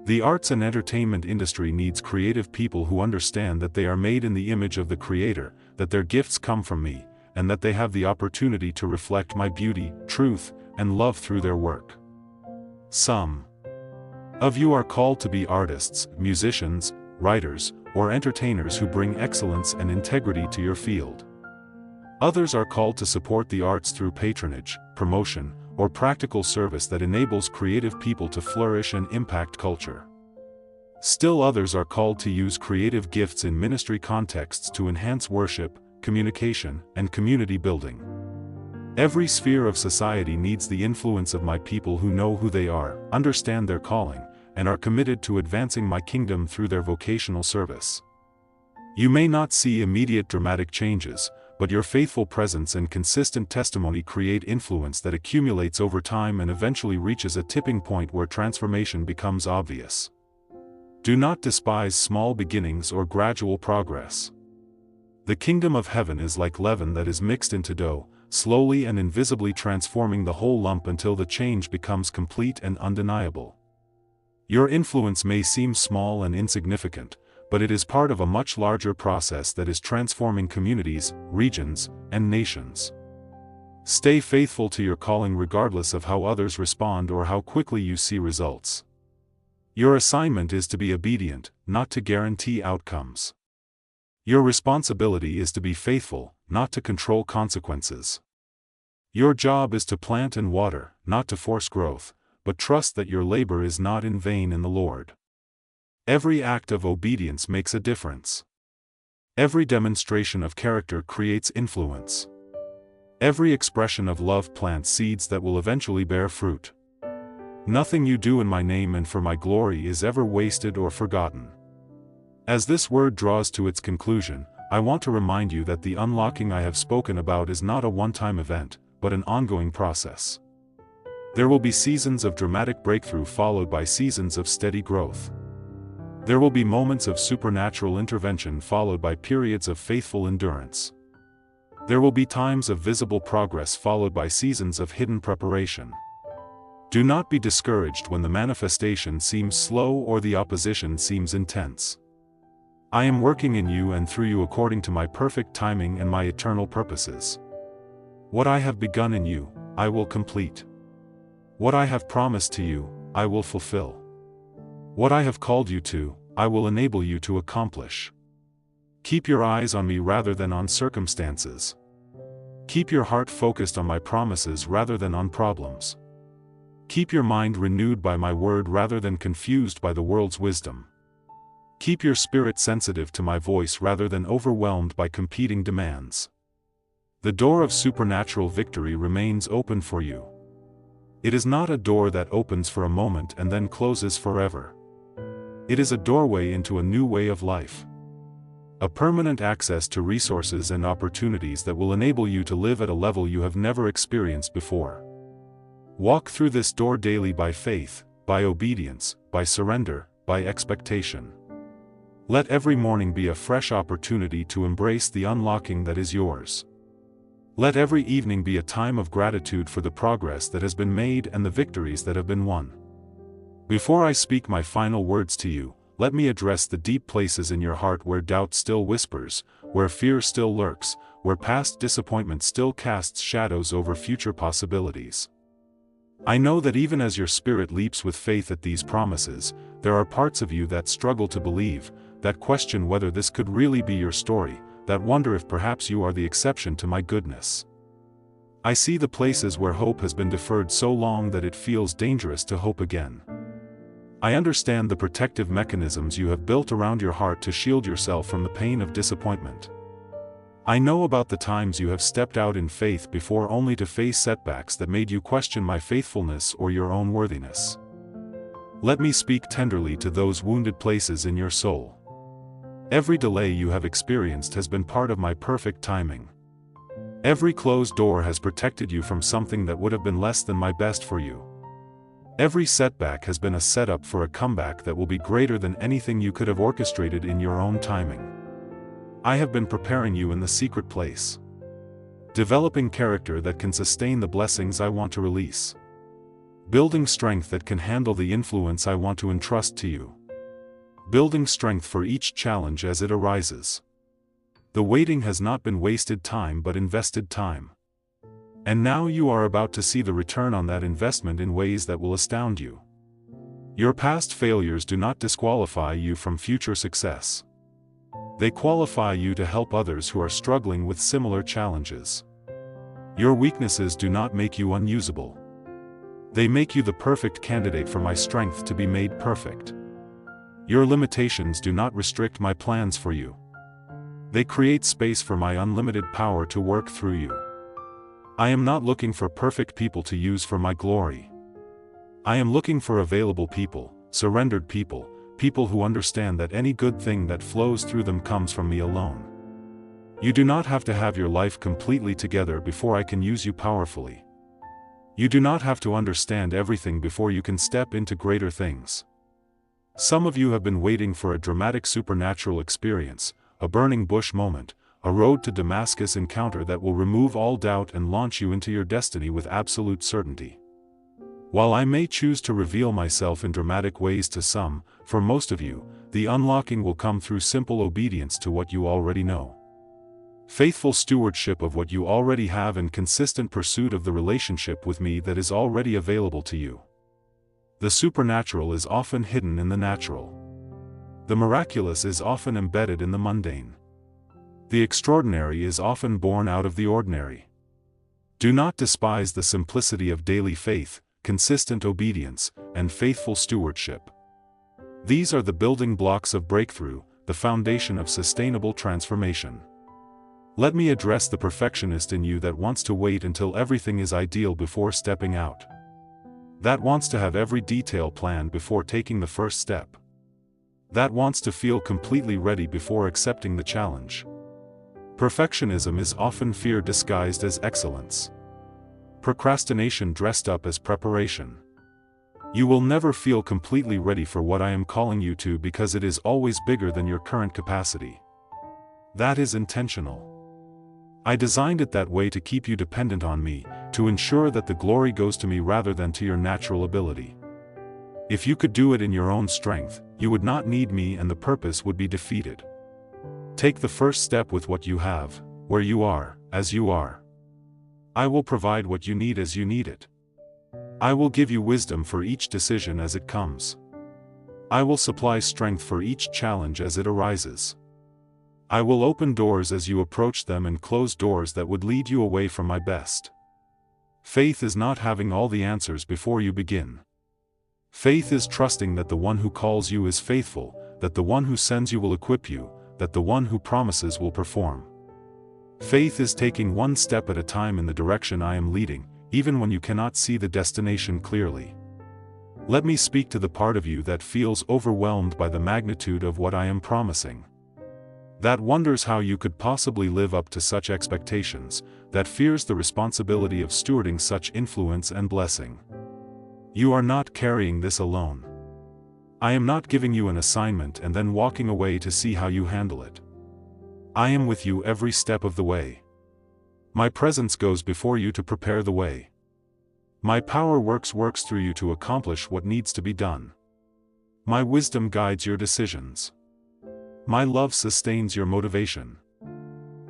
The arts and entertainment industry needs creative people who understand that they are made in the image of the Creator, that their gifts come from me, and that they have the opportunity to reflect my beauty, truth, and love through their work. Some of you are called to be artists, musicians, writers, or entertainers who bring excellence and integrity to your field. Others are called to support the arts through patronage, promotion, or practical service that enables creative people to flourish and impact culture. Still others are called to use creative gifts in ministry contexts to enhance worship, communication, and community building. Every sphere of society needs the influence of my people who know who they are, understand their calling, and are committed to advancing my kingdom through their vocational service. You may not see immediate dramatic changes, but your faithful presence and consistent testimony create influence that accumulates over time and eventually reaches a tipping point where transformation becomes obvious. Do not despise small beginnings or gradual progress. The kingdom of heaven is like leaven that is mixed into dough, slowly and invisibly transforming the whole lump until the change becomes complete and undeniable. Your influence may seem small and insignificant, but it is part of a much larger process that is transforming communities, regions, and nations. Stay faithful to your calling regardless of how others respond or how quickly you see results. Your assignment is to be obedient, not to guarantee outcomes. Your responsibility is to be faithful, not to control consequences. Your job is to plant and water, not to force growth, but trust that your labor is not in vain in the Lord. Every act of obedience makes a difference. Every demonstration of character creates influence. Every expression of love plants seeds that will eventually bear fruit. Nothing you do in my name and for my glory is ever wasted or forgotten. As this word draws to its conclusion, I want to remind you that the unlocking I have spoken about is not a one-time event, but an ongoing process. There will be seasons of dramatic breakthrough followed by seasons of steady growth. There will be moments of supernatural intervention followed by periods of faithful endurance. There will be times of visible progress followed by seasons of hidden preparation. Do not be discouraged when the manifestation seems slow or the opposition seems intense. I am working in you and through you according to my perfect timing and my eternal purposes. What I have begun in you, I will complete. What I have promised to you, I will fulfill. What I have called you to, I will enable you to accomplish. Keep your eyes on me rather than on circumstances. Keep your heart focused on my promises rather than on problems. Keep your mind renewed by my word rather than confused by the world's wisdom. Keep your spirit sensitive to my voice rather than overwhelmed by competing demands. The door of supernatural victory remains open for you. It is not a door that opens for a moment and then closes forever. It is a doorway into a new way of life. A permanent access to resources and opportunities that will enable you to live at a level you have never experienced before. Walk through this door daily by faith, by obedience, by surrender, by expectation. Let every morning be a fresh opportunity to embrace the unlocking that is yours. Let every evening be a time of gratitude for the progress that has been made and the victories that have been won. Before I speak my final words to you, let me address the deep places in your heart where doubt still whispers, where fear still lurks, where past disappointment still casts shadows over future possibilities. I know that even as your spirit leaps with faith at these promises, there are parts of you that struggle to believe, that question whether this could really be your story, that wonder if perhaps you are the exception to my goodness. I see the places where hope has been deferred so long that it feels dangerous to hope again. I understand the protective mechanisms you have built around your heart to shield yourself from the pain of disappointment. I know about the times you have stepped out in faith before only to face setbacks that made you question my faithfulness or your own worthiness. Let me speak tenderly to those wounded places in your soul. Every delay you have experienced has been part of my perfect timing. Every closed door has protected you from something that would have been less than my best for you. Every setback has been a setup for a comeback that will be greater than anything you could have orchestrated in your own timing. I have been preparing you in the secret place. Developing character that can sustain the blessings I want to release. Building strength that can handle the influence I want to entrust to you. Building strength for each challenge as it arises. The waiting has not been wasted time but invested time. And now you are about to see the return on that investment in ways that will astound you. Your past failures do not disqualify you from future success. They qualify you to help others who are struggling with similar challenges. Your weaknesses do not make you unusable. They make you the perfect candidate for my strength to be made perfect. Your limitations do not restrict my plans for you. They create space for my unlimited power to work through you. I am not looking for perfect people to use for my glory. I am looking for available people, surrendered people, people who understand that any good thing that flows through them comes from me alone. You do not have to have your life completely together before I can use you powerfully. You do not have to understand everything before you can step into greater things. Some of you have been waiting for a dramatic supernatural experience, a burning bush moment, a road to Damascus encounter that will remove all doubt and launch you into your destiny with absolute certainty. While I may choose to reveal myself in dramatic ways to some, for most of you, the unlocking will come through simple obedience to what you already know. Faithful stewardship of what you already have and consistent pursuit of the relationship with me that is already available to you. The supernatural is often hidden in the natural. The miraculous is often embedded in the mundane. The extraordinary is often born out of the ordinary. Do not despise the simplicity of daily faith, consistent obedience, and faithful stewardship. These are the building blocks of breakthrough, the foundation of sustainable transformation. Let me address the perfectionist in you that wants to wait until everything is ideal before stepping out. That wants to have every detail planned before taking the first step. That wants to feel completely ready before accepting the challenge. Perfectionism is often fear disguised as excellence. Procrastination dressed up as preparation. You will never feel completely ready for what I am calling you to because it is always bigger than your current capacity. That is intentional. I designed it that way to keep you dependent on me, to ensure that the glory goes to me rather than to your natural ability. If you could do it in your own strength, you would not need me and the purpose would be defeated. Take the first step with what you have, where you are, as you are. I will provide what you need as you need it. I will give you wisdom for each decision as it comes. I will supply strength for each challenge as it arises. I will open doors as you approach them and close doors that would lead you away from my best. Faith is not having all the answers before you begin. Faith is trusting that the one who calls you is faithful, that the one who sends you will equip you, that the one who promises will perform. Faith is taking one step at a time in the direction I am leading, even when you cannot see the destination clearly. Let me speak to the part of you that feels overwhelmed by the magnitude of what I am promising. That wonders how you could possibly live up to such expectations, that fears the responsibility of stewarding such influence and blessing. You are not carrying this alone. I am not giving you an assignment and then walking away to see how you handle it. I am with you every step of the way. My presence goes before you to prepare the way. My power works through you to accomplish what needs to be done. My wisdom guides your decisions. My love sustains your motivation.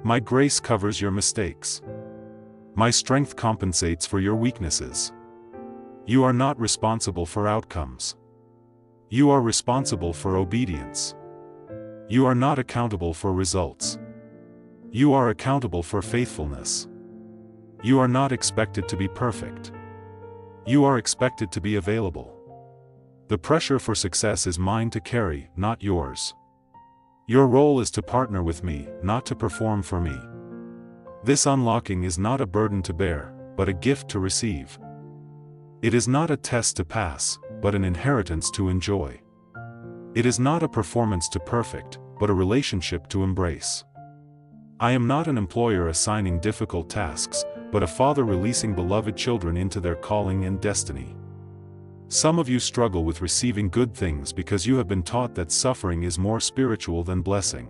My grace covers your mistakes. My strength compensates for your weaknesses. You are not responsible for outcomes. You are responsible for obedience. You are not accountable for results. You are accountable for faithfulness. You are not expected to be perfect. You are expected to be available. The pressure for success is mine to carry, not yours. Your role is to partner with me, not to perform for me. This unlocking is not a burden to bear, but a gift to receive. It is not a test to pass, but an inheritance to enjoy. It is not a performance to perfect, but a relationship to embrace. I am not an employer assigning difficult tasks, but a father releasing beloved children into their calling and destiny. Some of you struggle with receiving good things because you have been taught that suffering is more spiritual than blessing.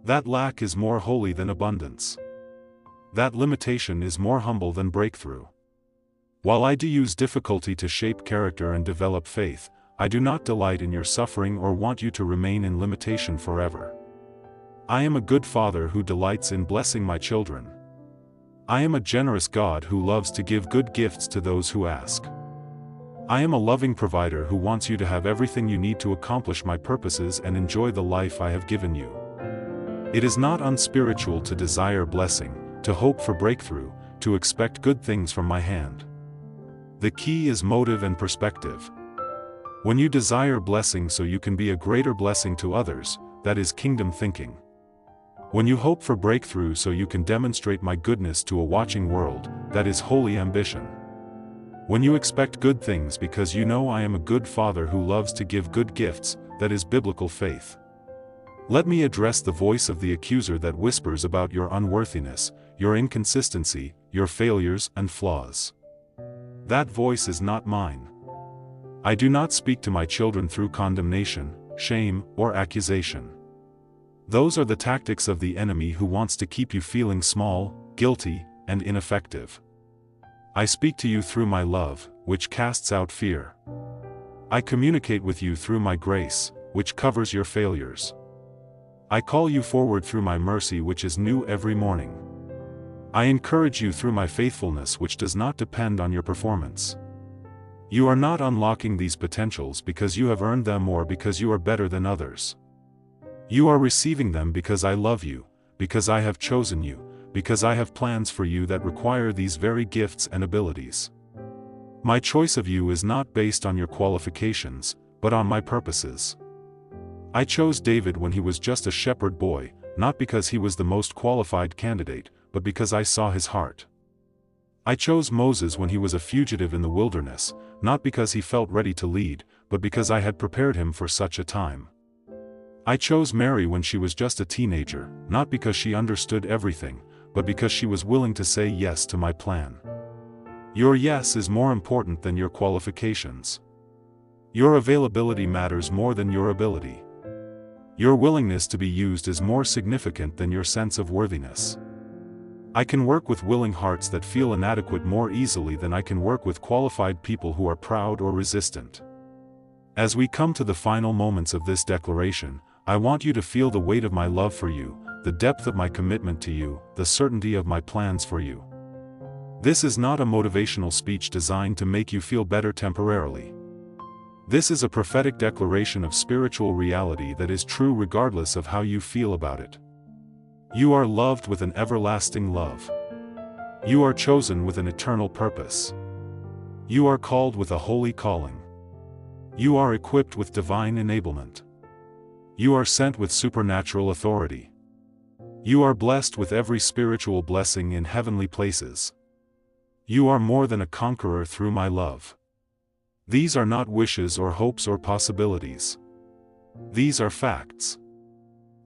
That lack is more holy than abundance. That limitation is more humble than breakthrough. While I do use difficulty to shape character and develop faith, I do not delight in your suffering or want you to remain in limitation forever. I am a good father who delights in blessing my children. I am a generous God who loves to give good gifts to those who ask. I am a loving provider who wants you to have everything you need to accomplish my purposes and enjoy the life I have given you. It is not unspiritual to desire blessing, to hope for breakthrough, to expect good things from my hand. The key is motive and perspective. When you desire blessing so you can be a greater blessing to others, that is kingdom thinking. When you hope for breakthrough so you can demonstrate my goodness to a watching world, that is holy ambition. When you expect good things because you know I am a good father who loves to give good gifts, that is biblical faith. Let me address the voice of the accuser that whispers about your unworthiness, your inconsistency, your failures and flaws. That voice is not mine. I do not speak to my children through condemnation, shame, or accusation. Those are the tactics of the enemy who wants to keep you feeling small, guilty, and ineffective. I speak to you through my love, which casts out fear. I communicate with you through my grace, which covers your failures. I call you forward through my mercy, which is new every morning. I encourage you through my faithfulness, which does not depend on your performance. You are not unlocking these potentials because you have earned them or because you are better than others. You are receiving them because I love you, because I have chosen you, because I have plans for you that require these very gifts and abilities. My choice of you is not based on your qualifications, but on my purposes. I chose David when he was just a shepherd boy, not because he was the most qualified candidate, but because I saw his heart. I chose Moses when he was a fugitive in the wilderness, not because he felt ready to lead, but because I had prepared him for such a time. I chose Mary when she was just a teenager, not because she understood everything, but because she was willing to say yes to my plan. Your yes is more important than your qualifications. Your availability matters more than your ability. Your willingness to be used is more significant than your sense of worthiness. I can work with willing hearts that feel inadequate more easily than I can work with qualified people who are proud or resistant. As we come to the final moments of this declaration, I want you to feel the weight of my love for you, the depth of my commitment to you, the certainty of my plans for you. This is not a motivational speech designed to make you feel better temporarily. This is a prophetic declaration of spiritual reality that is true regardless of how you feel about it. You are loved with an everlasting love. You are chosen with an eternal purpose. You are called with a holy calling. You are equipped with divine enablement. You are sent with supernatural authority. You are blessed with every spiritual blessing in heavenly places. You are more than a conqueror through my love. These are not wishes or hopes or possibilities. These are facts.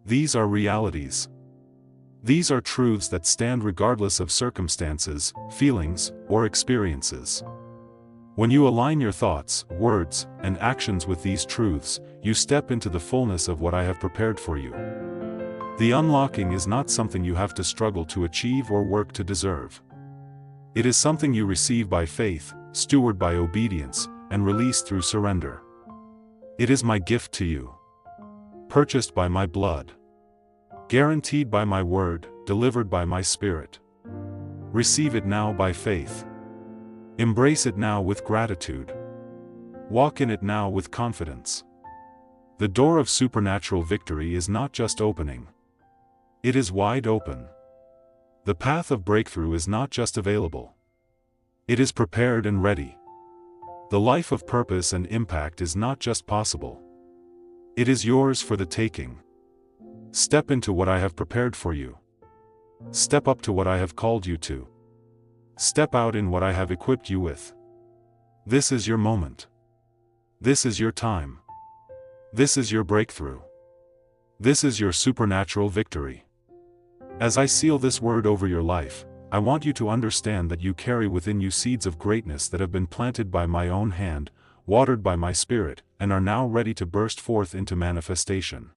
These are realities. These are truths that stand regardless of circumstances, feelings, or experiences. When you align your thoughts, words, and actions with these truths, you step into the fullness of what I have prepared for you. The unlocking is not something you have to struggle to achieve or work to deserve. It is something you receive by faith, steward by obedience, and release through surrender. It is my gift to you. Purchased by my blood. Guaranteed by my word, delivered by my Spirit. Receive it now by faith. Embrace it now with gratitude. Walk in it now with confidence. The door of supernatural victory is not just opening. It is wide open. The path of breakthrough is not just available. It is prepared and ready. The life of purpose and impact is not just possible. It is yours for the taking. Step into what I have prepared for you. Step up to what I have called you to. Step out in what I have equipped you with. This is your moment. This is your time. This is your breakthrough. This is your supernatural victory. As I seal this word over your life, I want you to understand that you carry within you seeds of greatness that have been planted by my own hand, watered by my Spirit, and are now ready to burst forth into manifestation.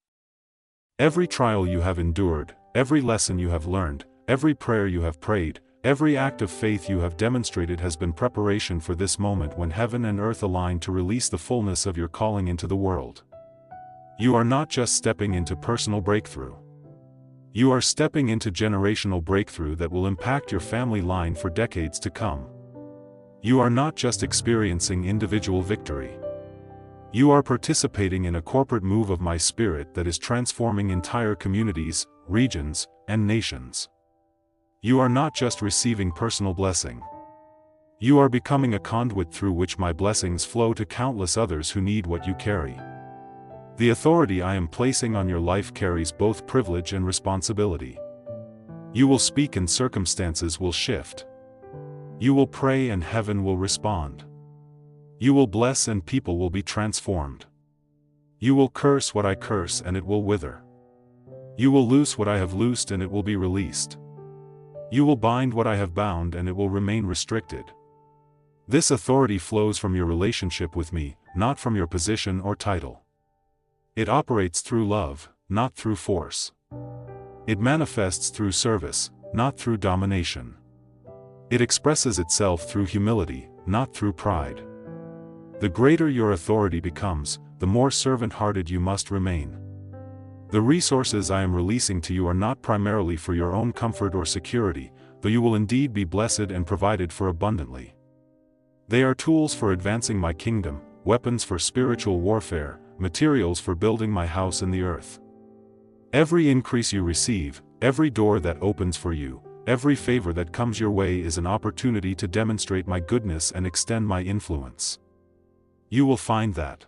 Every trial you have endured, every lesson you have learned, every prayer you have prayed, every act of faith you have demonstrated has been preparation for this moment when heaven and earth align to release the fullness of your calling into the world. You are not just stepping into personal breakthrough. You are stepping into generational breakthrough that will impact your family line for decades to come. You are not just experiencing individual victory. You are participating in a corporate move of my Spirit that is transforming entire communities, regions, and nations. You are not just receiving personal blessing. You are becoming a conduit through which my blessings flow to countless others who need what you carry. The authority I am placing on your life carries both privilege and responsibility. You will speak and circumstances will shift. You will pray and heaven will respond. You will bless and people will be transformed. You will curse what I curse and it will wither. You will loose what I have loosed and it will be released. You will bind what I have bound and it will remain restricted. This authority flows from your relationship with me, not from your position or title. It operates through love, not through force. It manifests through service, not through domination. It expresses itself through humility, not through pride. The greater your authority becomes, the more servant-hearted you must remain. The resources I am releasing to you are not primarily for your own comfort or security, though you will indeed be blessed and provided for abundantly. They are tools for advancing my kingdom, weapons for spiritual warfare, materials for building my house in the earth. Every increase you receive, every door that opens for you, every favor that comes your way is an opportunity to demonstrate my goodness and extend my influence. You will find that